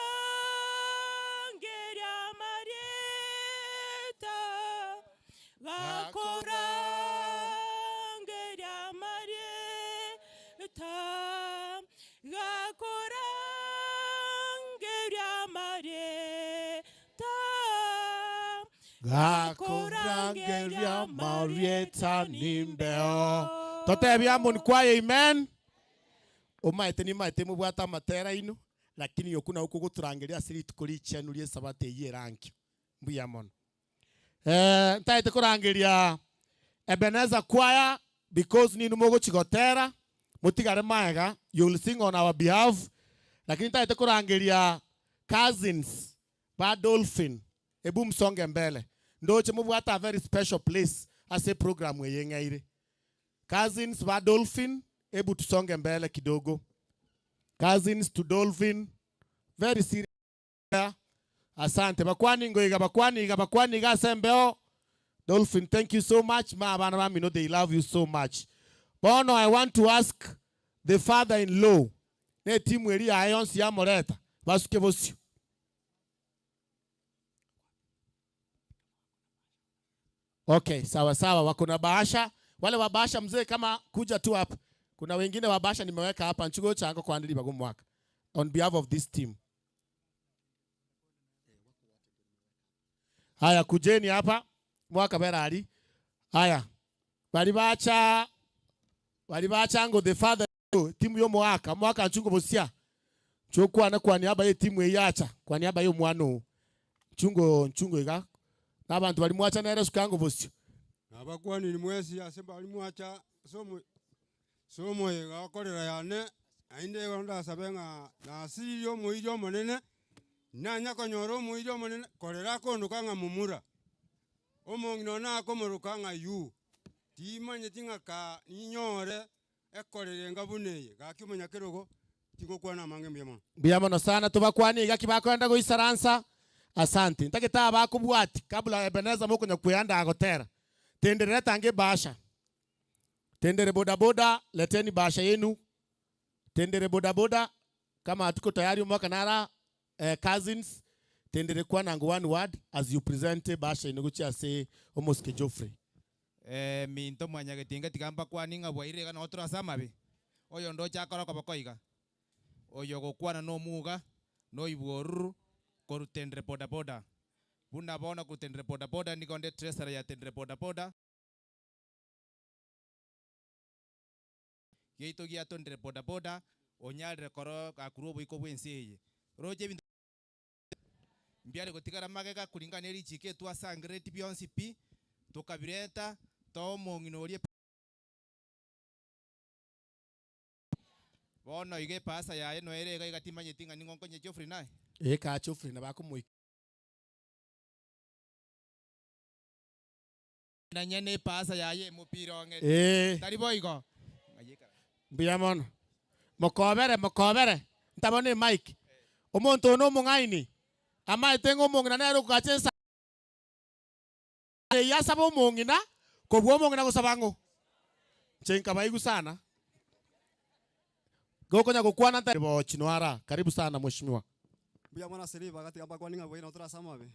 Speaker 4: Gakorangeria
Speaker 13: Marieta nimbeo. Tote Harmony choir amen. Umaite ni maite mubwata matera ino lakini yokuna huko guturangeria siri tukuri chenulie sabate yeranki. Mbuya mono. Ntaite kurangeria Ebenezer choir because ni numogo chigotera mutigare maega you will sing on our behalf. Lakini ntaite kurangeria cousins ba Dolphin ebu msonge mbele ndoche mubwata a very special place as a program weyengaire. Cousins ba Dolphin ebu tusonge mbele kidogo. Cousins to Dolphin very serious. Asante bakwani ngoiga sembeo. Dolphin, thank you so much. Ma bana mami know they love you so much. Bono, I want to ask the father-in-law ne timu eri Ions ya Moreta basuke bosio. Okay, sawa wako na bahasha. Wale wa bahasha mzee kama kuja tu hapa. Kuna wengine wa bahasha nimeweka hapa nchugo chango kwa andili bago mwaka. On behalf of this team. Haya kujeni hapa mwaka berari. Haya balibacha ngo the father timu yo mwaka nchungo bosia. Chokwa na kwa niaba ye timu eyacha kwa niaba yo mwano. Nchungo iga. Nabantu balimwacha na Sukango bosia.
Speaker 14: Nabakwani ni mwezi asemba balimwacha somo gakorera yane ainde gonda sabenga na siyo muijo monene. Nanya konyoro muijo monene korera kono kanga mumura omongino na komoruka nga yu timanye tinga ka ninyore ekorere ngabuneye gakimunya kirogo tigokwana mange
Speaker 13: mbiamono sana tubakwani gakibakwenda go isaransa. Asante ntageta bakubwati kabla Ebeneza muko nyakuyanda agotera tenderera tange basha Tendere bodaboda, leteni bahasha yenu. Tendere bodaboda, kama hatuko tayari mwaka nara cousins, tendere kwa nangu one word as you present bahasha yenu kuchia say almost ke Geoffrey.
Speaker 5: Minto mwanya getinga tikamba kwa ninga bwaire kana otra samabe. Oyo ndo chakora kwa bakoiga. Oyo gokwana no muga, no iboruru, korutendre bodaboda. Buna bona kutendre bodaboda nikonde treasurer ya tendre bodaboda. Yeito gia tendre bodaboda, onyalre koro akurobo iko bwensi. Roje bintu mbiare gotikara magega kulingana eri chike twa sangreti bionsi pi tukabireta to monginorie bono ige pasa yaye no ere ga gatimanye tinga ningonko nye Geoffrey nae
Speaker 13: Ka Geoffrey na bako moy
Speaker 5: na nyane pasa yaye mupironge tari boigo
Speaker 13: Biamon mokobere ntabone Mike omonto no mungaini ama tengo mongina nero kachensa ya sabo mongina ko bwo mongina go sabango chenka baigu sana goko nya gukwana ntari bo chinwara karibu sana mheshimiwa
Speaker 8: Biamona seliva kati aba kwa ninga bwina otra samabe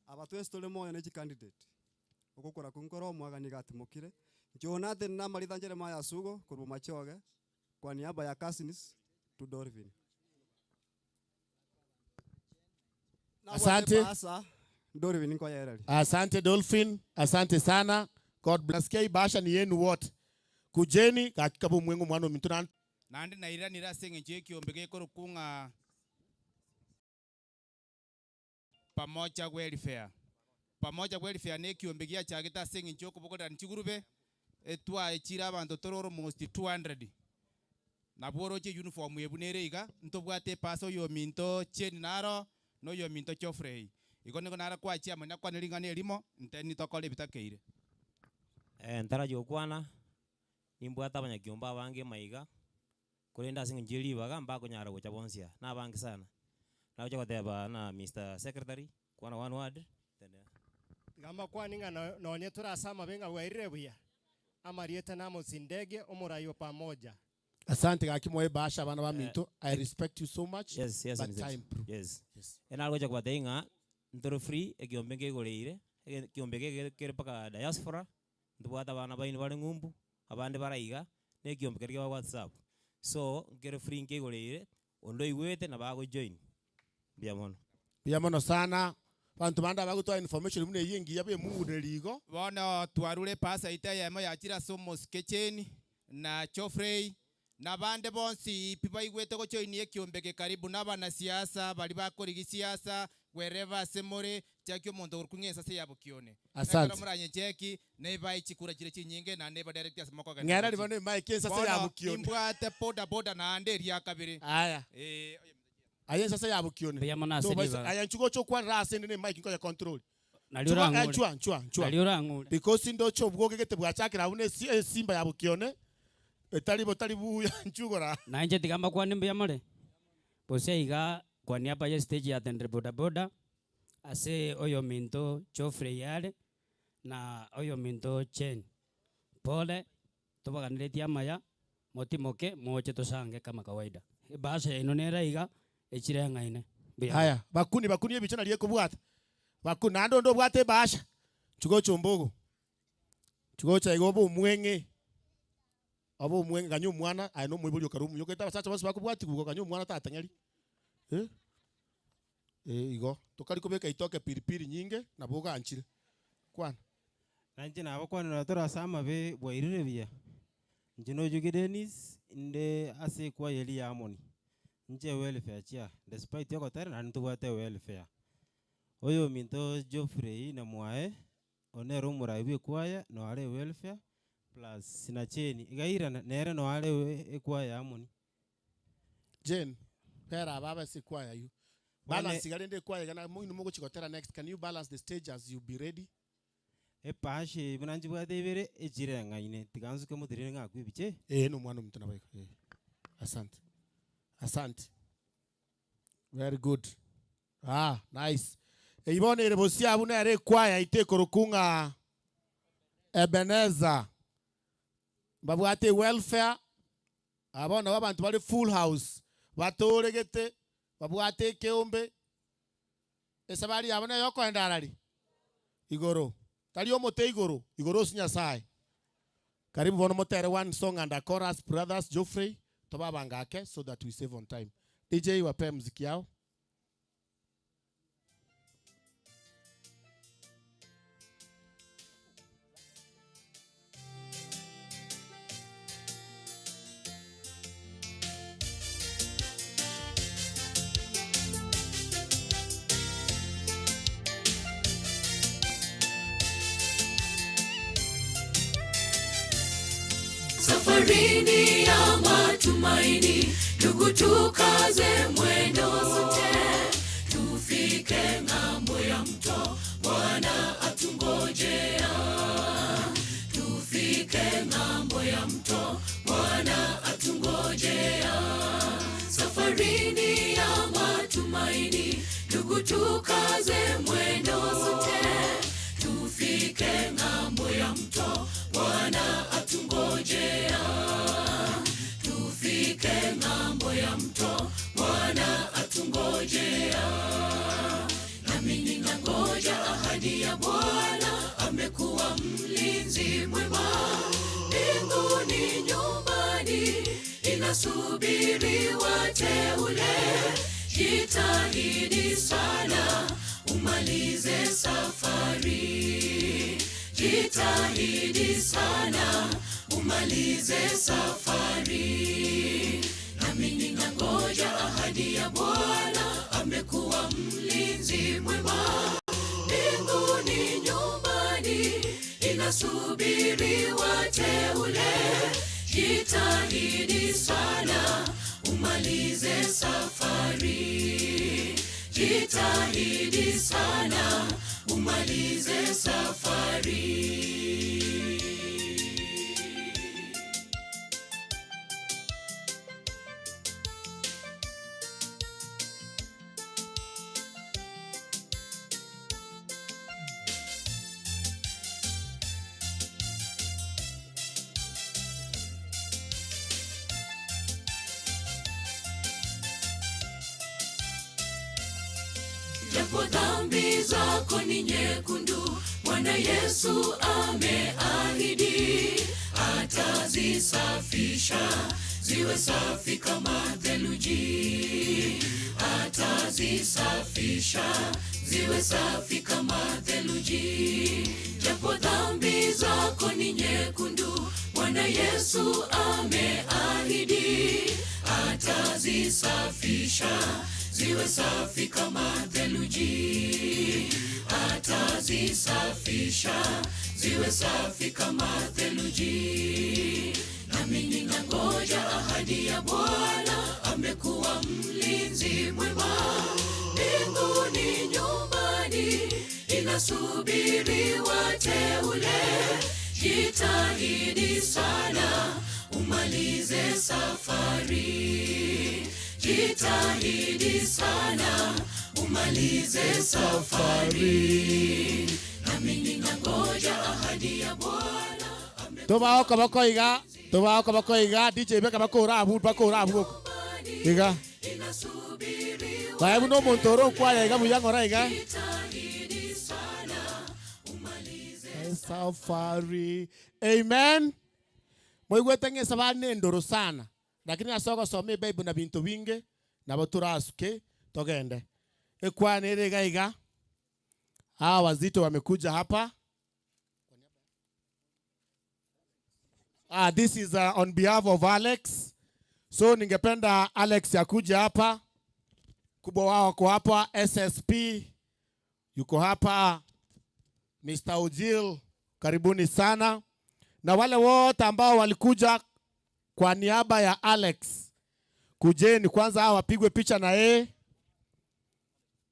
Speaker 8: abatwe stole moyo ne candidate okukora kunkoro mwaga nigati mukire Jonathan na Maritha Jeremiah Sugo kurubu machoge kwa niaba ya cousins to Dorvin.
Speaker 13: Asante.
Speaker 8: Dorvin kwa yerali.
Speaker 13: Asante Dolphin, asante sana. God bless. Kei basha ni yenu wote. Kujeni kakikabu mwengu mwano mintuna.
Speaker 5: Nandi na ira nira senge cheki ombege koro kunga pamoja welfare. Pamoja welfare neki ombegia chagita senge choko bokoda nchigurube etwa echira abantu tororo most 200. Naboroche uniform yebunere iga ntobwate paso yo minto cheni naro no yo minto Geoffrey. Ikone konara kwa chia mwana kwa nilingane elimo nteni tokole bitakeire.
Speaker 23: Ntara jokwana nimbwata abanyagiomba abange maiga kulenda singa njeli baga mbako nyara gocha bonsia na abange sana. Na gocha goteba na Mr. Secretary kwana one word
Speaker 24: gamba kwa ninga no nyetura sama benga waire buya amarieta na mosindege omurayo pamoja.
Speaker 13: Asante kakimwe basha bana ba minto. I respect you so much.
Speaker 23: Yes,
Speaker 13: but time.
Speaker 23: Yes. Ena gocha kwatenga ntoro free ekiombenge goleire ekiombenge kere paka diaspora ndubwata bana baini bali ngumbu abande baraiga nekiombeke kwa WhatsApp. So kere free nke goleire ondo iwete na bago join. Biamono
Speaker 13: sana. Bantu banda bagutoa information mune yingi yabe mungu ligo.
Speaker 5: Bono twarule pasa ita ya moya chira somos kecheni na Geoffrey na bande bonsi pipa igwete ko join ekiombeke karibu nabana siasa bali bakora siasa wherever semore cyakyo mondo urkunyesa se yabo kione.
Speaker 13: Asante.
Speaker 5: Muranye cheki neba ichikura kire chinyinge na neba director semako ga.
Speaker 13: Ngara libone Mike kensa se yabo kione.
Speaker 5: Imbwate boda na ande ya kabiri.
Speaker 13: Aya. Ayen sasa yabo kione.
Speaker 21: Biamona seliva.
Speaker 13: Ayen chugo chokwa rasa ndene Mike nko ya control.
Speaker 21: Naliora
Speaker 13: chua.
Speaker 21: Naliora ngule.
Speaker 13: Because ndo chobwo gegete bwachakira une simba yabo kione. Talibu ya nchugora.
Speaker 21: Na nje tigamba kwa nimbe yamole. Bose iga kwa niaba ya stage ya tendre bodaboda ase oyo minto Geoffrey yale na oyo minto Chen. Pole tubaganiretia maya motimoke moche tosange kama kawaida. Base inonera iga echire ngaine.
Speaker 13: Haya bakuni ebicho naliye kubwata. Bakuni ando ndo bwate basha. Chugo chombogo. Chugo cha igobo mwenge. Abo mwenga kanyo mwana ayino mwibuli okarumu yoketa basacha bose bakubwati kuko kanyo mwana tatanyali igo tokali kubeka itoke piripiri nyinge na boga anchire kwana
Speaker 25: nanje nabo kwana natora sama be bwairire bia njino jugidenis inde ase kwa yeli amoni nje welfare chia despite yoko tare na ntubwate welfare oyo minto Geoffrey na mwae onero muraibi kwaya no ale welfare plus sinacheni igaira nere no ale ekwaya amoni
Speaker 13: Jen pera baba sikwaya you balance galende kwaya kana muino mugo chikotera next can you balance the stage as you be ready
Speaker 25: pashe bunanji bwate ibere ejire ngaine tiganzu ke mudirire ngakwibiche
Speaker 13: no mwana mutana bayiko asante very good nice ibone rebosi abuna yare kwaya itekoro kunga Ebeneza babwate welfare abana babantu bali full house batoregete babwate keombe esabari abana yoko endarari igoro tali omote igoro sinya sai karibu bono motere one song and a chorus brothers Geoffrey tobabangake so that we save on time. DJ wape muziki yao.
Speaker 3: Safarini ya matumaini, ndugu tukaze mwendo sote, tufike ng'ambo ya mto, Bwana atungojea. Tufike ng'ambo ya mto, Bwana atungojea. Safarini ya matumaini, ndugu tukaze mwendo sote, tufike ng'ambo ya mto, Bwana atungojea. Tufike ng'ambo ya mto, Bwana atungojea. Nami ninangoja ahadi ya Bwana, amekuwa mlinzi mwema. Mbinguni nyumbani inasubiri wateule. Jitahidi sana umalize safari. Jitahidi sana umalize safari. Nami ninangoja ahadi ya Bwana, amekuwa mlinzi mwema. Mbinguni nyumbani inasubiri wateule. Jitahidi sana umalize safari. Jitahidi sana umalize safari. Japo dhambi zako ni nyekundu, Bwana Yesu ameahidi atazisafisha ziwe safi kama theluji. Atazisafisha ziwe safi kama theluji. Japo dhambi zako ni nyekundu, Bwana Yesu ameahidi atazisafisha ziwe safi kama theluji. Atazisafisha ziwe safi kama theluji. Nami ninangoja ahadi ya Bwana, amekuwa mlinzi mwema. Mbinguni nyumbani inasubiri wateule. Jitahidi sana umalize safari. Jitahidi sana umalize safari. Nami ninangoja ahadi ya Bwana.
Speaker 13: Tobako bakoiga DJ beka bakora abu iga Baibu no montoro kwa iga muyangora iga safari. Amen. Moigwetenge sabane ndoro sana. Lakini asoko some Bible na bintu binge na baturasuke togende. Ekwane rega iga. Hawa wazito wamekuja hapa. This is on behalf of Alex. So ningependa Alex yakuja hapa. Kubwa wao wako hapa, SSP yuko hapa, Mr. Ojil, karibuni sana. Na wale wote ambao walikuja kwa niaba ya Alex, kujeni kwanza hawa wapigwe picha na yeye.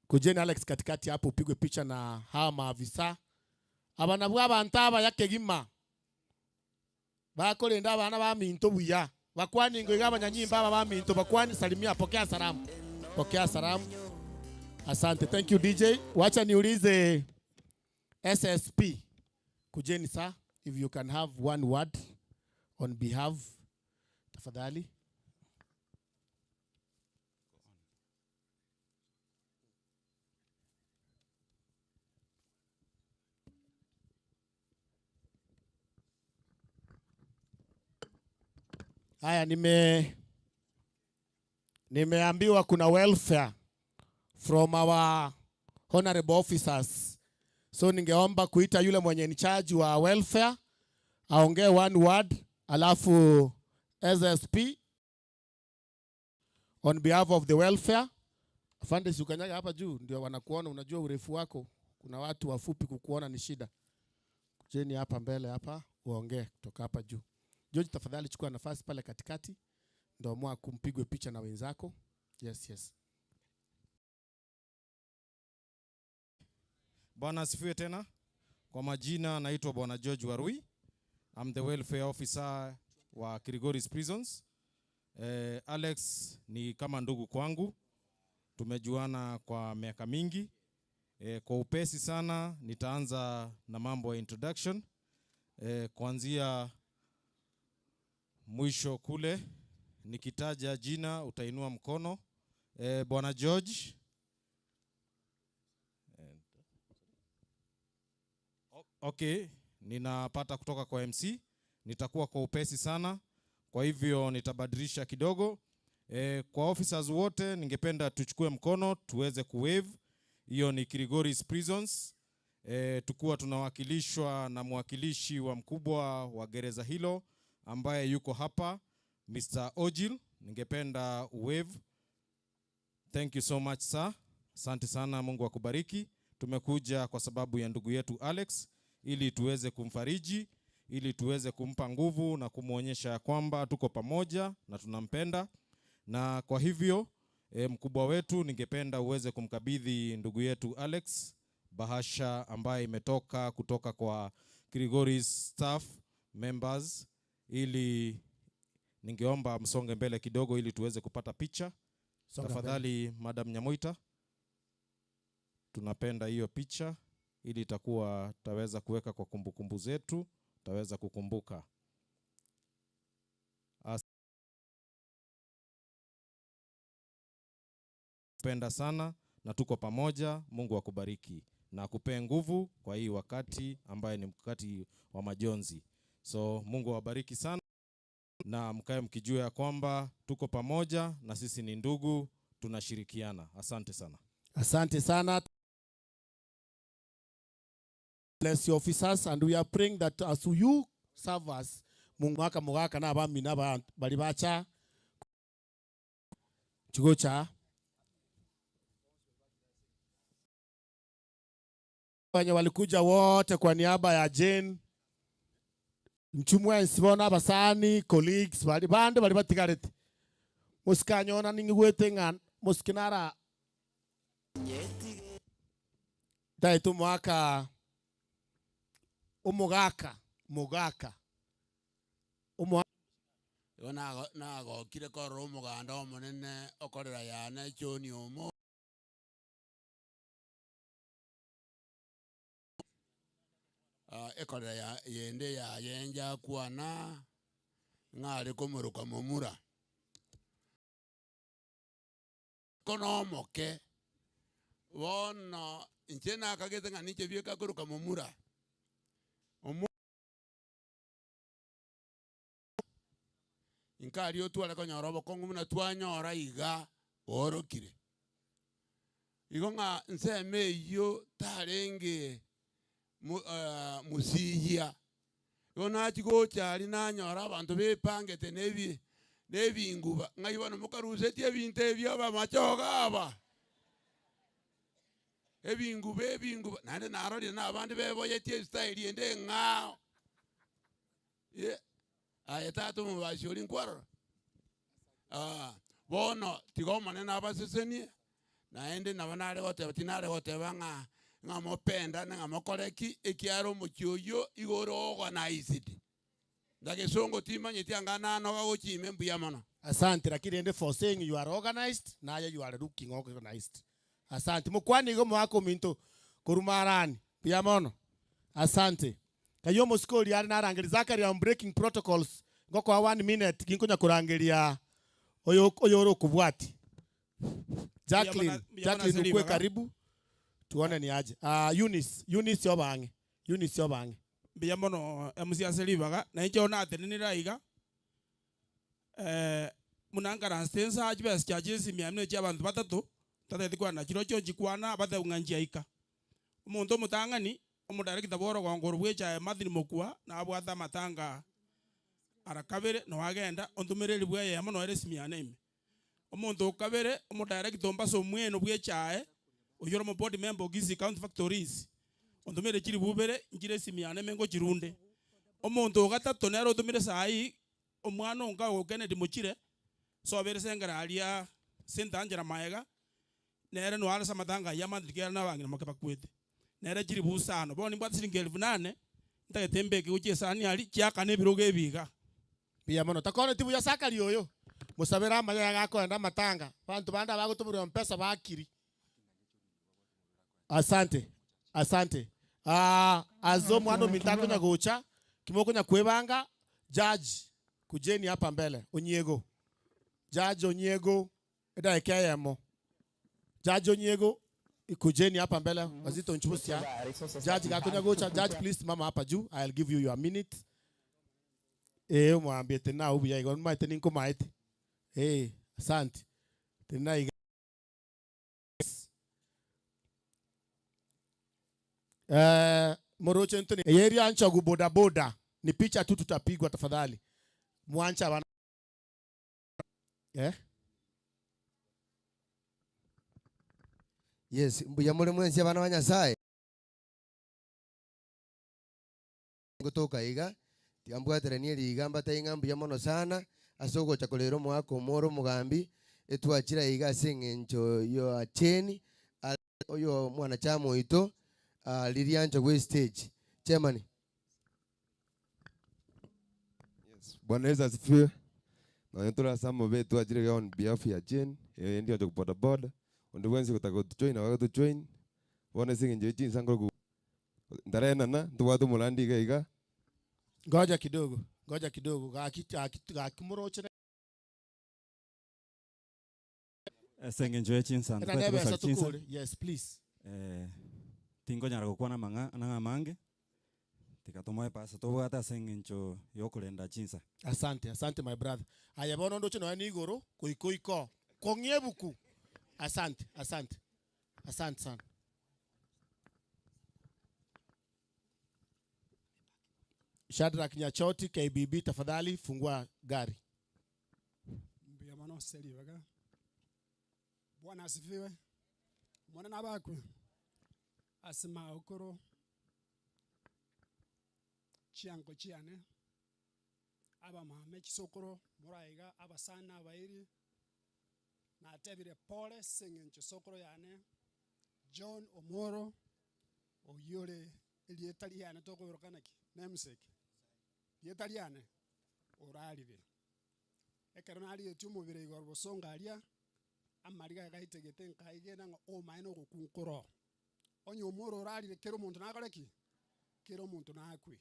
Speaker 13: Kujeni Alex katikati hapo upigwe picha na hawa maafisa. Abana bwa ntaba yake gima. Bakolinda abana ba minto buya. Bakwani ngo igaba nyanyimba ba minto bakwani salimia, pokea salamu. Pokea salamu. Asante, thank you DJ. Wacha niulize SSP. Kujeni sir, if you can have one word on behalf, tafadhali. Haya, nimeambiwa kuna welfare from our honorable officers. So ningeomba kuita yule mwenye in charge wa welfare aongee one word, alafu SSP on behalf of the welfare. Afande, si ukanyaga hapa juu ndio wanakuona, unajua urefu wako. Kuna watu wafupi kukuona ni shida. Kujeni hapa mbele hapa uongee kutoka hapa juu. George, tafadhali chukua nafasi pale katikati ndio mwa kumpigwe picha na wenzako. Yes.
Speaker 21: Bwana asifiwe tena. Kwa majina naitwa Bwana George Warui. I'm the welfare officer wa Kilgoris Prisons. Alex ni kama ndugu kwangu. Tumejuana kwa miaka mingi. Kwa upesi sana nitaanza na mambo ya introduction. Kuanzia mwisho kule nikitaja jina utainua mkono. Bwana George. Okay, ninapata kutoka kwa MC. Nitakuwa kwa upesi sana, kwa hivyo nitabadilisha kidogo. Kwa officers wote ningependa tuchukue mkono tuweze kuwave. Hiyo ni Kilgoris Prisons. Tukua tunawakilishwa na mwakilishi wa mkubwa wa gereza hilo ambaye yuko hapa, Mr. Ojil. Ningependa uwave. Thank you so much sir. Asante sana, Mungu akubariki. Tumekuja kwa sababu ya ndugu yetu Alex, ili tuweze kumfariji, ili tuweze kumpa nguvu na kumuonyesha kwamba tuko pamoja na tunampenda. Na kwa hivyo mkubwa wetu, ningependa uweze kumkabidhi ndugu yetu Alex bahasha ambaye imetoka kutoka kwa Kilgoris staff members, ili ningeomba msonge mbele kidogo ili tuweze kupata picha. Tafadhali Madam Nyamoita, tunapenda hiyo picha ili itakuwa taweza kuweka kwa kumbukumbu zetu, taweza kukumbuka. Penda sana na tuko pamoja. Mungu akubariki na akupe nguvu kwa hii wakati ambaye ni wakati wa majonzi. So Mungu awabariki sana na mkae mkijua kwamba tuko pamoja na sisi ni ndugu, tunashirikiana. Asante sana.
Speaker 13: Asante sana. Bless your officers, and we are praying that as you serve us, Mungu waka mugaka na abami na bali bacha chugocha wenye walikuja wote kwa niaba ya Jane Nchumwe Sibona basani colleagues bali bande bali batigarete muskanyona ningwete ngan muskinara daitu mwaka umugaka
Speaker 6: nago kire koro umuganda omunene okorera yana choni omo ekorera yende ya yenja kwana ngari komuruka momura kono moke wono nchena kagete ngani chebieka kuruka momura inkari otu aleko nyorobo kongumuna twanyora iga orokire igonga nseme iyo tarenge musiyia yona chigo chali nanyora abantu bepangete nebinguba ngayibona mukaruseti ebintu ebyo bamachoga aba ebinguba nande narori na abandi beboyetie style ende ngao ayetatu mubashori nkwaro bono tigomane nabasesenie naende nabanare gote batinare gote banga ngamopenda ngamokoreki ekiaro mukyoyo igoro organized ndagesongo timanyeti angana no gagochime mbuya mono.
Speaker 13: Asante, lakini ende for saying you are organized na you are looking organized. Asante mukwani go mwako minto kurumarani pia mono. Asante kayo muskoli ari narangiriza kari am breaking protocols ngoko 1 minute ginkonya kurangiria oyo kubwati. Jacqueline ukwe karibu tuone ni aje. Eunice yobange
Speaker 10: Mbia mono MC aselibaga na icho na atenira iga munangara stensa ajibes charges miamne cy'abantu batatu tatetwa na kiro cyo jikwana bateunganjia ika umuntu mutangani umudirector boro gongoro bwecha mathini mokua na abwatha matanga arakabere no agenda ontumiriri bwe ya mono eresimiane ime umuntu ukabere umudirector mbaso mweno bwecha uyoro mo board member gizi count factories ontumire kiri bubere ngire simiane mengo kirunde umuntu gatatu nero tumire sai omwana onga okene muchire so bere sengara alia sentangera maega nere no ala samatanga yamandikera na bangi makapa kwete nere kiri busano boni mbati siringi 8,000 ntagetembeke uche sani ali kyaka ne biroge biga
Speaker 13: bia mono takone tibu ya sakali oyo musabera amaya gako enda matanga bantu banda bagutumira mpesa bakiri. Asante. Azo mwana mitako nya gocha kimoko nya kwebanga judge kujeni hapa mbele Onyiego. Judge Onyiego eda ekayemo. Judge Onyiego kujeni hapa mbele wazito nchusia. Judge gakonya gocha judge please mama hapa juu I'll give you your minute. Mwambie tena ubi ya igon maite ninko maite. Asante. Tena Moroche Anthony yeri ancha guboda boda ni picha tu tutapigwa tafadhali mwancha bana
Speaker 11: Yes mbuya mule mwenzi bana banyasaye ngotoka iga tiambwatere ni ligamba tainga mbuya mono sana asoko chakolero mwako moro mugambi etwachira iga sengencho yo acheni oyo mwana chamo ito Lilianja kwa stage. Chairman.
Speaker 12: Yes. Bwana Yesu asifiwe. Na nyotora samo betu ajire on behalf ya Jane. Ndio ndio boda boda. Ndio wenzi kutaka join na watu join. Bwana singe nje chini sango ku. Ndarena na ndio watu mulandi iga.
Speaker 13: Ngoja kidogo. Akimoroche.
Speaker 15: Senge nje chini sana.
Speaker 13: Yes, please.
Speaker 15: Tingo nyara gukwana nanga mange tikatomoe pasa tobwata sengencho yokulenda chinsa.
Speaker 13: Asante my brother. Aya bono ndo chino yani igoro kuiko kongyebuku. Asante sana. Shadrack Nyachoti KBB tafadhali fungua gari.
Speaker 16: Mbia mano seli waga. Bwana asifiwe. Mwana nabakwe. Asima okoro chiango chiane aba mahame chisokoro muraiga abasana abairi na tebire pole sengencho sokoro yane John Omoro oyore elietaliane tokorokanaki namesake lietaliane oralire ekeronali etumubire igorbo songalia amariga gaitegete nkaigena ngo o maino gokunkoro onye Omoro oralire kero muntu nakoreki kero muntu nakwi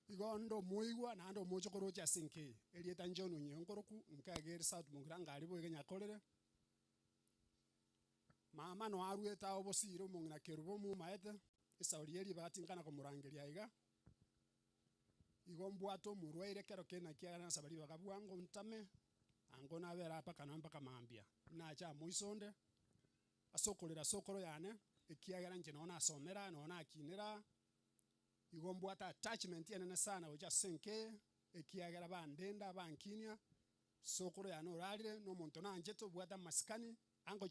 Speaker 16: igondo muigwa na ndo mocho korocha sinke elieta njono nyenkoroku nkagere south mungiranga alibo igenya kolere mama no arueta obosiro mungina kerubo mu maete isaurieri batinkana komurangeria iga igombwato murwaire kero kena kiana sabali bakabwango ntame ango nabera apa kanamba kamambia nacha muisonde asokolera sokoro yane ekiagera nje nona asomera nona akinira igombwata attachment yana sana oja senke ekiagera bandenda bankinya sokoro yane oralire no muntu nanjeto bwata maskani ango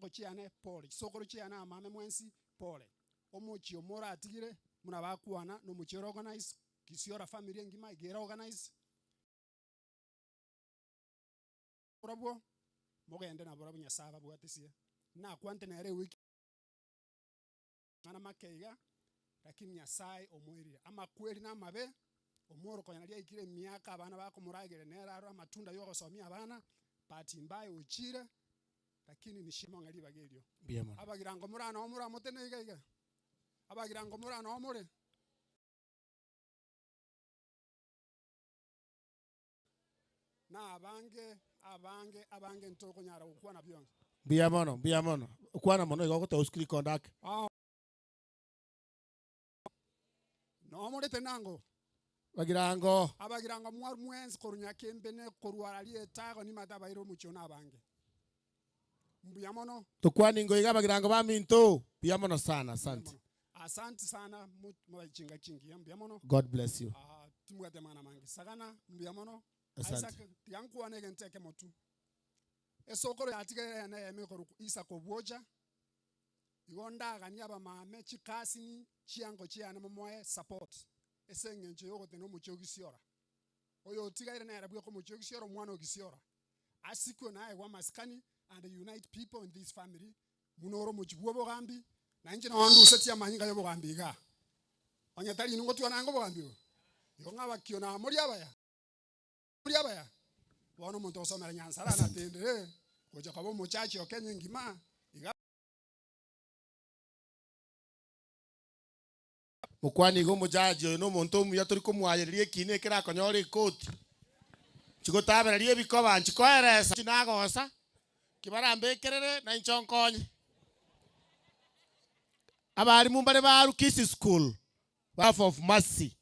Speaker 16: chiane pole sokoro chiane amame mwensi pole omochi Omoro atigire muna bakwana no muchero organize kisiora family ngima igera organize orabo mogende na bora bunyasaba bwatesie na kwante na ere wiki ana makeiga lakini Nyasaye omwirire ama kweli na mabe Omoro konyalia ikire miaka abana bako muragire nera amatunda yo gosomia abana pati mbaye uchire lakini nishimo ngali bagerio abagirango murana omura mutene iga abagirango murana omure na abange ntoko nyara ukwana byonse.
Speaker 13: Biamono. Ukwana mono igogote uskili kondak.
Speaker 16: No morete nango.
Speaker 13: Bagirango.
Speaker 16: Abagirango mwar mwenzi korunya kembene korwara lietago ni mata bairo muchona abange. Biamono.
Speaker 13: Tukwani ngoiga bagirango baminto. Biamono sana, asante.
Speaker 16: Asante sana mwachinga chingi biamono.
Speaker 13: God bless you.
Speaker 16: Timwate mana mangi. Sagana biamono.
Speaker 13: Asante.
Speaker 16: Yanku anege nteke motu. Esokoro yatige yana yeme koru isa koboja. Igonda gani aba mame chikasini chiango chiana momoe support. Esengenje yogo teno muchogisiora. Oyo tiga ire na yarabwe ko muchogisiora mwana ogisiora. Asiko na wa maskani and unite people in this family. Munoro muchibuo bogambi. Na nje na wandu setia mahinga yo bogambi ga. Onyatali nungo tu anango bogambi. Yonga bakiona muri abaya. Wana muntu osomera nyansara na tendere. Koja kabo muchachi okenye ngima.
Speaker 13: Mukwani go mujaji no muntu mu yaturi kumwayerie kine kira konyore koti. Chigotabererie bikoba nchikoeresa chinagosa. Kibarambe kerere na nchonkonye. Abari mumbare baru Kisi School. Path of Mercy.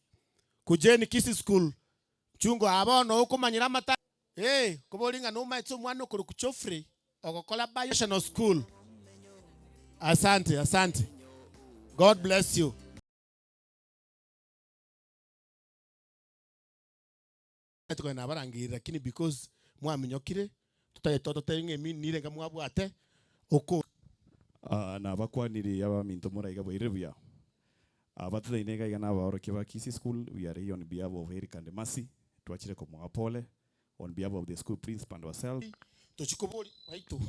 Speaker 13: Kujeni Kisi School. Chungo abono ukumanyira mata. Kubolinga no maitso mwana okuru kuchofre. Ogokola National School. Asante. God bless you. Tuko na barangira lakini because mwaminyokire tutayetoto tenge minire nga mwabwate oko
Speaker 15: na bakwaniri aba minto muraiga boirebuya abatulaine ga igana ba kiba Kisi School. We are here on behalf of Eric and Mercy twachire ko mwapole on behalf of the school principal and ourselves.
Speaker 13: Tochikoboli waitu.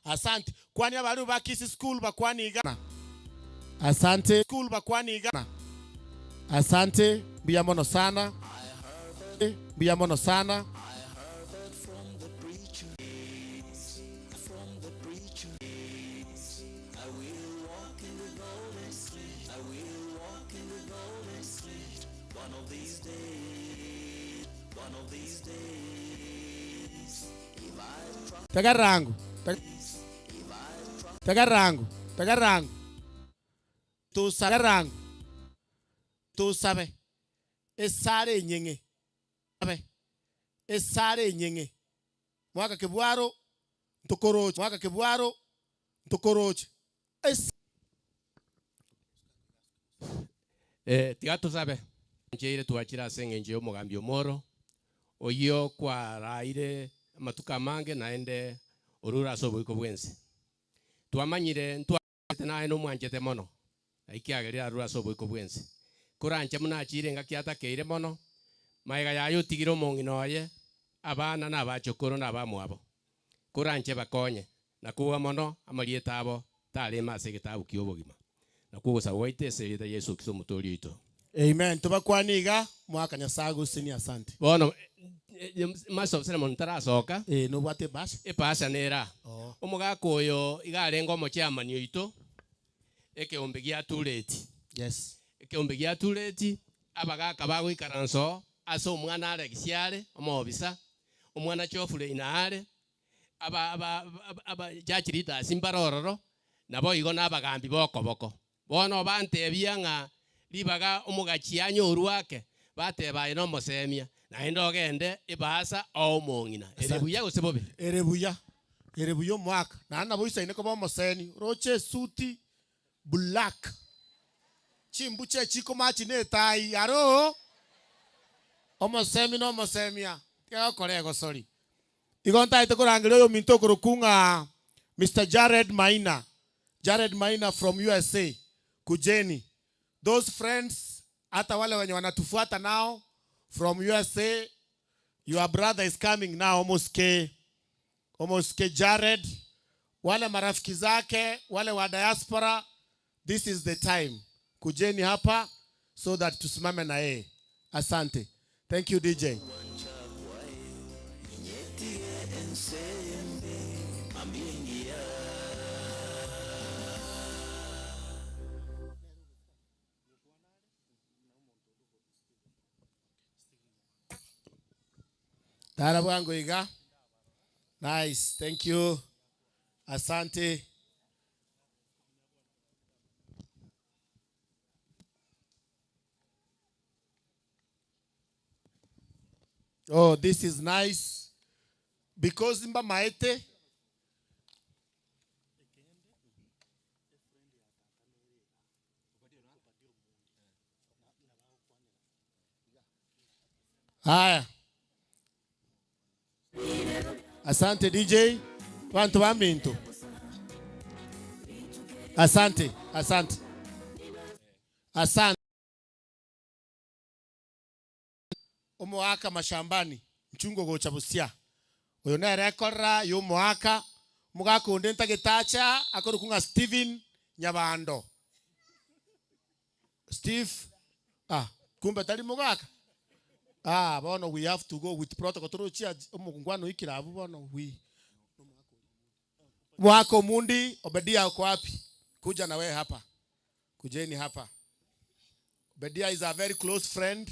Speaker 13: Asante. Kwani abaru ba Kisi School bakwani igana. Asante. School bakwani igana. Asante. Biamono sana. Biamono sana. Tagarangu. Tu sabe. Esare nyenge. Esare nyenge. Mwaka kebwaro ntokoroche.
Speaker 2: Tigato sabe. Njeire tuachira sengenje omugambi omoro. Oyo kwa raire matuka mange naende orura sobo iko bwensi. Tuamanyire ntwate nae no mwanjete mono. Aikiagerera rura sobo iko bwensi. Kuranche munachire ngakiata keire mono. Maiga yayo tigiro monginoye abana na abachokoro na abamwabo. Kuranche bakonye na kuwa mono amalieta abo tale mase gitabu kiobogima. Na kuwa sawaite serita Yesu Kristo mutori ito.
Speaker 13: Amen. Tubakwaniga mwaka nyasago sini asante.
Speaker 2: Bono maso seremon tarasoka
Speaker 13: no bwate bas
Speaker 2: pasa nera omugako oyo igarengo mo chairman ito eke ombegia tuleti.
Speaker 13: Yes.
Speaker 2: Eke ombegia tuleti abagaka bago ikaranso aso omwana alegisiare omobisa omwana chofule inaare aba jachirita simbarororo nabo igo nabagambi bokoboko bono bantebia nga libaga omugachianyo urwake bateba ino mosemia na endo gende ibasa o mongina erebuya gosebobe
Speaker 13: erebuya mwaka na na boisa ine ko bomoseni roche suti black chimbuche chiko machi ne tai aro omosemi no mosemia ya korego sorry igonta ite korangire yo minto korokunga Mr. Jared Maina from USA kujeni those friends hata wale wenye wanatufuata nao from USA, your brother is coming now, almost ke Jared, wale marafiki zake, wale wa diaspora, this is the time. Kujeni hapa so that tusimame na yeye. Asante. Thank you DJ. Tara bwangu iga. Nice. Thank you. Asante. Oh, this is nice. Because mba maete. Haya. Asante DJ. Wantu wa mintu. Asante. Asante. Asante. Umuhaka mashambani. Mchungo gocha busia. Uyo na rekora yu muhaka. Mugaka undenta gitacha. Akoru kunga Steven Nyabando. Steve. Kumbe tali mugaka. Bono we have to go with protocol. Turuchia umugungwano ikirabu bono we. Mwako Mundi, Obedia uko wapi? Kuja na wewe hapa. Kujeni hapa. Obedia is a very close friend.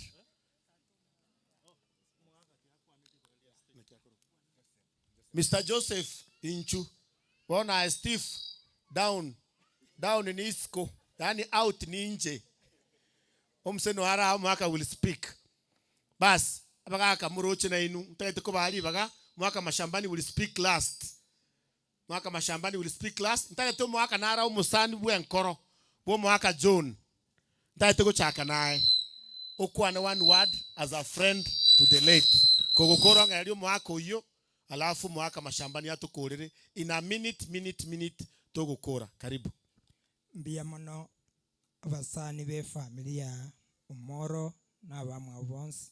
Speaker 13: Mr. Joseph Inchu. Bona Steve down in Isco. Yani out ni nje. Omseno hara mwaka will speak. Bas, abaga kamuroche na inu. Mtaite ko bahali baga mwaka mashambani will speak last. Mwaka mashambani will speak last. Mtaite mwaka nara umusani bwe nkoro. Bo mwaka John. Mtaite ko chaka nae. Okwana one word as a friend to the late. Kogokoro ngalio mwaka uyo. Alafu mwaka mashambani yatukorere in a minute togokora. Karibu.
Speaker 7: Mbia mono abasani be familia Omoro na bamwe bonse.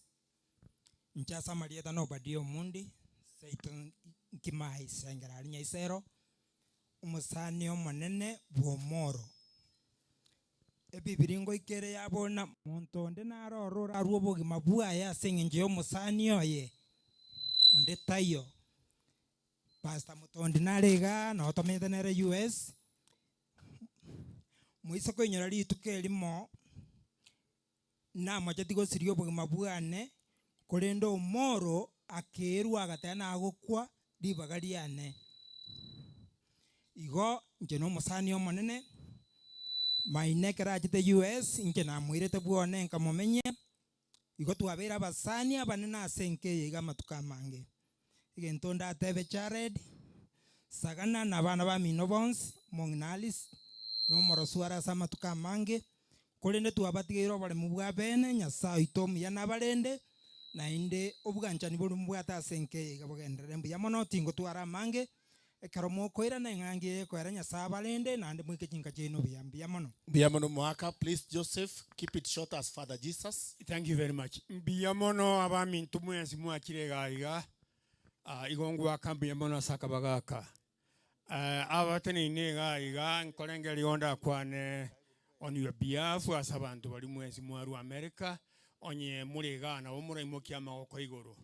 Speaker 7: Nchasa Marieta no Badio Mundi Satan Kimai Sangara Nyaisero umusani omonene bwomoro. Ebibiringo ikere yabona montonde naro rora ruobogi mabua ya sengenje omusani oye. Onde tayo. Pastor Mutondi narega na otomete nere US. Muisa ko nyara litukeli mo na majatigo sirio bogi mabuane kolendo Omoro akeru agatana agokwa libagaliane. Igo njeno musani omonene mainekera ajite US inke na mwirete bwone nkamumenye. Igo twabera basani abanena asenke yiga matuka mange. Igentonda atebe Jared Sagana na bana ba Minobons Mongnalis no Morosuara sama tuka mange. Kolende tuwabatigiro bale mubwa bene nyasa itomu yana balende na inde obuganchani bolu mbwata asenke gabogendere mbu yamono tingo tuara mange ekaromo koira na ngange ko era nyasa balende na ande mwike chinka cheno biyamono
Speaker 13: Mwaka, please Joseph, keep it short as Father Jesus.
Speaker 9: Thank you very much. Biyamono abami ntumwensi mwakirega iga igongu akambi yamono sakabagaka. Abatene inega iga nkolengeli onda kwane on your behalf as abantu bali mwensi mwaru America onye mulega na omura imokia magoko iguru.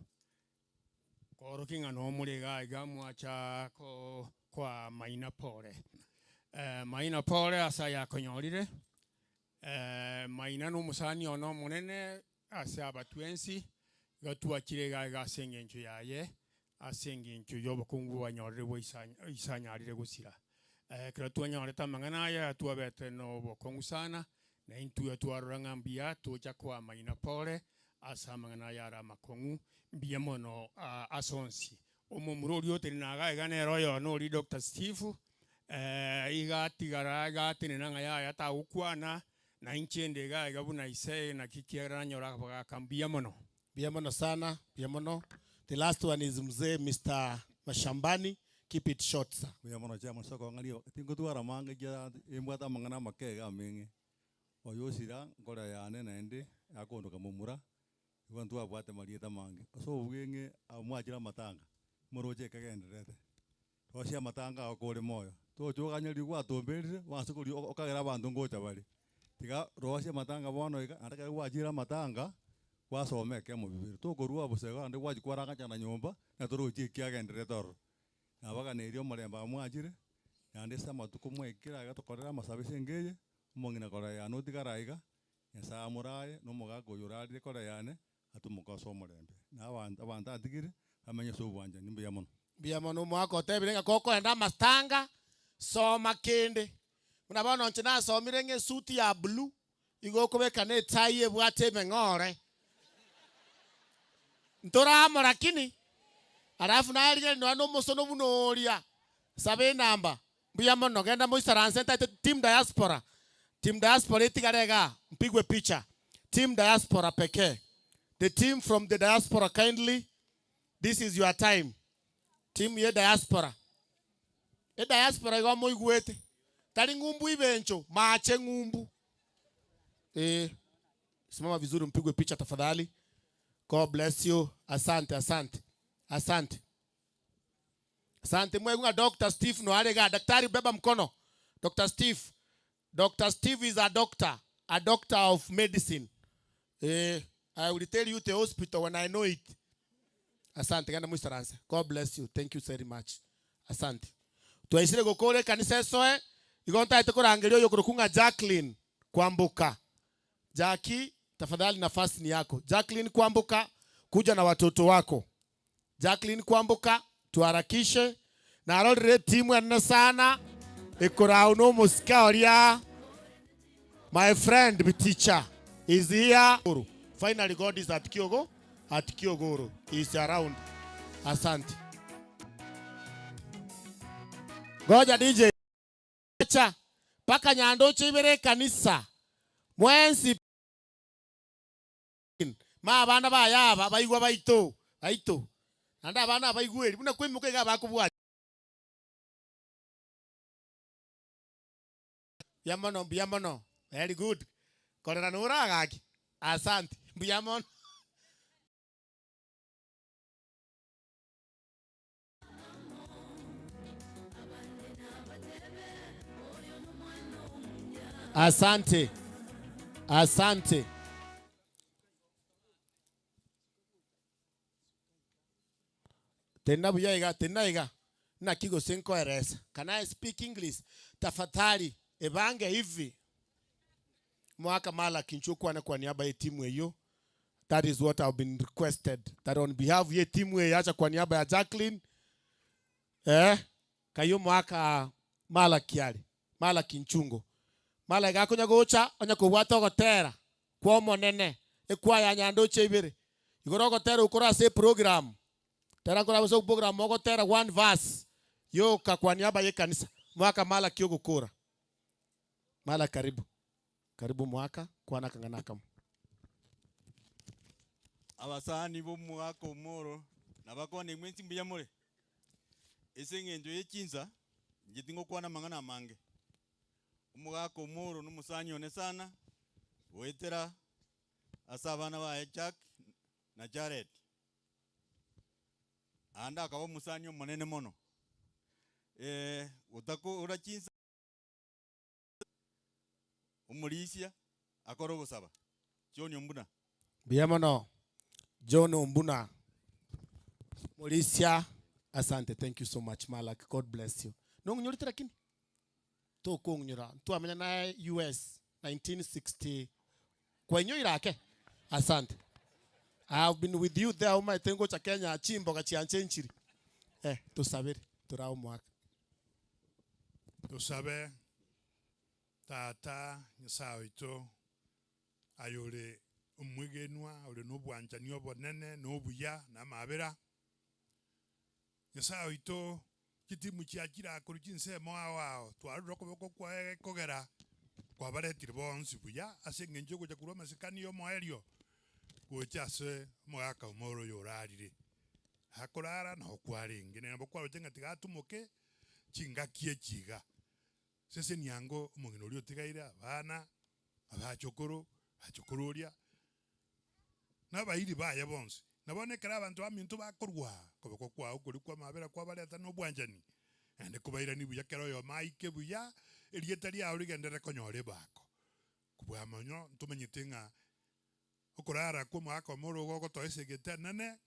Speaker 9: Korokinga no mulega iga mwacha ko kwa Maina Pole. Maina Pole asa ya konyorire. Maina no musani ono munene asa abatwensi gatua kirega ga sengencho yaye asengencho yobokungu wanyorire bo isanyarire gusira. Kretua nyoreta mangana ya tuabete no bokungu sana na intu ya tuaranga mbia tuja kwa Maina Pole asa mangana ya ra makungu mbia mono asonsi omumurori ote naga igane royo no ri Dr. Steve iga tigara ga tinanga ya ta ukwana na inchende ga igabuna ise na kikiara nyora baga kambia mono
Speaker 13: sana bia mono. The last one is mzee Mr. Mashambani. Keep it short, sir.
Speaker 17: Bia mono chama soko ngalio tingo tuara manga ja imbata mangana makega mingi oyosira ngora yane naende akondo kamumura ibantu abwate Marieta mange so ubwenge amwajira matanga moroje kagenderete osia matanga akore moyo to choganyali gwa tomberire wasukuri okagera abantu ngocha bali tiga rosia matanga bono iga ataka gwajira matanga wasomeke mu bibiri to korua busega ande gwajikwara kachana nyumba na toroje kiagendere toro nabaga nerio moremba amwajire ande sama tukumwekira gatokorera masabise ngeye mongina kora ya no tigaraiga esa amuraye no mugago yurari kora yane atumuka so morembe na abantu atigire amanye so bwanja nimbe yamono
Speaker 13: biamono mwako tebirenga koko enda mastanga soma kende unabona nchina somire nge suti ya blue igoko beka ne tie bwate mengore ntoramo lakini arafu na ali no musono bunoria sabe namba biamono genda moisara center team diaspora itigarega mpigwe picha team diaspora peke the team from the diaspora kindly this is your time team ye diaspora igo moigwete tali ngumbu ibencho mache ngumbu simama vizuri mpigwe picha tafadhali. God bless you. Asante mwenga Dr. Steve no arega daktari beba mkono. Dr. Steve is a doctor of medicine. I will tell you the hospital when I know it. Asante ganda muisaranse. God bless you. Thank you very much. Asante. Tuaisire gokore kanisa soe igonta itakorangelio yokurukunga Jacqueline Kwambuka. Jackie, tafadhali nafasi ni yako. Jacqueline Kwambuka, kuja na watoto wako. Jacqueline Kwambuka, tuharakishe. Na already timu ya sana. Ikora uno musikaoria. My friend, the teacher, is here. Finally, God is at Kyogo. At Kyogoro. He is around. Asante. Goja DJ. Paka nyando chibere kanisa. Mwensi. Ma abana bayaba bayigwa bayito. Anda abana bayigweri. Buna kwemuke ga bakubwa. Biamono. Very good. Korera nura gaki. Asante. Biamono. Asante. Tena iga. Na kigo senko eresa. Can I speak English? Tafadhali ebange hivi. Mwaka mala kinchukua kwa niaba ya timu hiyo. That is what I've been requested. That on behalf ya timu hiyo acha kwa niaba ya Jacqueline. Kayo mwaka mala kiali. Mala kinchungo. Mala ga kunya gocha onya kubwata gotera kwa monene ekwa ya nyando chebere igoro gotera ukora se program tera kora so program gotera one verse yo kwa niaba ya kanisa mwaka mala kiogo kora mala karibu mwaka kwana kanganaka
Speaker 1: abasani bo mwaka omoro nabakone mwensi mbiya more esengenjo yekinza ngitingo kwana mangana mange umugako muru n'umusanyi one sana wetera asabana ba Jack na Jared anda akaba umusanyi munene mono utako urakinza umulisia akoro busaba John Ombuna
Speaker 13: biamono John Ombuna mulisia asante. Thank you so much Malak. God bless you. Nongunyolitera kini to kongnyura to amenya na US 1960 kwenyo irake. Asante. I have been with you there my tengo cha Kenya chimbo kachianchenchiri tusabiri turao mwaka
Speaker 18: tusabe tata nyasawe ito ayore umwigenwa ore nobwanja niyo bonene nobuya na mabera nyasawe ito kitimu chiakira kuri chinsemo wao twaroko boko kwa kogera kwa baretire bonsi buya asenge njogo ja kuroma sikani yo moerio gochase mwaka moro yorarire hakorara na okwarenge ne bokwa rutenga tigatumoke chingakie chiga sese nyango umugino uri otigaira bana abachokoruria nabairi baya bonsi nabonekera abantu bamintu bakorwa koboko kwa ukuri kwa mabera kwa bareta no bwanjani ande kubaira ni buya kero yo maike buya erietari ya urigendere konyore bako kubwa manyo ntumenyitinga okorara kwa mwaka moro gogo toesegete nene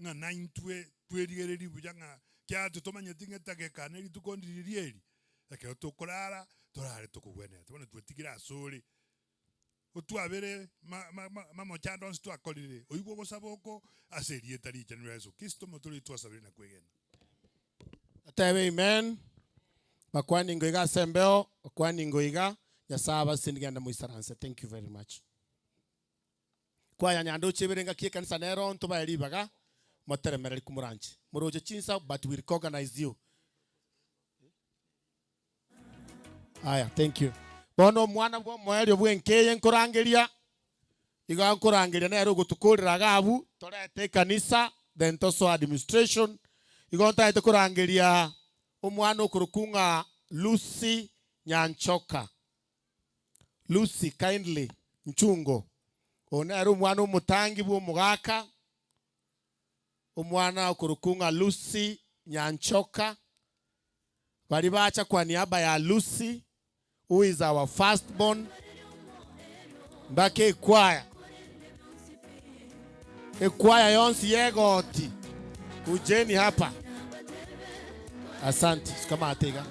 Speaker 18: nga naintwe twerigereri buya nga kya tutomanyitinga tageka neri tukondirieri akero tokorara torare tukugwene tubone twetigira asuri utwabere mamochando twakorire oigwo gusaboko aserie tari chanura Yesu Kristo muturi twasabire na kwegena
Speaker 13: atebe amen bakwani ngoiga sembeo bakwani ngoiga yasaba sindiganda muisaranse. Thank you very much. Kwa ya nyando chibirenga kie kanisa nero ntuba eribaga moteremere kumuranchi muroje chinsa but we recognize you. Aya, thank you. Bono mwana bwo mwerio bwenkeye nkurangiria iga nkurangiria nero gutukurira gabu torete kanisa then toso administration iga ntaite kurangiria umwana okurukunga Lucy Nyanchoka. Lucy kindly nchungo onero umwana umutangi bwo mugaka umwana okurukunga Lucy Nyanchoka bari bacha kwa niaba ya Lucy who is our firstborn. Mbake ekwaya yonsi yegoti ujeni hapa. Asante kama atega.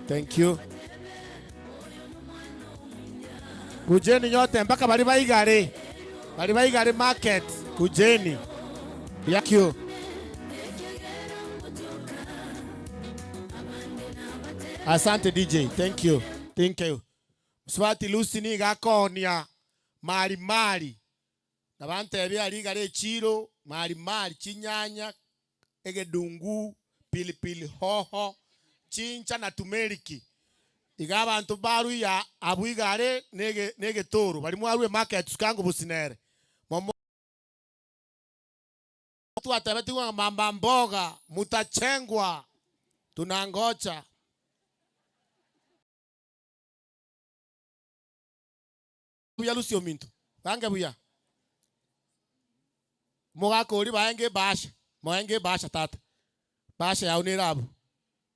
Speaker 13: Thank you. Kujeni nyote mpaka bari baigare market kujeni. Thank you. Asante DJ, thank you. Thank you. Swati Lucy ni gakonia mari. Nabante ebi ali gare chiro mari chinyanya egedungu pilipili hoho chincha na tumeriki. Iga abantu baru ya abuigare nege toro bali mwaruwe market tukango businere. Momo tu atabati wa mamba mboga mutachengwa tunangocha. Buya Lucy ominto bange buya mugako uri baenge basha tata basha ya unirabu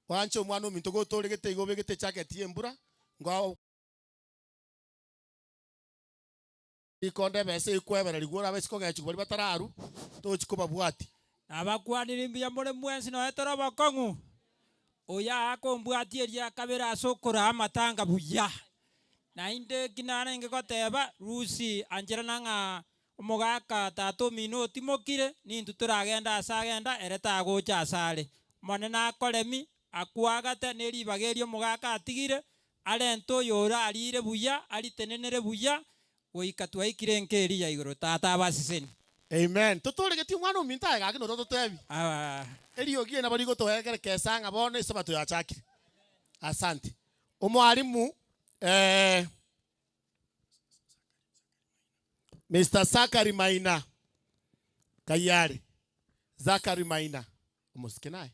Speaker 13: wancho mwana ominto go tore gete igo begete jacket yembura ngo ikonde bese ikwebera ligora bese kogechi bari batararu to chikoba bwati
Speaker 7: abakwanirimbia muri mwensi no etoro bakongu oya akombwatieria kabera sokora amatanga buya na inde kinana ngegoteba Lucy anjera nanga umugaka tato minoti mokire nintu turagenda asagenda ereta gocha asale mone na kolemi akwagate neribagerio mugaka atigire alento yora alire buya alitenenere buya goikatwa ikirenkeri ya igoro tata basiseni.
Speaker 13: Amen. Tutore geti mwana uminta ga kino toto tebi. Eliyo gie na bari go tohegere kesanga bone sabato ya chakire. Asante. Umwalimu Mr. Zakari Maina Kayare. Zakari Maina umusike naye.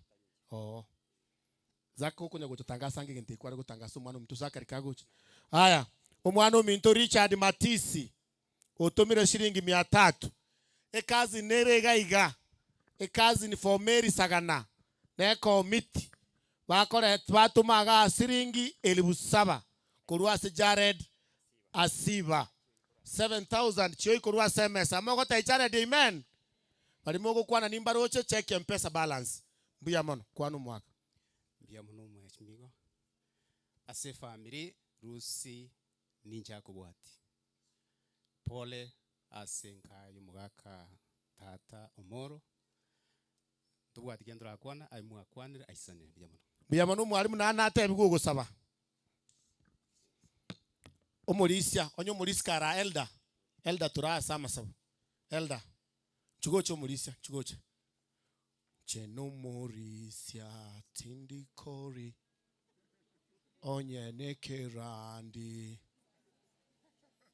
Speaker 13: Zako kunya gutangaza nge ngente kwari gutangaza umwana mtu Zakari kagoche. Haya, umwana uminto Richard Matisi otomire shilingi 300. Ekazi nerega iga. Ekazi ni for Mary Sagana. Neko miti. Bakore batumaga shilingi 7,000. Kuruasi Jared Asiva 7,000 choi kuruasi SMS amogo Jared amen bali mogo kwana nimba roche check M-Pesa balance mbuya mono kwanu mwaka
Speaker 4: mbuya mono mweshimigo ase family Lucy ninja kubwati pole asenka yumugaka tata omoro tubwati kendra kwana aimwa kwanire aisane
Speaker 13: mbuya mono mwalimu na ate bigugo saba Omorisia, onyo moriskara elda tura sama sabo. Elda. Chugoche omorisia, chugoche. Cheno morisia tindi kori. Onye nekerandi.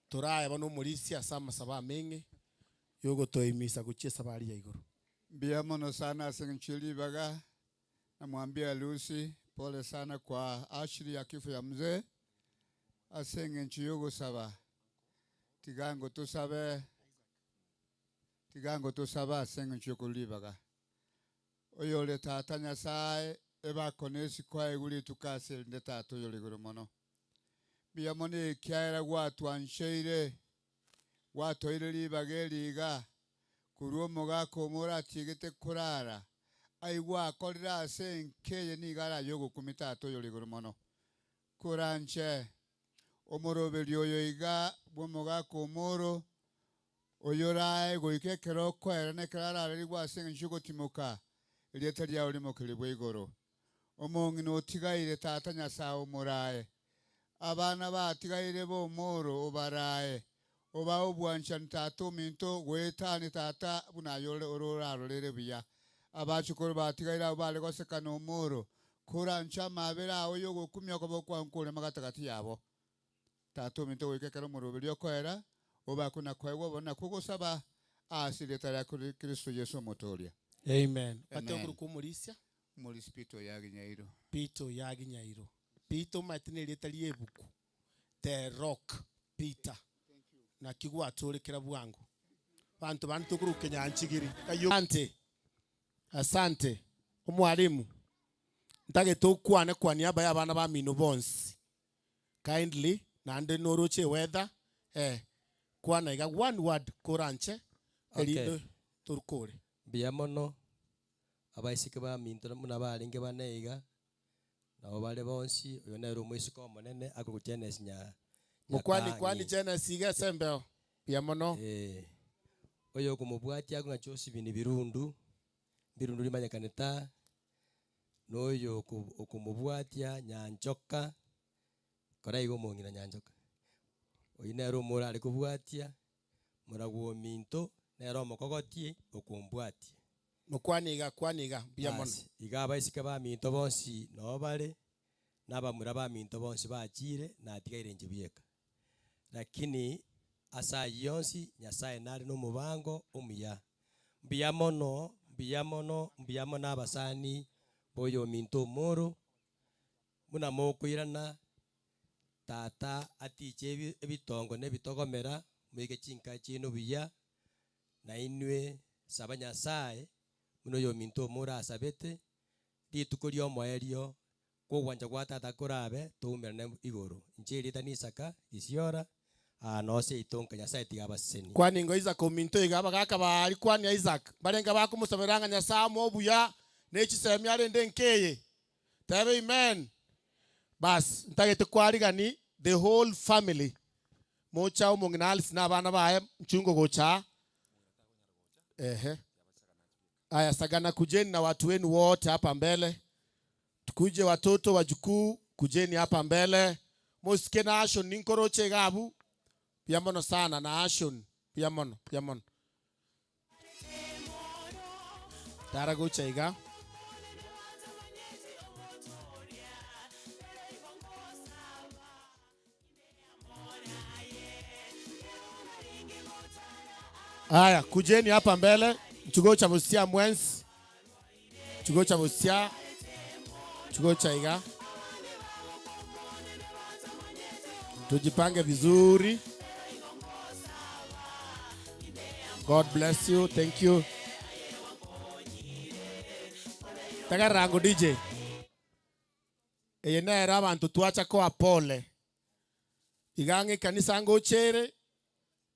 Speaker 13: Tura bano morisia sama saba menge. Yogo toimisa kuchia sabari ya igoro.
Speaker 14: Bia mono sana senchili baga. Namwambia Lucy pole sana kwa ashiri ya kifo ya mzee. Asenge nchiyogo saba tigango to saba asenge nchiyoko libaga oyole tata nyasaye eba konesi kwa eguli tukase nde tata oyole gurumono biya mone kyaira watu ansheire watu ile libaga liga kuruo mogako mora tigete kurara aiwa kolira asenke ni gara yogo kumita to oyole gurumono kuranche omoroberi oyo iga bwomogaka omoro oyorae goike kero kwera nekerarareri gwase nshugo timoka elieta liao limokeri bwigoro omongi notigaire tata nyasaye omorae abana batigaire bomoro obarae oba obwanchani tata ominto gwetani tata bunayole ororarorere buya abachukuru batigaire abo bale gosekana omoro kurancha mabera awo yogokumya kobo kwankure magatagati yabo tata ominto goikekera omoroberi okwera oba kuna kwegwa bona kugusaba asireta ya Kristo Yesu omotoria.
Speaker 13: Amen. Atoguru kumurisia
Speaker 14: muri spito ya ginyairo.
Speaker 13: Pito ya ginyairo. Pito matine leta liebuku. The Rock Peter. Na kigwa atore kira bwangu. Bantu kuru Kenya anchigiri. Asante. Asante. Omwalimu. Ntage tukwane kwa niaba ya bana ba mino bonsi. Kindly na ande noroche weather kwana iga one word koranche elido turkore
Speaker 8: biamono abaisike ba minto muna balinge baneiga nabo bale bonsi oyo nero mwisiko monene akukutenes nya
Speaker 13: kwani Genesis ga sembeo biamono
Speaker 8: oyo kumubwati agu ngachosi bini birundu limanya kaneta noyo okumubwatia nyanjoka koraigo mongina nyanjoka oyinero mura ari kubwatia muragwo minto nero mokogotie okumbwatia
Speaker 13: kwaniga biamono
Speaker 8: iga abaisike ba minto bonsi no bale nabamura ba minto bonsi bachire na tigaire njibieka lakini asa yonsi nyasaye nari no mubango omuya biamono abasani boyo minto moro muna mokwirana tata atiche ebitongo nebitogomera mwike chinka chino biya na inwe saba nyasaye muno yo minto mura asabete lituko lyo moerio kugwanja gwa tata korabe tumera ne igoro njeri tanisaka isiora no se itonka nyasaye tigabaseni
Speaker 13: kwani ngo Isaac minto igaba gaka bari kwani Isaac barenga bakumusomeranga nyasaye mobuya nechisemya arende nkeye tabe amen. Bas ntagete kwarigani the whole family mocha umonginals na bana bae mchungo gocha aya sagana kujeni na watu wenu wote hapa mbele tukuje watoto wajukuu kujeni hapa mbele mosike na ashon ninkoroche gabu piamono sana na ashon piamono tarago chaiga aya kujeni hapa mbele chugo cha Busia mwensi chugo cha Busia chugo cha iga tujipange vizuri. God bless you. Thank you. Tagarango DJ eyenera abantu twacha ko apole igange kanisa ngochere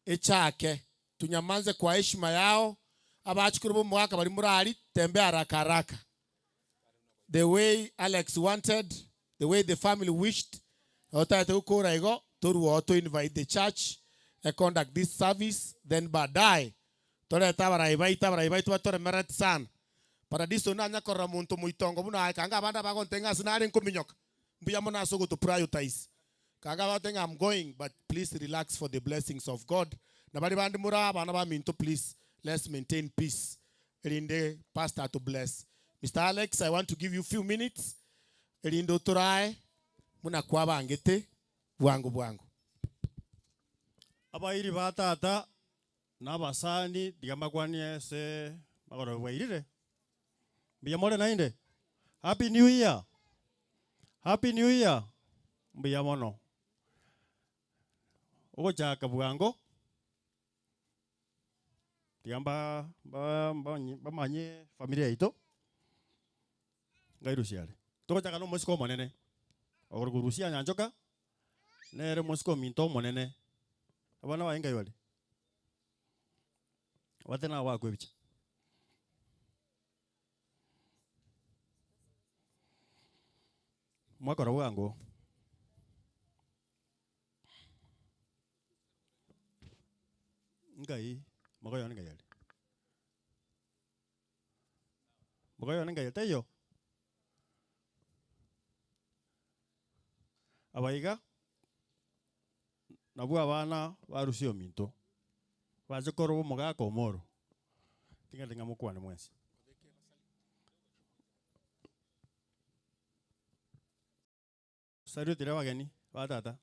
Speaker 13: echake tunyamanze kwa heshima yao abachukuru bo mwaka bari murari tembe haraka the way Alex wanted, the way the family wished otate ukora igo toru to invite the church and conduct this service then badai tore tabarai tore merat san paradiso nanya korra muntu muitongo buna kanga banda bagontenga sinari nkuminyoka mbuya mona sogo to prioritize kanga batenga I'm going but please relax for the blessings of God. Nabari bandi mura bana ba minto please let's maintain peace. Erinde pastor to bless. Mr. Alex, I want to give you a few minutes. Erindo turai muna kwa bangete bwangu.
Speaker 19: Abairi batata nabasani digamagwanie se magoro wairire. Mbiyamole nainde. Happy New Year. Happy New Year. Mbiyamono. Oja kabwango. Tiamba bamanye familia ito. Ngairusiale. Toko chaka no mosiko monene. Orurusia nyanjoka. Nere mosiko minto monene. Abana wainga yole. Watena wa kwebicha. Mwakora wango. ngai makoyo ngai yale makoyo ngai tayo abaiga nabua abana barusio minto baje koro mugaka omoro tinga mukwane mwensi Salut abageni batata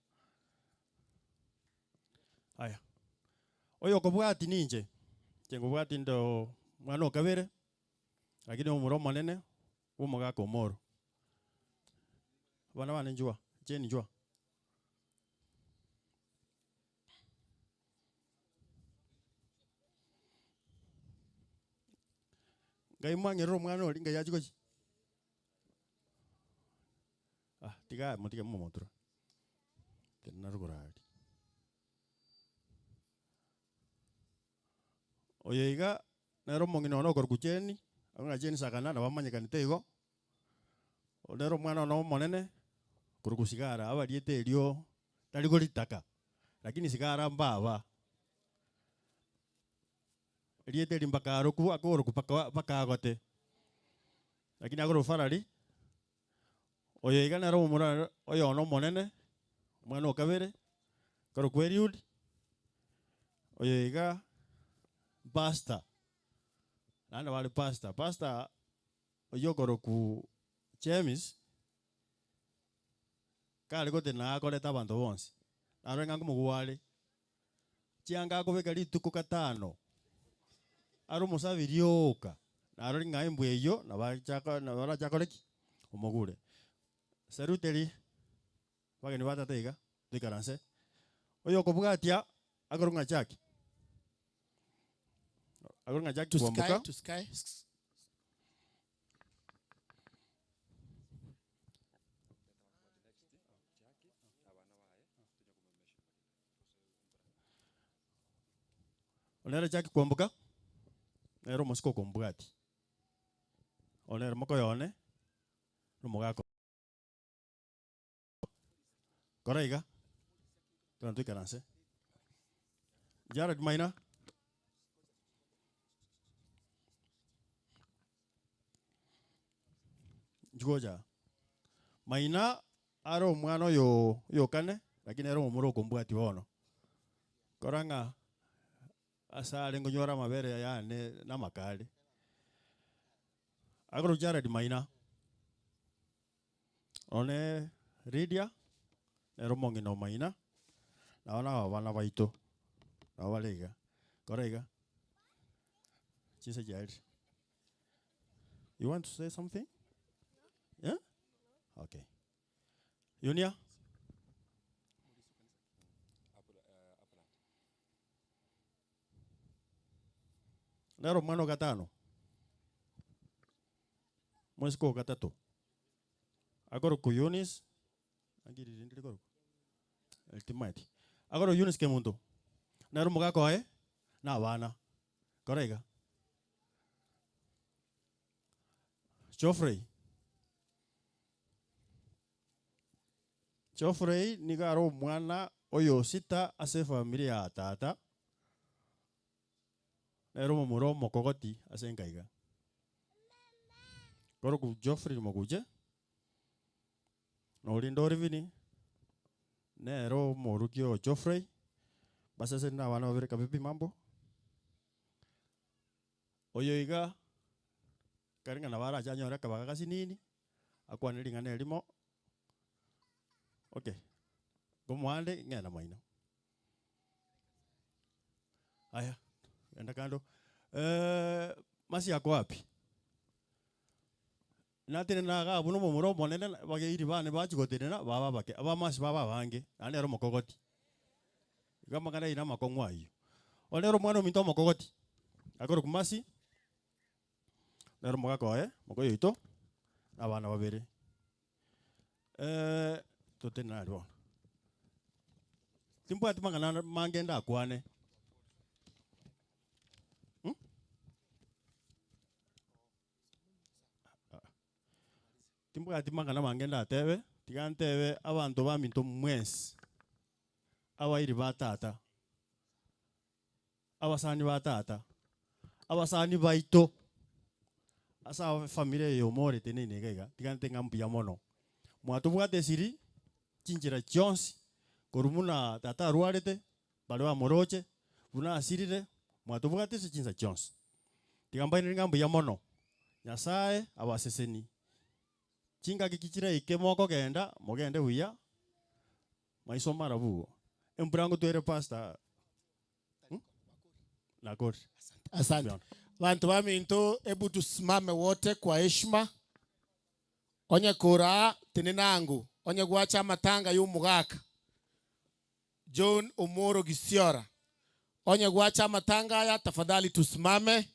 Speaker 19: aya oyo kobwati ninje ngobwati ndo mwana okabere lakini omuro monene umugaka omoro bana njua cheni njua ngai mwangero mwana oli ngai yachikochi tiga mutige mumotura kenna rugurari oyiga nero mongino no korkucheni anga cheni sakana na bamanyekani teigo nero mwana no monene kurkusigara abariete elio taligolitaka lakini sigara mbaba riete limbakaro ku akoro kupaka gote lakini agoro farali oyo igana ro mura oyo no monene mwana okabere karo kweriud oyo iga pasta nana wale pasta oyo koro ku chemis kale gote na akoleta abantu bonse arenga ngumugwale chianga akobeka lituko katano aro musabirioka naro ngai mbweyo na barachaka omogure saruteri bageni batateiga dikaranse oyo kobwatia agorunga chaki kuambuka
Speaker 13: to sky
Speaker 19: onera chaki kuambuka nero mosiko kombwati onera moko yone numugako koraiga tantu karanse Jared Maina Jugoja Maina aro mwana yo kane lakini aro mumuro kombwati bono koranga asale ngonyora mabere yane na makali agro Jared Maina one Ridia ero mongino Maina na wana baito na walega korega chise Jared, you want to say something? Yeah? Okay. Yunia? Nero mano katano. Mwesko katato. Agora ku Yunis. Agiri dindri goro. Ultimate. Agora Yunis ke mundo. Nero mugako na wana. Korega. Geoffrey ni garo mwana oyo sita ase familia ya tata. Nero mumuro mokogoti ase nkaiga. Goro ku Geoffrey moguje. No lindori vini. Nero morukio Geoffrey. Basa se na wana wavire kabibi mambo. Oyo iga karinga na wara janyo reka bagakasi nini. Akwa nilinga nelimo. Okay. Gomwande ngena maina. Aya. Enda kando. Masi yako wapi? Natene naga abuno mumuro monene bageiri bane bachigoterena baba bake. Aba masi baba bange. Ane ro mokogoti. Gama kana ina makongwa hiyo. Olero mwana minto mokogoti. Agoro kumasi. Nero mogako mokoyo ito. Abana babere. Totena ro. Timpo atimanga mangenda akwane. Timpo atimanga mangenda atebe, tigantebe abantu baminto mwens. Abairi batata. abasani ba tata abasani baito asa familia yo more tenene gaiga tigante ngambuya mono mwatubwate siri chinjira chonsi korumuna tata ruarete bale wa moroche buna asirire mwatubwate se chinza chonsi tigambaine ngambuya mono nyasaye abaseseni chinga kikichira ike moko genda mogende buya maiso marabu emburango tuere pasta Nakori.
Speaker 13: Asante. Bantu ba minto ebu tusimame wote kwa heshima. Onye kura teninangu. Onye guacha matanga y'umugaka. John Omoro Gisiora. Onye guacha matanga ya tafadhali tusimame.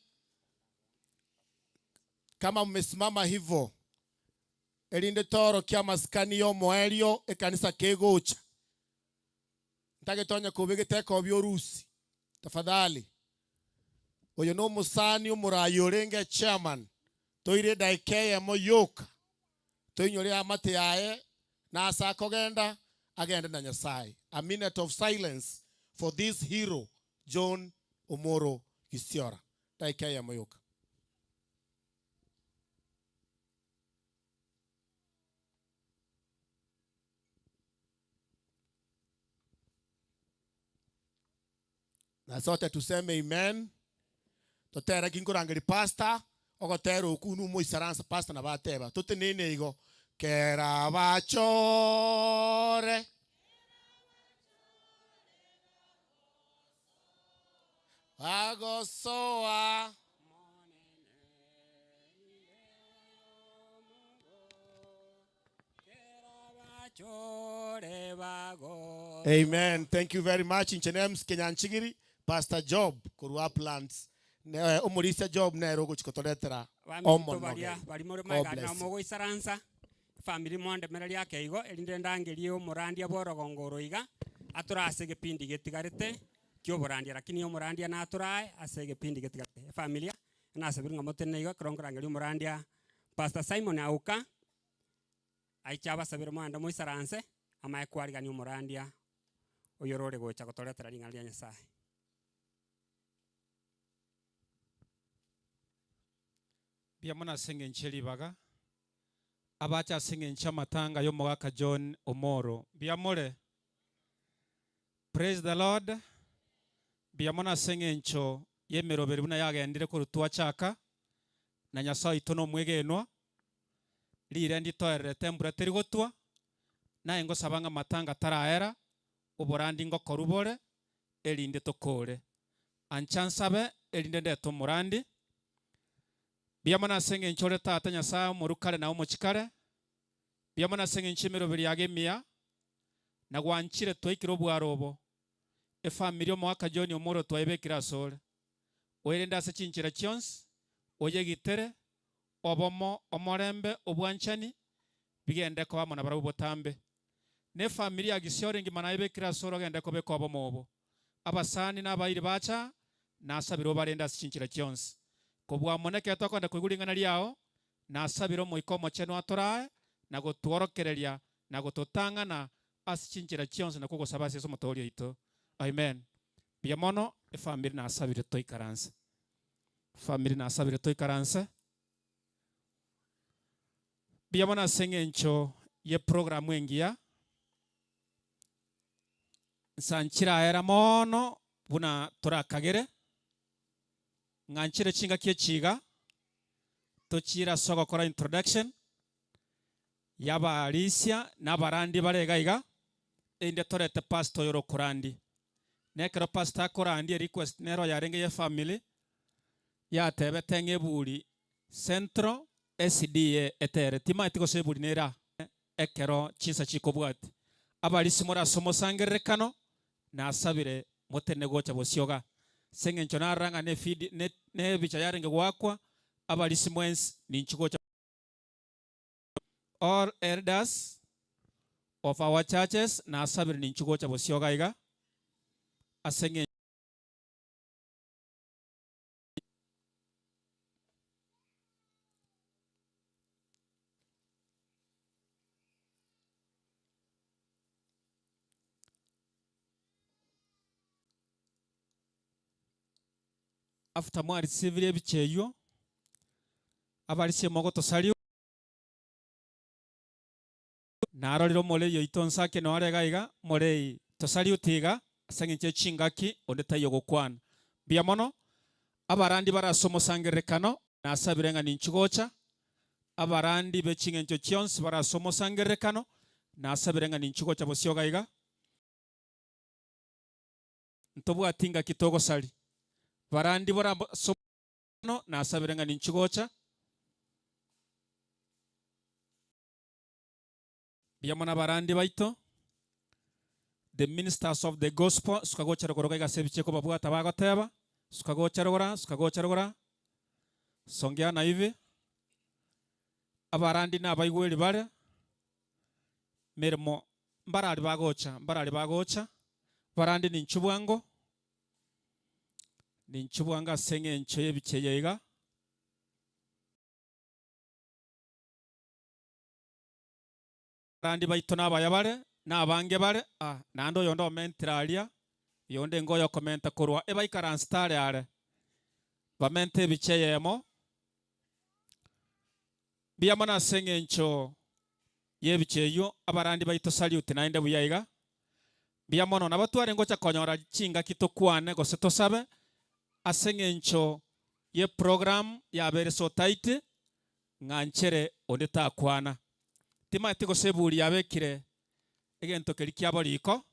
Speaker 13: Kama mmesimama hivyo. Elinde toro kia maskani yo moelio ekanisa kegocha. Ntage tonye kubige teko byorusi. Tafadhali. Oyo no musani umurayurenge chairman. Toire daikeye moyoka. Toinyore amate yae. Na asa kogenda. Agenda na Nyasaye. A minute of silence for this hero, John Omoro Gisiora. Daikeye moyoka. Na sote tuseme amen. Totera kinkurangiri pasta. Ogotero kunu mo isaransa pasta na bateba. Tote nene igo. Kera bachore. Agosoa. Amen. Thank you very much. In Chenems Kenyanchigiri, Pastor Job, Kurua Plants. Umurisa Job Nero Guchikotoletera.
Speaker 5: God bless. Family monde merali yake igo elinde ndangelio murandia borogongoro iga aturase gepindi getigarete kyo borandia lakini yo murandia na aturae ase gepindi getigarete familia na sabiringa motene igo krongorangelio murandia Pastor Simon Auka aichaba sabiro mwanda moisaranse ama ekwariga ni murandia oyorore gocha gotoretera ringalia Nyasaye.
Speaker 21: Biamona senge ncheli baga abacha senge nchamatanga yo mwaka John Omoro biamore. Praise the Lord. Biamona senge ncho yemeroberi buna yagendire ko rutua chaka na Nyasaye itono mwegenwa lire nditoerere tembura terigotwa na engo sabanga matanga taraera oborandi ngo korubore elinde tokore anchansabe elinde ndeto murandi. Biamana senge nchore tata Nyasaye murukare na umuchikare. Biamana senge nchimero biriage mia na gwanchire toikiro bwarobo efamilia mwaka John Omoro twaibekira sore oirenda se chinchira chons oye gitere obomo omorembe obwanchani bigende ko amona barabu botambe ne familia Gisiora ngimana ibekira sore gende ko beko obomo abasani n'abayiri bacha nasabiro barenda se chinchira chons kobwa moneke tokonda kwigulingana liao nasabiro moikomo cheno atorae na gotworokereria na gototangana asichinjira chionse na kugosaba seso motorio ito. Amen. Biamono family na asabire toikaranse. Family na asabire toikaranse. Biamona senge ncho ye programu engia. Sanchira era mono buna tora kagere. Nganchire chinga kie chiga. Tochira sogo kora introduction. Yaba Alicia na barandi barega iga. Inde torete pastor yoro kurandi. Nekero pastor kurandi request nero yarenge ye family. Ya tebe tenge buri centro SDA etere. Tima etiko se buri nera. Ekero chinsa chikobwati. Abalisi mora somo sangerekano. Na asabire mote negocha bosioga. Senge nchona ranga ne feed ne bicha yarenge wakwa. Abalisi mwensi ni nchugocha. All elders of our churches na asabiri ni nchugocha bosioga iga asenge
Speaker 20: after mwari sivile bicheyo abalise mogoto salio naroriro mole yo itonsake no arega iga mole tosali utiga asangiche chingaki ondetayo gukwana bia mono abarandi barasomo sangerekano nasabirenga ninchigocha abarandi bechingencho chionsi barasomo sangerekano nasabirenga ninchigocha bosyoga iga ntobwa tinga kitogo sali barandi bara somo nasabirenga ninchigocha biyamana barandi baito the ministers of the gospel sukagocha rogoroga igasebiche ko babwata bagoteba sukagocha rogora songea na hivi abarandi na abaigweli bare mermo mbarali bagocha barandi ni nchubwanga senge ncho yebicheye iga barandi baito nabaya bare nabange bare nando yondo mentralia yonde ngoyo komenta korwa ebaikara stare are bamente bicheyemo biyamana senge ncho yebicheyo abarandi baito salute nainde buyayiga biyamono nabatware ngocha konyora chinga kitokwane goseto sabe asenge ncho ye program ya bere so tight nganchere ondeta kwana tima tiko sebuli yabekire egento kelikyabo liko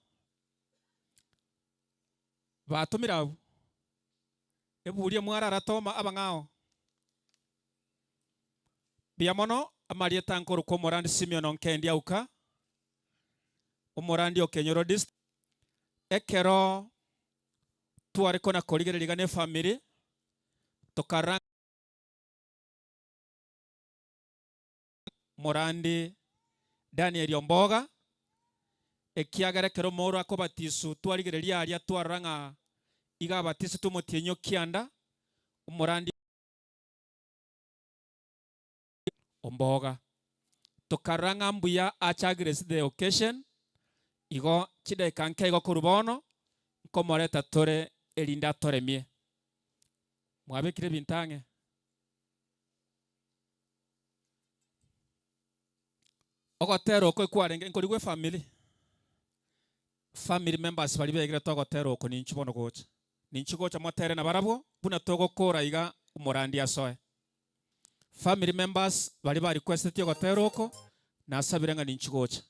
Speaker 20: batumira ebulie mwara ratoma abangao biamono amarieta nkoro ko morandi Simeon onkendi auka omorandi okenyoro dist ekero tuare kona koligere ligane family tokara morandi Daniel Omboga ekiagara kero moro akobatisu twarigere liaria twaranga iga batisu tumotienyo kianda umorandi Omboga tokaranga mbuya achagres the occasion igo chide kanke igo kurubono komoreta tore elinda tore mie mwabekire bintange ogotero ko kwarenge nkorigwe family members bali begire togotero ko ninchibono gocha motere na barabo buna togo kora iga umorandi asoe family members bali ba request togotero ko nasabirenga ninchigocha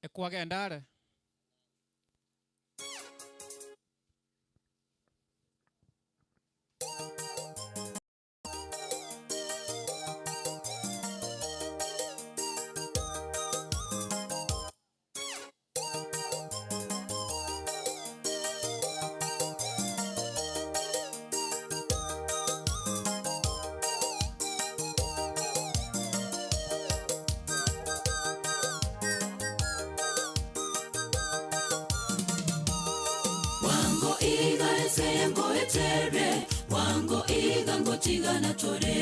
Speaker 20: ekwagendare
Speaker 3: Sengo etere wango iga ngotiga na tore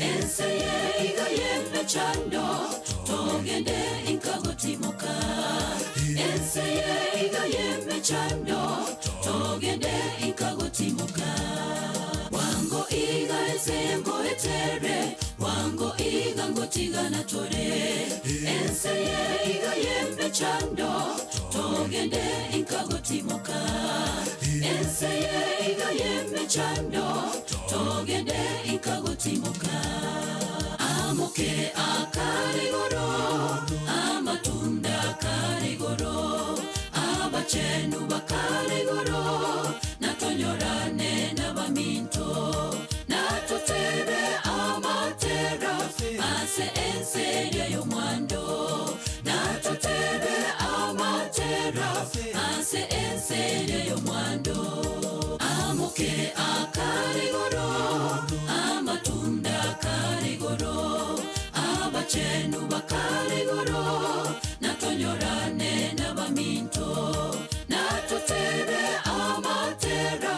Speaker 3: enseye iga yembe chando togende inkagotimoka enseye iga yembe chando togende inkagotimoka wango iga sengo etere wango iga ngotiga na tore enseye iga yembe chando togende inkagotimoka enseye iga yembe chando togende inkagotimoka amoke akarigoro amatunda akarigoro abachenu bakarigoro natonyorane n'abaminto natotebe amatera ase enseye y'omwando natotebe amatera ase enseye y'omwando amoke akarigoro amatunda akarigoro abachenu bakarigoro natonyorane n'abaminto natotebe amatera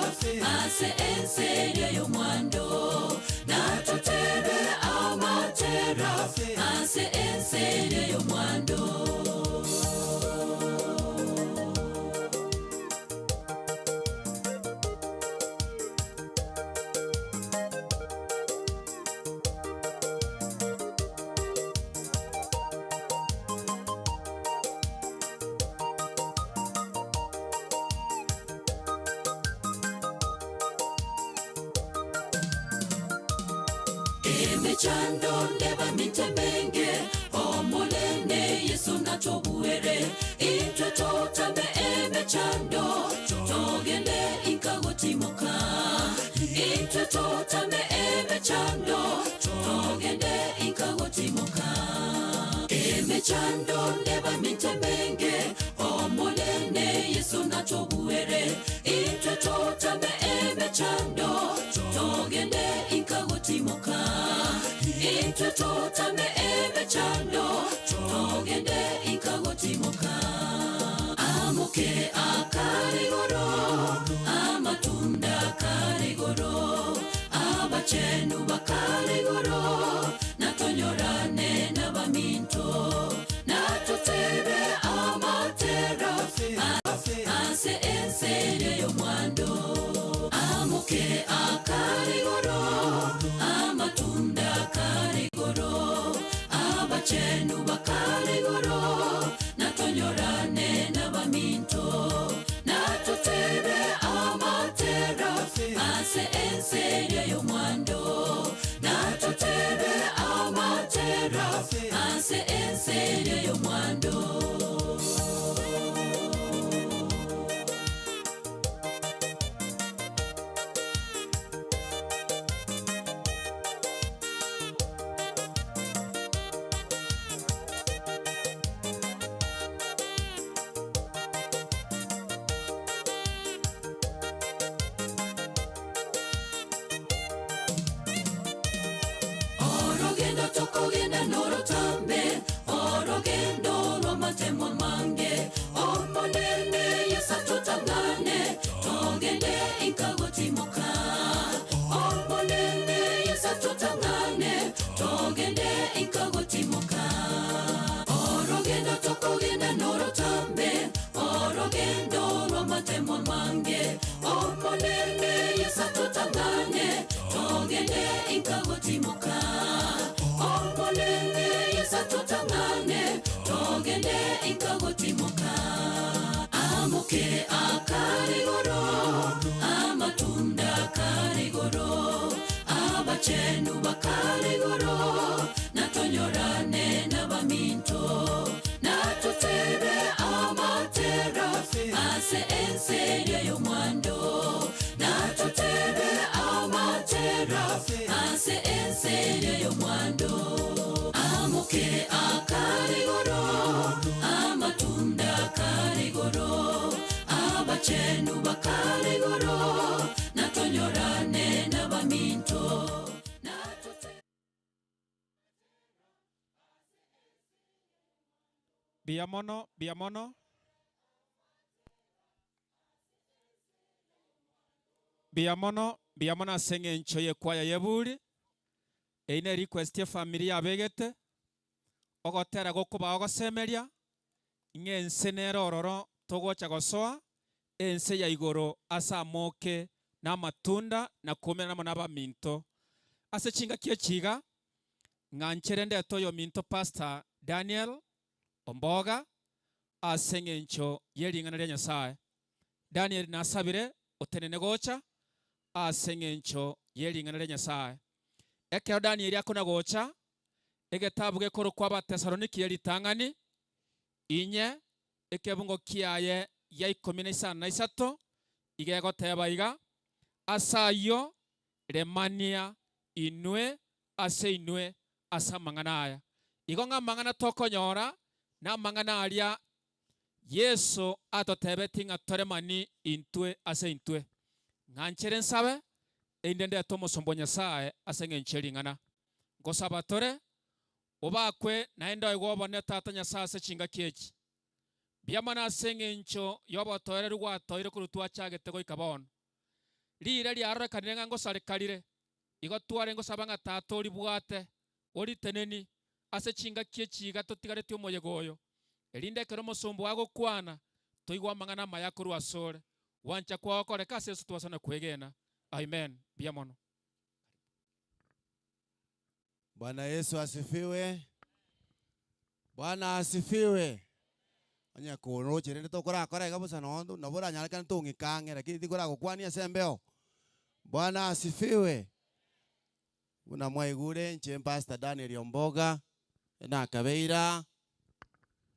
Speaker 3: ase enseye y'omwando amatera ase enseri ey'omwando. Emechando ndeba mitembenge omulene Yesu natubuere intwe totame emechando togende inkagotimuka intwe totame emechando togende inkagotimuka emechando ndeba mitembenge omulene Yesu natubuere intwe totame emechando togende inkagotimuka intwe totame emechando togende inkagotimuka amuke akarigoro amatunda karigoro abachenu bakarigoro natonyorane n'abaminto natutebe amatera ase enseri ey'omwando amuke akarigoro amatunda karigoro abachenu bakarigoro natonyorane n'abaminto natutebe amatera ase enseri ey'omwando natutebe amatera ase enseri ey'omwando. Orogendo tokogenda norotambe orogendo rwamatemwa mange omonene yesatotangane togende inkagotimuka omonene yesatotangane togende inkagotimuka orogendo tokogenda norotambe orogendo rwamatemwa mange omonene yesatotangane togende inkagotimuka omonene yesatotangane togende inkagotimuka amuke akarigoro amatunda karigoro abachenu bakarigoro natonyorane n'abaminto natutebe amatera ase enseri ey'omwando natutebe amatera ase enseri ey'omwando amuke akarigoro amatunda karigoro abachenu bakarigoro natonyorane n'abaminto
Speaker 20: biamono biamono biamono asenge encho yekwaya yeburi eine request ya familia abegete ogotera gokuba ogosemeria ing'e ense nero ororo togocha gosoa ense ya igoro ase amoke n'amatunda na kumera namo n'abaminto ase chinga kie chiga ng'anchere ndeto oyo minto Pastor Daniel Omboga ase eng'encho yering'ana ria Nyasaye. Daniel nasabire otenene gocha ase eng'encho yering'ana ria Nyasaye. Ekero Daniel akona gocha egetabu gekorokwa Abatesaloniki eritang'ani inye ekebungo kiaye ya 13 igegoteba iga asayo remania inwe ase inwe ase amang'ana aya igo ng'amang'ana tokonyora n'amang'ana aria Yesu atotebeti ng'a toremani intwe ase intwe ng'anchere nsabe einde ndete omosombo Nyasaye ase eng'encho ering'ana ngosaba tore obakwe naende oigobone tata Nyasaye ase chinga kiechi biamana ase eng'encho yobotoere gwatoire korwa twachagete goika bono rire riarorekanire ng'a ngosarekarire igo tware ngosaba ng'a tata oribwate oriteneni ase chingakie chiga totigarete omoyego oyo erinde ekero omosombo agokwana toigwa amang'ana amaya korwa asore wancha kwagokoreka ase yesu twasana kwegena. Amen. Bia mono.
Speaker 13: Bwana Yesu asifiwe. Bwana asifiwe. Anya kono cherende tokora kora gabusa nondo nabora nyalaka ntongi kange lakini tikora gukwania sembeo. Bwana asifiwe. Una mwaigure nche Pastor Daniel Omboga na kabeira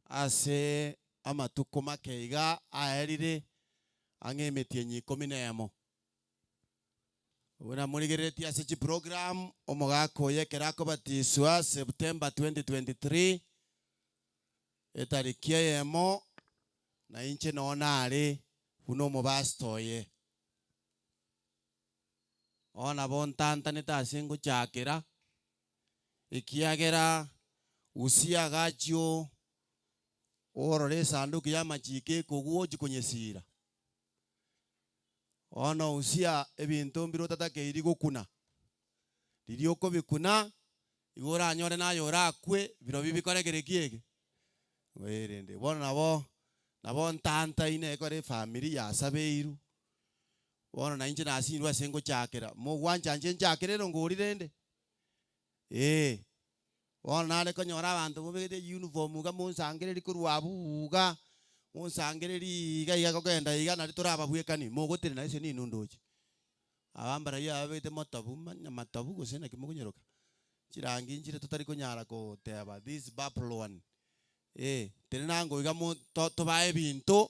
Speaker 13: ase amatuko makeiga aerire angemetie nyikumi nemo. Una murigeretia ase chi program omogako yekerako batiswa September 2023 etarikia yemo na inche nona ari uno mobastoye ona bontanta nitasingo chakera ikiagera usia gacho orore sanduku ya machike koguo chikonyesira ona usia ebintu mbiro tatakeiri gukuna ririoko bikuna igora anyore nayo rakwe biro bibikoregere kiege werende bona nabo ntanta ine kore family ya sabeiru bona na inje nasinwa sengo chakera mo gwanja nje chakerero ngorirende bona nale konyora abantu bobegede uniform ga munsangere kurwa buga munsangere iga iga kogenda iga nari turababwekani mogotire na ise ni nundoje abambara ya abete matabu matabu gosena kimugonyoroka chirangi njire tutari konyara ko teba this Babylon tene nango iga mu tobae bintu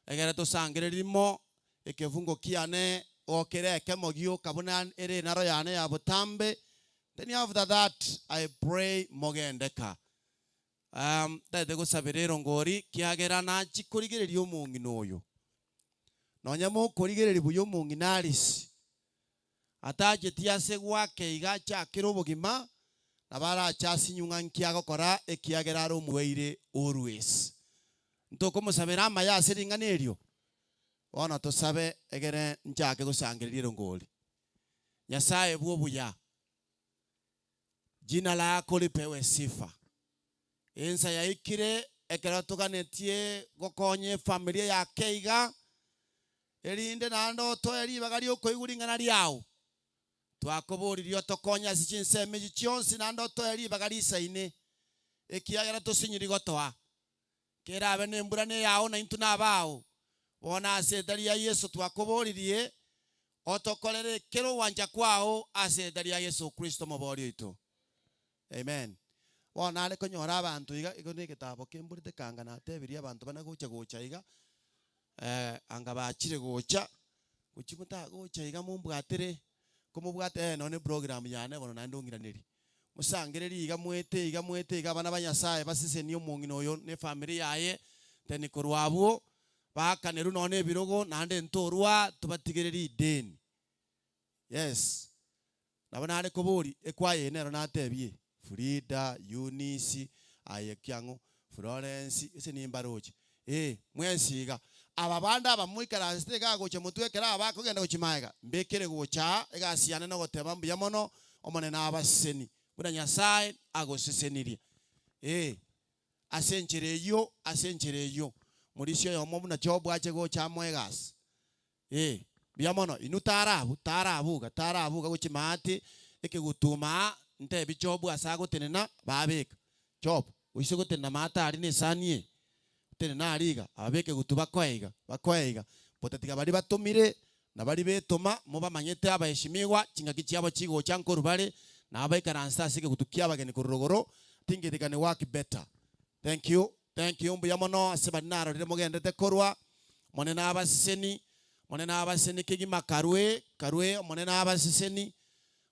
Speaker 13: egera tosangere rimo ekevungo kiane okereke mogio kabona ere naro yane ya butambe. Then after that I pray mogendeka tete gusabirero ngori kiagera na chikorigererio mungi noyo nonya mo korigereri buyo mungi narisi ataje tiase gwake iga chakiro bugima nabara chasi nyunga nkiago kora ekiagera aro muweire always ntoko musabira amaya asiringanerio ona tosabe egere nchake gusangirira ngori Nyasaye bwo buya jina lako lipewe sifa. Ensa ya ikire ekera tuganetie gokonye familia ya keiga erinde nando to eri bagari okoiguringana riao twakoboririo tokonya sichinseme gichionsi nando to eri bagari saine ekiagera tosinyiri gotoa kera abe nembura ne yao na intuna bao bona asetari ya Yesu twakoboririe otokolere kero wanja kwao asetari ya Yesu Kristo mobori itu. Amen. Bona ale konyora abantu iga igone kitabo kimburite kangana tebiria abantu bana gocha iga anga bachire gocha kuchimuta gocha iga mumbwatere kumubwate none program yane bono nandongiraneri musangereri iga mwete iga bana banyasaye basise niyo mungino oyo ne family yaye teni korwabo bakaneru none birogo nande ntorwa tubatigereri deni. Yes. Nabana ale kobori ekwaye nero natebie Frida, Eunice, Ayekiango, Florence, ese ni mbaroje. Mwensiga. Ababanda abamwikara nsitega goche mutwekera abakogenda gochimaega. Mbekere gocha ega siana no goteba mbuyamono omone na abaseni. Buna Nyasaye agosesenirie. Asenchereyo. Murisio yomo buna chobu ache gocha mwegas. Biyamono inutarabu tarabu gochimati ekegutuma nte bichobu asago tenena babeka job uisego tenena mata ari ne sanie tenena ariga abeke gutuba bakwaiga potatiga bari batumire na bari betoma muba manyete abaheshimiwa chingaki cyabo chigo cyanko rubare na abaikaransa asige gutukia abageni kurogoro tingetikane work better. Thank you mbuyamono asebanaro rire mugendete korwa monena abaseni kigima karwe monena abaseni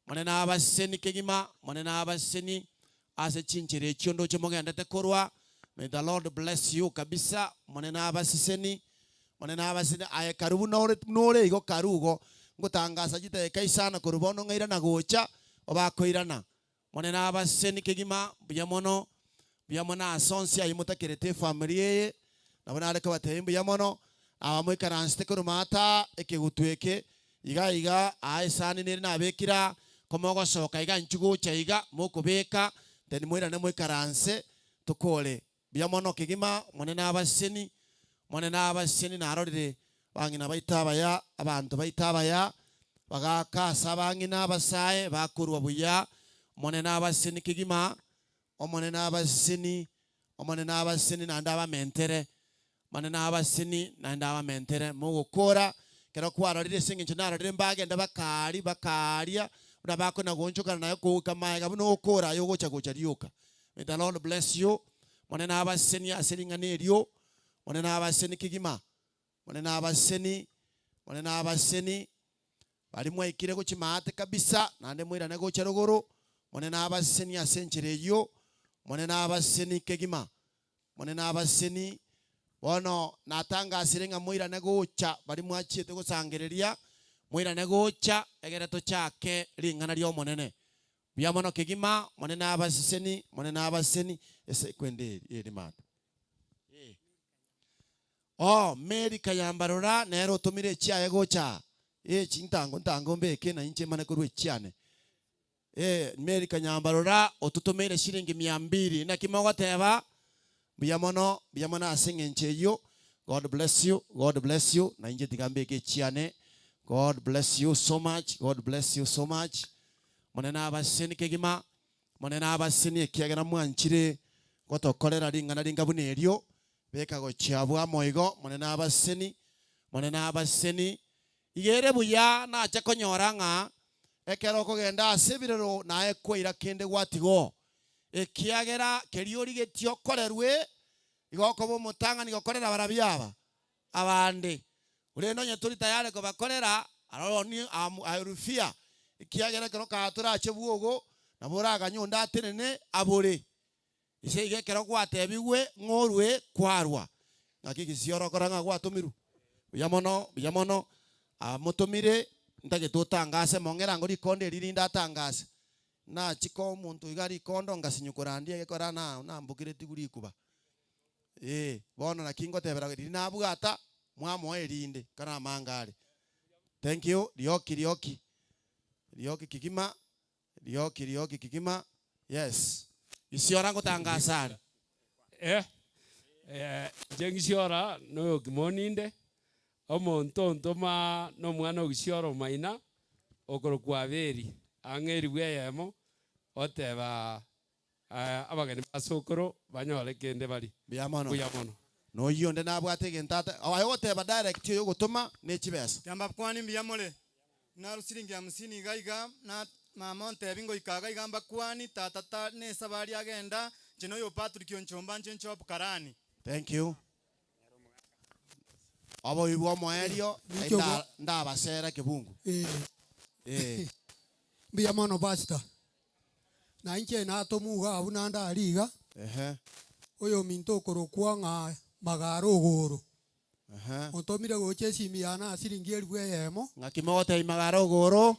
Speaker 13: monena abaseni kegima monena abaseni ase chinchere chiondo chomogendete korwa. May the Lord bless you kabisa monena abaseni aye karubu nore igo karugo ngutangasa jite kaisana korubono ngaira na gocha obakoirana monena abaseni kegima biyamona asonsia imutakerete familia nabona areka batembe yamono abamwe karanste korumata ekegutweke iga aisani nere nabekira komogocoka iga nchugucha iga mukubika then mwirane mwikaranse tukole bia mono kigima monene abaseni narorire bangina baitabaya abantu baitabaya bagakasa bangina abasae bakurwa buya monene abaseni kigima omonene abaseni nanda abamentere monene abaseni nanda abamentere mugukora kero kwarorire singincho narorire mbagenda bakaria unabako na gonchokana nayo kukamaiga buno ukora yo gocha rioka. May the Lord bless you. Monene abaseni aseringanerio monene abaseni kigima monene abaseni bali mwaikire gochimate kabisa nande mwirane gocha rogoro monene abaseni asenchereyo monene abaseni kigima monene abaseni bono natanga asirenga mwirane gocha bali mwachiete gosangereria mwirane gocha egereto chake lingana lyo monene bia mono kigima monene abaseni ese kwende eri mata Meri kayambarora nero tumire chiaye gocha chintango mbeke na inche mane kurwe chiane Meri kanyambarora otutumire shilingi 200 na kimogo teba bia mono asengenche yo. God bless you na inje tigambeke chiane. God bless you so much. Monene abaseni kegima monene abaseni ekiagera mwanchire gotokorera ringana ringabunerio beka gochiabwa moigo monene abaseni igere buya na acha konyora nga ekero kogenda asebirero na ekweira kende gwatigo ekiagera keriori getio korerwe igokobo mutanga nigokorera barabiaba abande ureno nyaturi tayari ko bakorera aroni arufia ikiagera kero katura achebuogo na boraga nyonda atenene abore ise igekero gwatebiwe ngorwe kwarwa ngakigisioro koranga gwatumiru biyamono amutumire ndage tutangase mongera ngori konde ririnda tangase na chiko umuntu igari kondo ngasinyukurandie gekora na mbukire tiguri kuba bono na kingo tebera rina bugata mwamo erinde kana mangare. Thank you rioki kigima yes isiora ngotangasa
Speaker 6: jengisiora no gimoninde omonto ntoma no mwana ogisiora maina okoro kwaberi angeri bweyemo oteba abageni basokoro banyole kende bali
Speaker 13: biamono no yonde nabwate gentata ayo goteba direct yo gutuma nechibesa
Speaker 22: yamba kwani mbiyamole na rusiringi ya 50 gaiga na mama ntebingo ikaga igamba kwani tata ne sabari agenda jino yo Patrick Onchomba ncho Bukarani.
Speaker 13: Thank you. Abo ibo moerio ndabasera kibungu
Speaker 23: biyamono basta na inche na tomuga abunanda aliga oyo minto korokwa nga magaro goro otomire goche simiana asiringi elwe yemo
Speaker 13: ngakimote magaro goro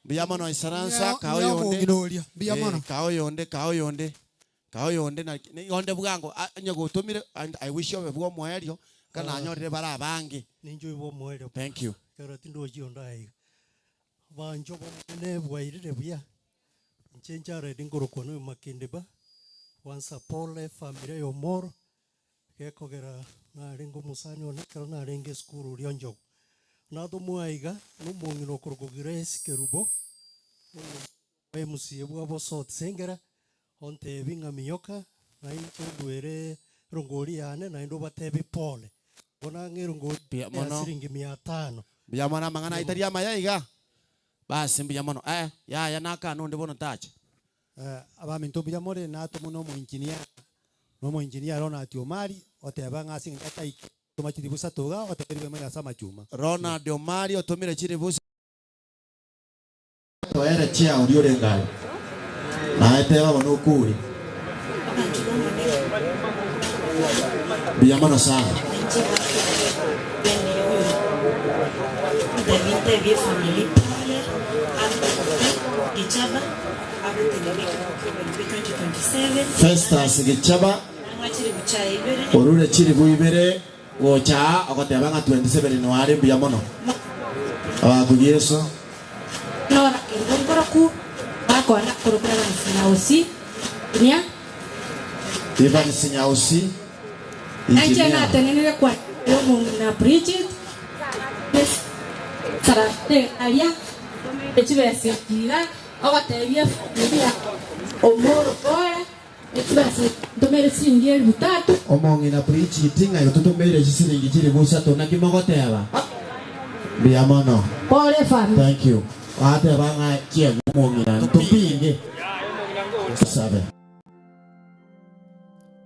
Speaker 13: biyamono isaransa kaoyonde
Speaker 23: biyamono
Speaker 13: kaoyonde na yonde bugango nyago tomire and I wish you bwo moerio kana anyorire bara bangi
Speaker 24: ninjo ibo moerio.
Speaker 13: Thank you.
Speaker 24: Kero tindo jionda ai banjo bomene bwairire buya nchenjare dingoro kono makinde ba wansa pole familia yomoro kekogera na rengo musani ona kero na renge skuru rionjo na do muaiga no mongiro korogires kerubo emusie bwa bosot sengera onte binga miyoka na incho duere rongori ane na ndo batebi pole bona ngirongori asiringi 500
Speaker 13: biamana mangana itaria mayaiga basi biamono ya naka no ndebono tacha
Speaker 23: abaminto biamore na to muno mu engineer Ronald Omari oteba ngasi ngatai tomachiri busa toga otebere mena sama chuma
Speaker 13: Ronald Omari otomire chiri busa toere chia uriore ngai na eteba bono kuri biamono sana
Speaker 25: de family Gichaba
Speaker 13: Festus Gichaba orure chiri buibere gocha akoteba nga 27 January biamono abakuyeso
Speaker 25: Nora ngoro
Speaker 10: waku akona kurukura Sinyausi nia
Speaker 13: Ivan Sinyausi
Speaker 10: anje na tenenere kwa yomu na Bridget sara alia echibese kira agatebia familia Omoro Pole echibese tomere singie butatu
Speaker 13: omongi na Bridget ngayo tutumere chisiringi chiri busatu na kimogoteba biamono
Speaker 10: Pole family.
Speaker 13: Thank you. Ate banga chia omongi na tupinge sabe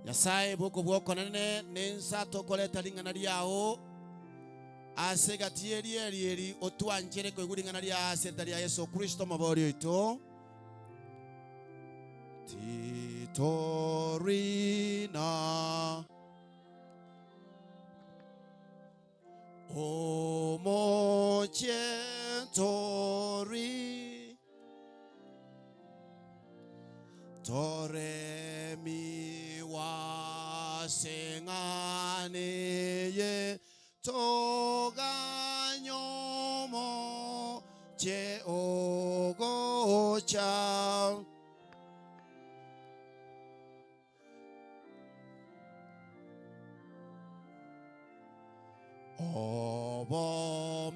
Speaker 13: Nyasaye boko bwoko nene nensa tokoleta lingana lyao asegatie lieri otwanjere ko igulingana lya senta lya Yesu Kristo mabori ito Titorina Omochetori Tore mi wasengane ye toganyomo che ogocha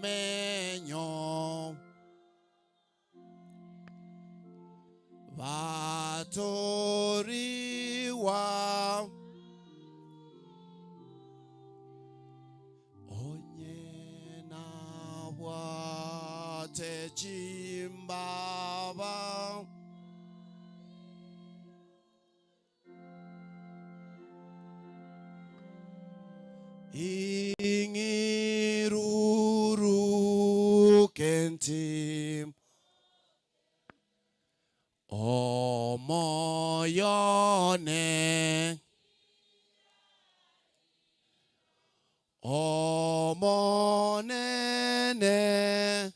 Speaker 13: obomenyo Vatoriwa Onyena wate chimbaba Ingiruru kentim Omoyone Omonene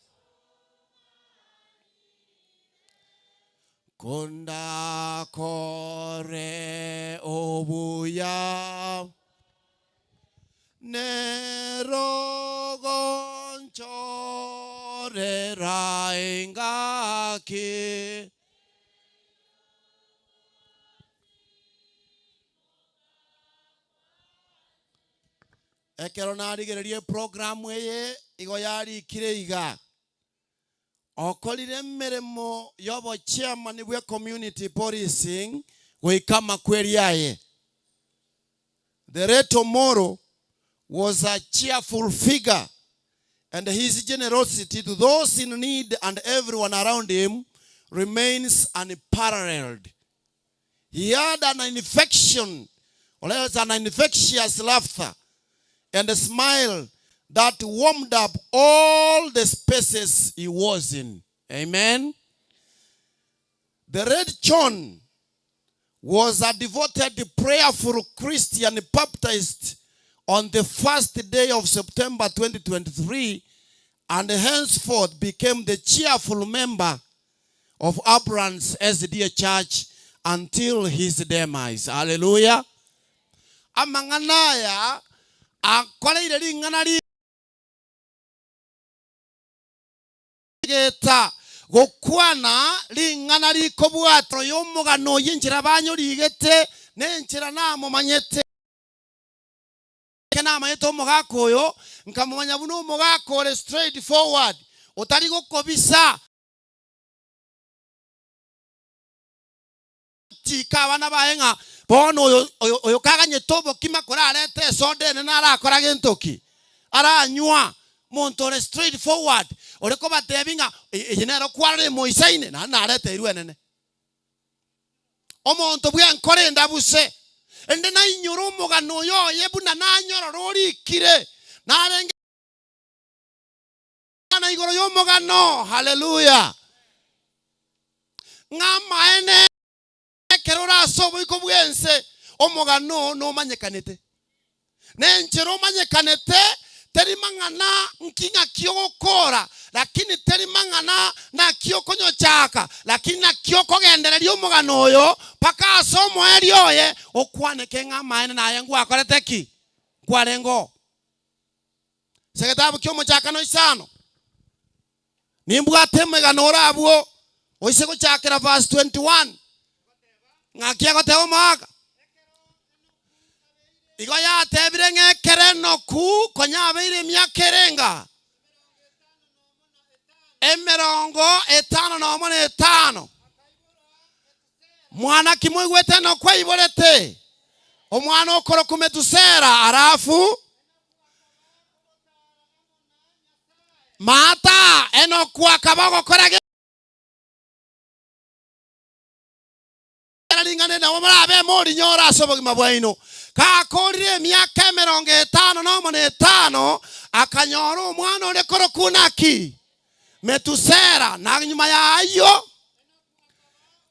Speaker 13: Kunda kore obuya Nerogonchore raingaki Ekero narigererie programu eye igo yari kireiga okolire mmeremo yobo chairman bwe community policing goikama kweri yaye The Reto Moro was a cheerful figure and his generosity to those in need and everyone around him remains unparalleled. He had an infectious laughter and a smile that warmed up all the spaces he was in. Amen. The Red John was a devoted, prayerful Christian baptized on the first day of September 2023 and henceforth became the cheerful member of Abraham's SDA Church until his demise. Hallelujah. Amanganaya akoleire lingana ligeta gokwana lingana likobwatro yomugano yinjira banyo ligete nenjira namo manyete kana mayeto mugakoyo nkamumanya buno mugakore straight forward otari gokobisa tika bana baenga bono oyo kaganye tobo kima korarete sodene nara korage ntoki aranywa montore straight forward oreko batebinga enero kware moisaine na narete irwenene omonto bwe nkore ndabuse ende na inyoro mugano yo yebuna na nyoro rorikire narenge na igoro yo mugano. Hallelujah. Ngama ene kerora sobo iko bwense omugano no manyekanete nenchero manyekanete teri mangana nkinga kiokora lakini teri mangana na kiokonyo chaka lakini na kioko gendererio omugano oyo paka asomo erioye okwaneke ngama ene na yengu akorete ki kwarengo segetabu kyomo chaka no isano nimbwate megano orabwo
Speaker 11: oise gochakera verse 21 ng'akia goteba omwaka igo yatebire ng'ekere enoku konyabeire emiaka erenga 55 mwana kimoigwete enoku aiborete omwana okoroku Metusela arafu mata enoku akaba gokora lingane na omulabe mori nyora asobogima bwaino kakorire emiaka 55 akanyora omwana ole koroku naki Metusela na nyuma yayo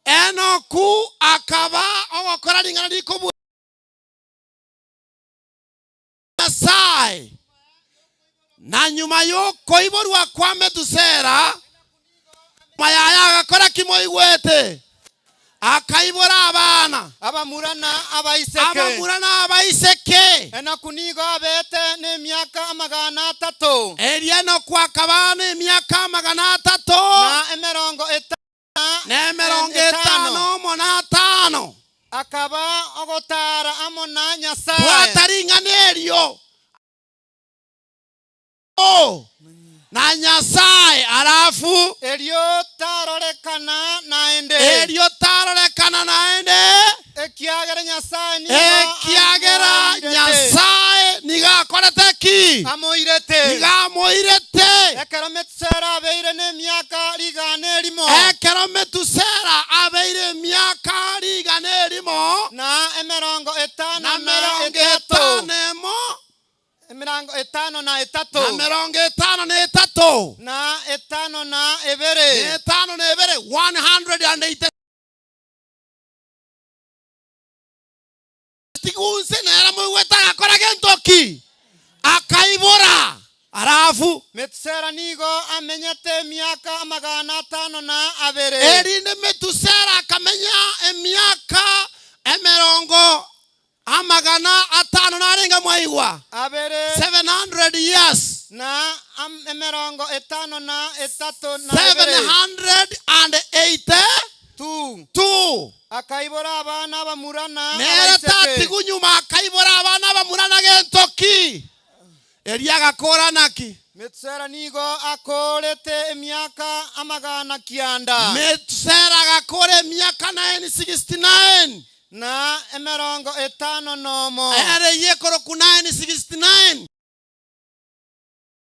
Speaker 11: Enoku akaba ogokora lingana likobu Nyasaye na nyuma yo koiborwa kwa Metusela mayaya agakora kimoigwete akaibora abana
Speaker 22: abamurana abaiseke Enoku nigo abete n'emyaka 300
Speaker 11: Enoku akaba n'emyaka 300 na 55
Speaker 22: akaba ogotara amona Nyasaye
Speaker 11: bwataringana eryo na Nyasaye arafu
Speaker 22: eryo tarorekana naende ekiagera
Speaker 11: Nyasaye nigakorete ki
Speaker 22: amoirete
Speaker 11: ekero
Speaker 22: Metusela abeire n'emyaka 100 na 53
Speaker 11: na
Speaker 22: 53
Speaker 11: na 52
Speaker 22: na
Speaker 11: 180 tigunse nera mweta akora gentoki akaibora arafu
Speaker 22: Metusela nigo amenyete emyaka 502
Speaker 11: erinde Metusela akamenya emyaka 500 narenga mwaigwa 700 years
Speaker 22: na
Speaker 11: 782
Speaker 22: akaibora abana bamurana
Speaker 11: nera tati kunyuma akaibora abana bamurana gentoki eriagakora naki
Speaker 22: Metusela nigo akorete emyaka 900
Speaker 11: Metusela agakora emyaka 969
Speaker 22: na 51
Speaker 11: ere yekoroku 969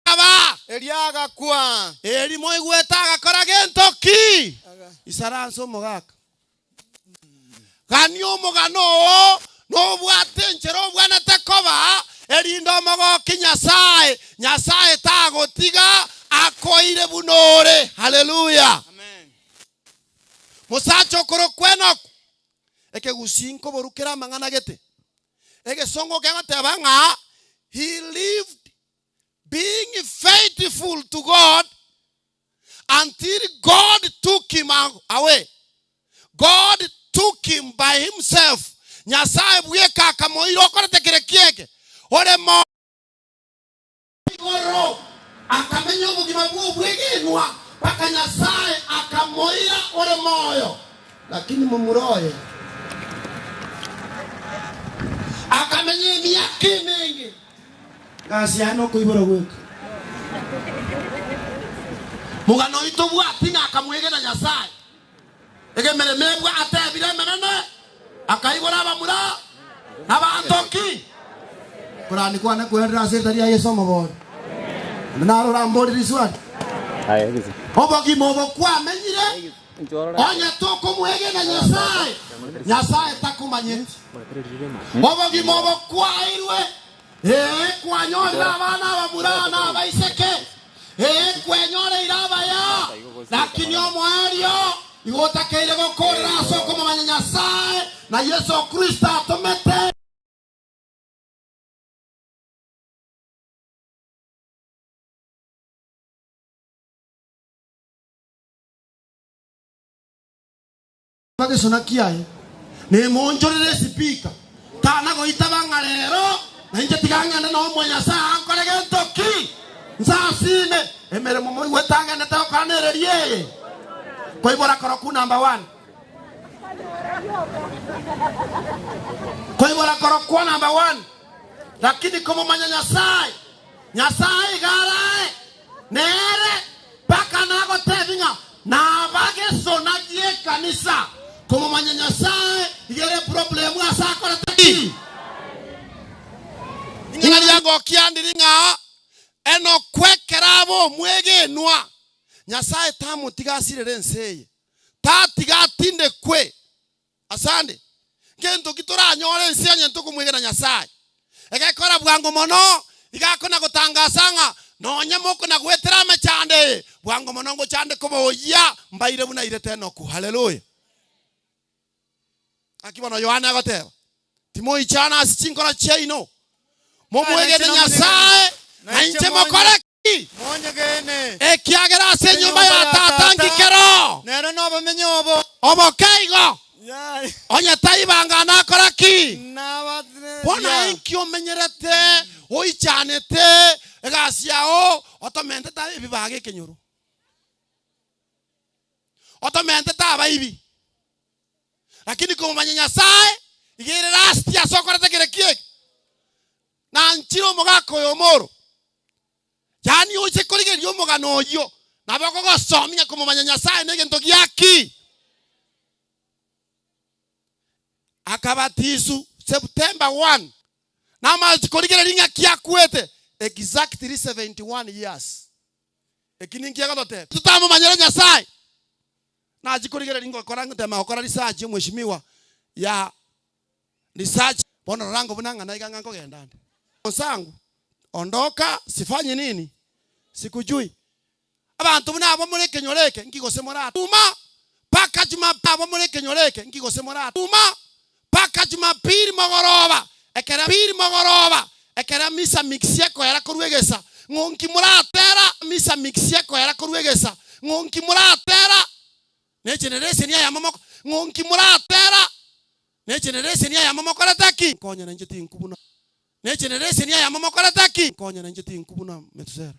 Speaker 11: aba
Speaker 22: eriagakwa
Speaker 11: erimo igweta agakora gentoki isaranso omogaka gani omogano nobwate nchero obwanete koba erindo omogoki Nyasaye tagotiga akoire bunore haleluya amen musacho koroku Enoku ekegusinko borukera mangana gete egesongo kegateba ng'a he lived being faithful to God until God took him away. God took him by himself. Nyasaye bweka akamoiro okorete kirekieke ore mo igoro akamenya obugima bwo bwegenwa paka Nyasaye akamoira ore moyo lakini mumuroye akamenya emyaka mingi ngasi ano kuibora gweka mugano ito bwati ngakamwegera Nyasaye egemere mebwa atebire menene akaibora abamura nabantoki kurani kwana kwendera sirtari ya Yesu maboro naro rambori riswani obogi mobo kwa menyire onya toko mwegera Nyasaye takumanyeti obogi mobo kwa irwe kwanyorera abana bamurana abaiseke kwenyore irabaya lakini omwerio igotakeire gokorera soko mumanya Nyasaye na Yesu Kristo atomete bagesona kiaye ne monjorere speaker kana goita bangarero na inje tigangana no mwe Nyasaye ankorege ntoki nsasine emere mumo wetangana ta kanererie Koibora koroku number 1. Koibora koroku number 1. Lakini kama manya Nyasaye garae nere paka nago tebinga na bage sonagie kanisa kama manya Nyasaye igere problemu asakora taki
Speaker 13: Ningali yango kiandiringa eno kwekerabo mwege nwa Nyasaye tamu tigasire renseye ta tigatinde kwe asande ngento kitora nyore nsianye ntuku mwege na Nyasaye egekora bwango mono igakona gutangasanga nonye moko na gweterame cyande bwango mono ngo cyande koboya mbaire buna irete no ku haleluya akibona Yohana agoteba Timo ichana asichinkora cheino momwege na Nyasaye na inche mokoreki
Speaker 22: Monyegene
Speaker 13: ekiagera ase nyumba ya tata ngikero
Speaker 22: nero no bamenyobo
Speaker 13: obokeigo onye taibanga nakoraki bona inkyo menyerete oichanete egasiao otomente ta ibibage kenyoro otomente ta baibi lakini kumanya Nyasaye igere rasti asokorete kirekie na nchiro mogako yomoro yani oche korige yo mogano yo nabako gosomya kumanya Nyasaye nege ntoki yaki akabatisu September 1 nama zikorigera ringa kia kwete exactly 71 years ekiningi yagote tutamu manyere Nyasaye na zikorigera ringa koranga tema okora research mheshimiwa ya research bono rango bunanga na iganga ngogenda sangu ondoka sifanye nini sikujui abantu bunabo muri kenyoreke ngigose morata tuma paka Jumapili muri kenyoreke ngigose morata tuma paka Jumapili mogoroba ekera misa mixie ko era kurwegesa ngonki muratera misa mixie ko era kurwegesa ngonki muratera ne generation ya mama ngonki muratera ne generation ya mama korataki konya na njeti nkubuna ne generation ya mama korataki konya na njeti nkubuna metusera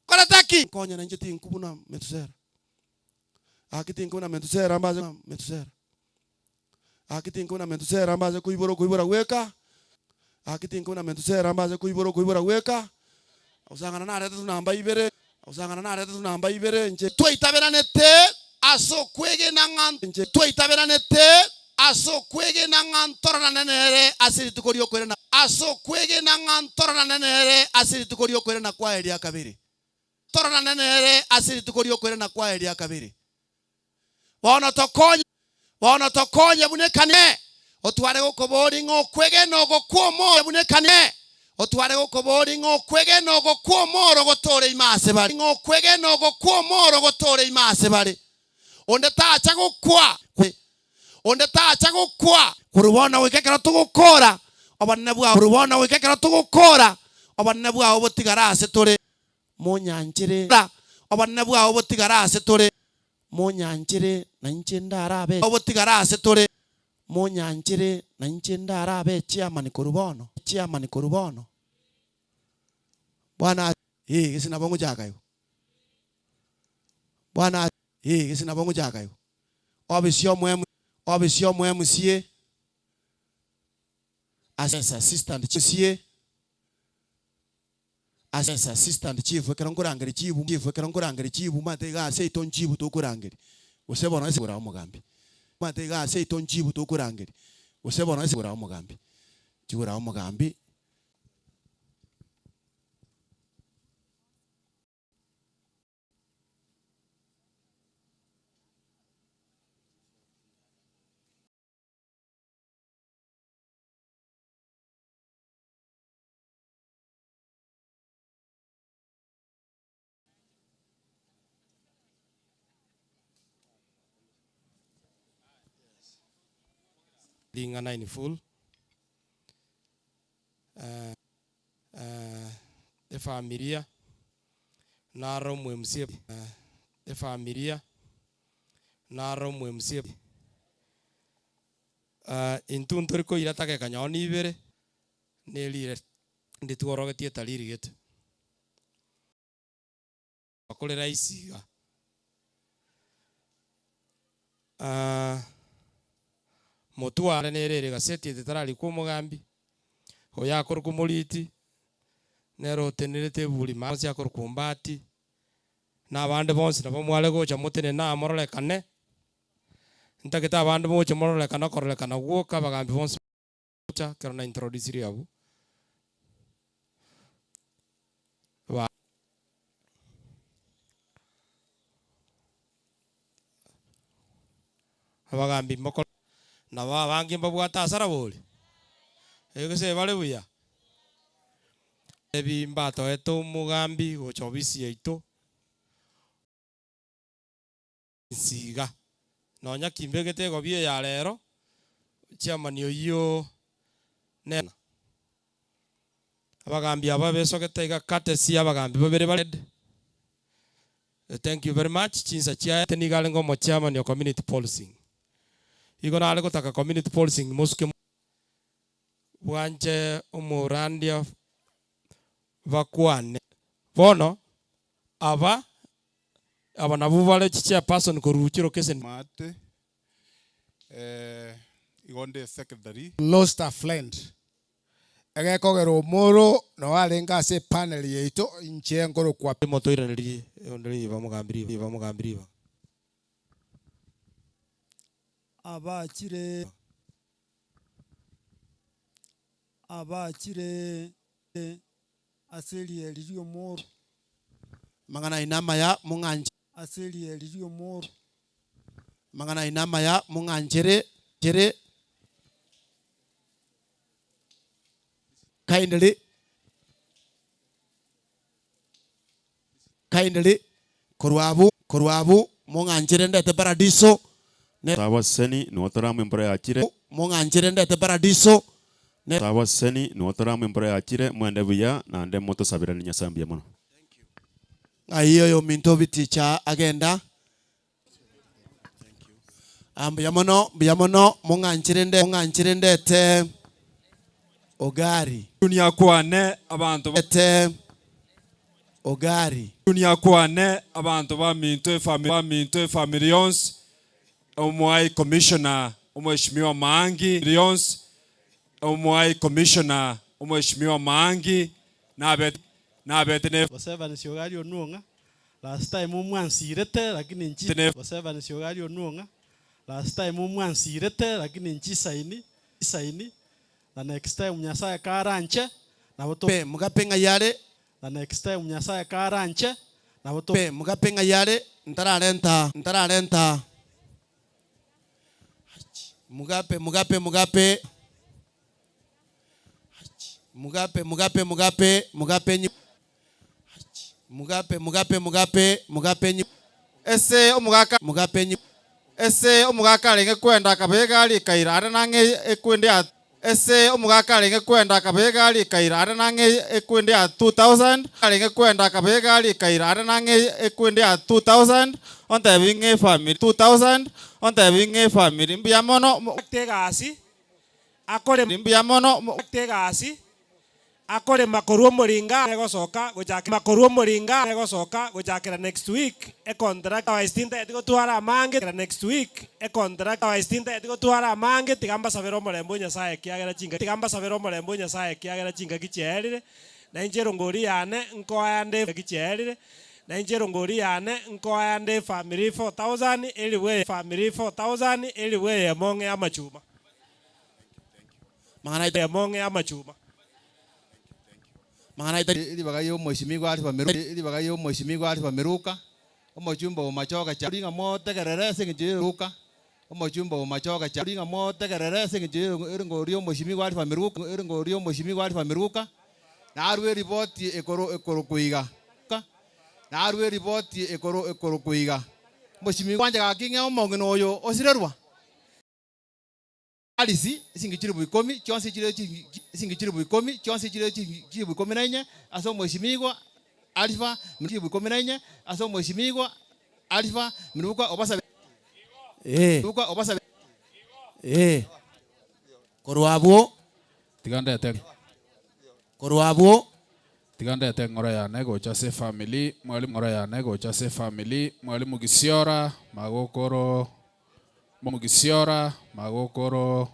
Speaker 13: korataki konya na njeti nkubuna metusera akiti nkubuna metusera ambaze metusera akiti nkubuna metusera ambaze kuibora weka akitinko na mentusera ambaze kuibora weka usangana na rete tunamba ibere nje twitaberanete aso kwege na ngan nje twitaberanete aso kwege na ngan torana nere asiri tukorio kwere na aso kwege na ngan torana nere asiri tukorio kwere na kwa elia kabiri torana nere asiri tukorio kwere na kwa elia kabiri bona tokonye bunekane otware gukobori ngokwege no gokwomo bunekane otware gukobori ngokwege no gokwomo gotore imase bari ngokwege no gokwomo gotore imase bari onde tacha gukwa kurubona wikekera tugukora abanne bwa kurubona wikekera tugukora abanne bwa obotigarase tore monyanjire abanne bwa obotigarase tore monyanjire na nchindarabe obotigarase tore monyanjire na nchenda arabe chairman korubono bwana gisina bongo jagayo bwana gisina bongo jagayo obisio mwemu sie as assistant chief kerangurangere chibu matega seiton chibu to kurangere usebona ese ura umugambi matega seiton chibu to kurangere usebona ese ura umugambi chigura umugambi
Speaker 2: lingana in full. The familia naro mwemsie the familia naro mwemsie intuntori ko iratake kanyoni ibere nelire nditworogetie tariri getu akolera isiga Mutuare nerere gaseti tetarari ku mugambi oya kor ku muliti nero tenirete buri mazi akor kumbati na bande bonse na bomwale gocha mutene na morole kane ntaketa bande mocha morole kana korole kana woka bagambi bonse cha kero na introduce yabu wa abagambi moko na bangi mbabwata asara boli egese bale buya ebi mbato eto mugambi gochobisi eito siga nonya kimbegete go bie ya lero chairman yo nena abagambi ababeso ketaiga katesi abagambi babere bale. Thank you very much chinsa chia tenigale ngo mo chairman yo community policing iko na ale kutaka community policing muske wanje umurandia vakwane bono aba nabuvale chicha person ko ruchiro kesen
Speaker 9: mate igonde secretary
Speaker 11: lost a friend egekogero moro no alenga se panel yeito inche ngoro kwa
Speaker 2: moto iraniri ondiri bamugambiriba
Speaker 23: abakire aseli eliyo moro
Speaker 11: mangana inama ya munganje
Speaker 23: aseli eliyo moro
Speaker 11: mangana inama ya munganjere kindly korwabu munganjere ndete paradiso
Speaker 12: Tawa seni nuotara membra achire
Speaker 11: munganjere ndete paradiso
Speaker 12: Tawa seni nuotara membra achire mwende buya na ande moto sabira ninya sambia mono
Speaker 11: Aiyo yo minto biticha agenda biyamono munganjire ndete ogari
Speaker 15: dunia kwane abantu
Speaker 11: ete ogari
Speaker 15: dunia kwane abantu ba minto family yons omwai commissioner omheshimiwa Mangi Lions omwai commissioner omheshimiwa Mangi na betene
Speaker 24: Waseva nisiogari onuonga last time umwansirete lakini nchi Waseva nisiogari onuonga last time umwansirete lakini nchi saini na next time Nyasaye karanche na boto
Speaker 11: mugapenga yale
Speaker 24: na next time Nyasaye karanche na boto
Speaker 11: mugapenga yale ntararenta mugape
Speaker 13: ese omugaka renge kwenda kabega ali kairana nange ekwende at ese omugaka renge kwenda kabega ali kairana nange ekwende at 2000 renge kwenda kabega ali kairana nange ekwende at 2000 on the winge family 2000 on the winge family mbiamono
Speaker 5: tegasi akore
Speaker 13: mbiamono
Speaker 5: tegasi akore makoruo moringa negosoka gochakira next week e contract wa istinta etiko twara mange next week e contract wa istinta etiko twara mange tigamba sabero morembo Nyasaye kiagera chinga kicherire na injero ngori yane nkoya nde kicherire na injero ngori yane nkoya nde family 4000 eliwe monge amachuma
Speaker 11: mangana
Speaker 5: monge amachuma
Speaker 16: ilibagayo mheshimiwa alifa meruka omochumba omachoka cha linga motegerere singiruka omochumba omachoka cha linga motegerere singiruka mheshimiwa alifa meruka narwe ripoti ekoro kuiga mheshimiwa kwanja gakinga omongeno oyo osirerwa alisi singichiri buikomi chonsi chire buikomi nenye aso mheshimiwa alifa mchiri buikomi nenye aso mheshimiwa alifa minuka obasa
Speaker 11: korwabo
Speaker 25: tigandete ngoro yane gocha se family mwalimu ngoro yane gocha se family mwalimu Gisiora magokoro Mugisiora magokoro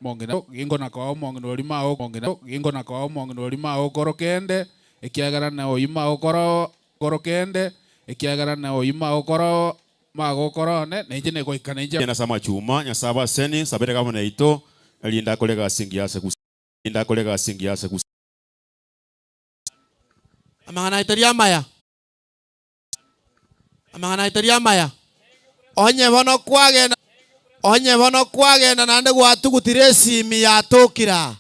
Speaker 25: mongina gingo na kwa mongino lima o mongina gingo na kwa mongino lima o koro kende ekiagara na oyima okoro koro kende ekiagara na oyima okoro magokoro ne nejene ko ikana nje
Speaker 12: na sama chuma nya saba seni sabere kama na ito alinda kolega singia se inda kolega singia se
Speaker 11: amangana itaria maya onye bono kwagenda nande gwatugutire simi yatukira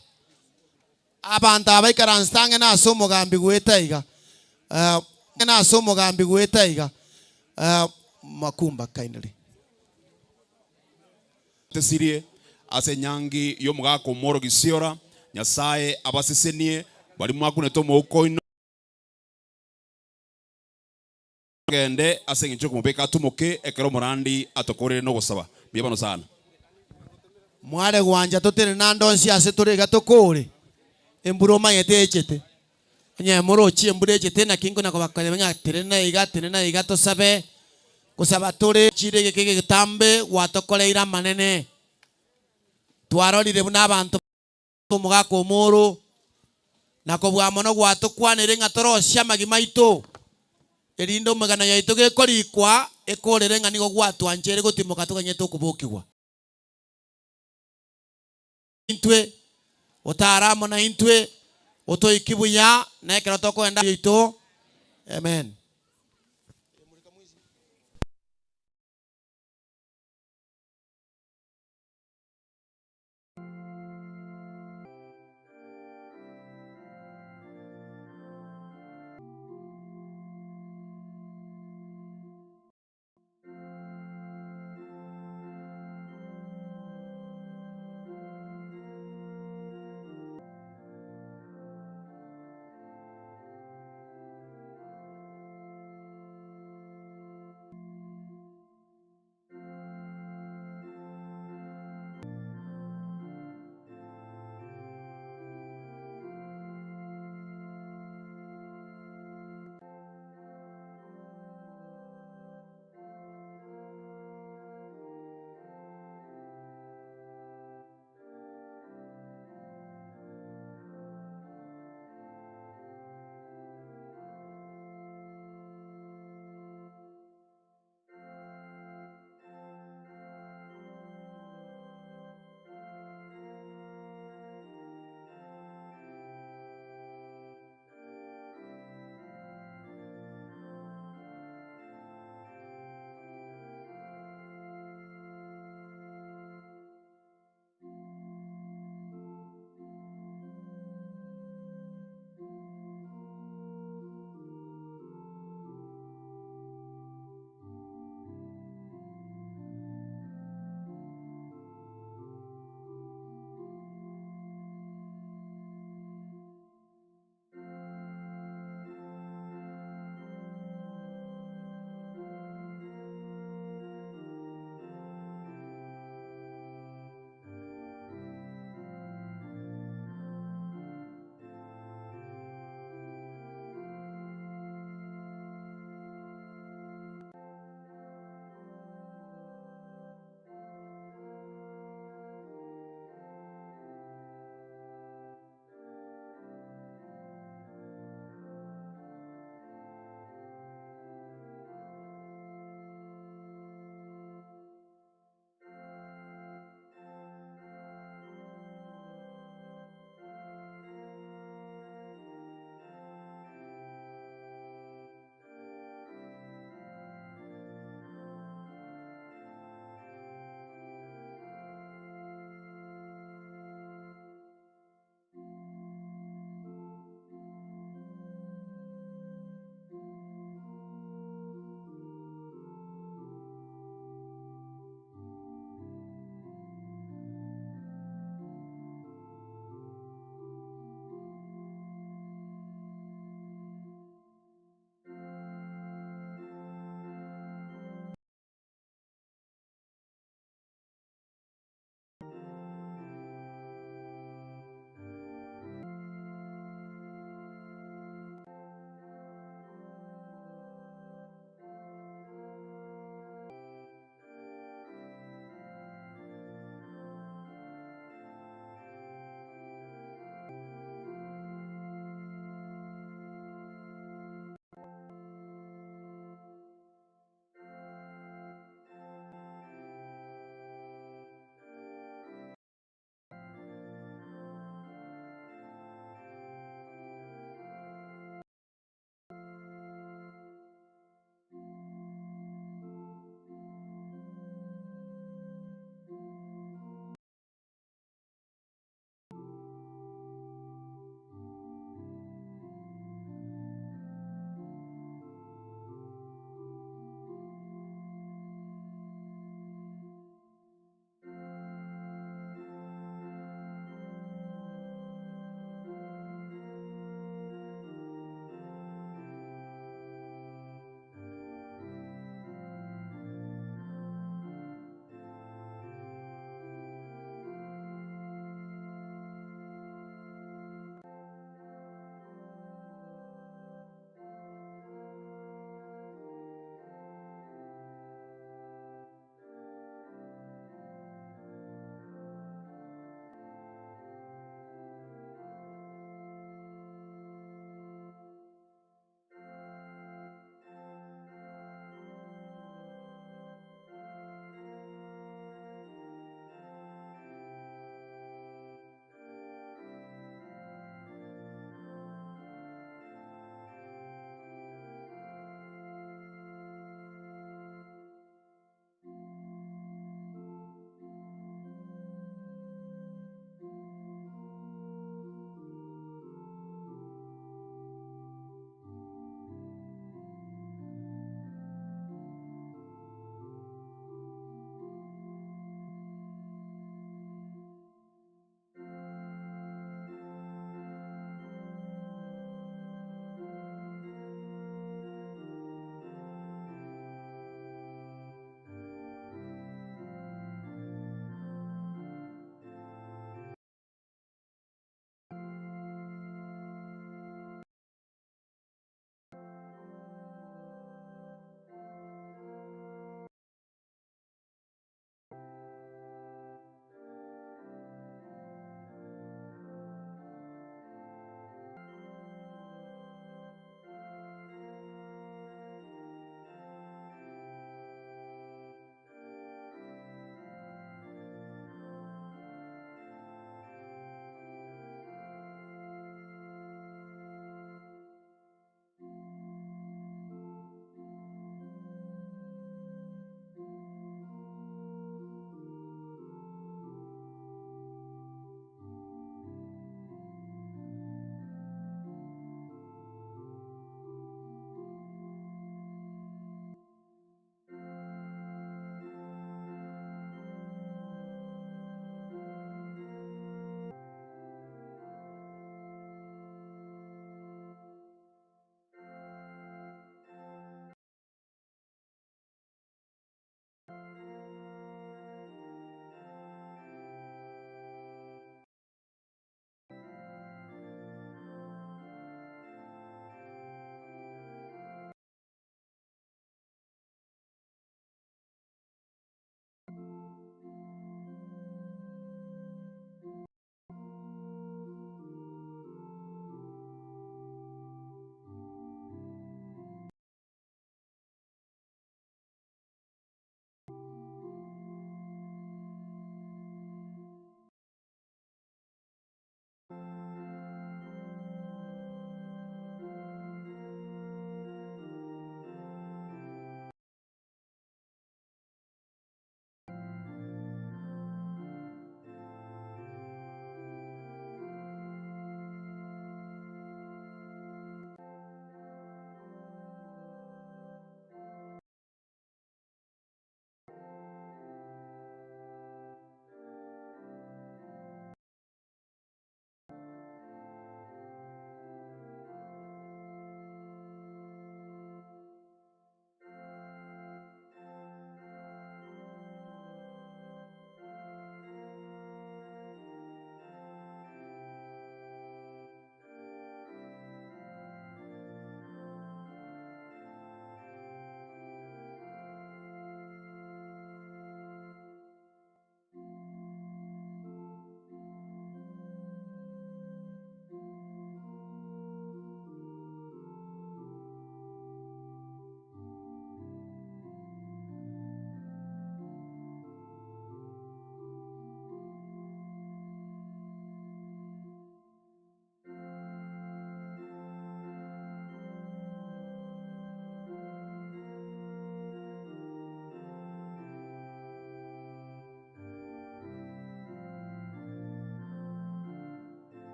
Speaker 11: abantu abaikara nstange na so mugambi gwetaiga makumba kindly
Speaker 1: tesirie ase nyangi yo mugako moro gisiora nyasaye abasesenie bari mwakune to mukoino gende ase ngicho kumubeka tumuke ekero murandi atokorere no gusaba bibano sana
Speaker 11: mware gwanja tutire na ndonsi ase turiga tukure emburo mayete echete nye moro chi emburo echete na kingo na kubakare banya tire na iga to sabe kusaba turi chire geke gitambe watokoreira manene twarorire buna abantu mugako moro na kobwa mono gwatukwanire ngatorocia magimaitu erindo magana yaito gekorikwa ekorere ngani go gwatwanjere gutimoka tuganye tukubukirwa intwe utaramo na intwe utoikibuya na ekero tokwenda yito amen.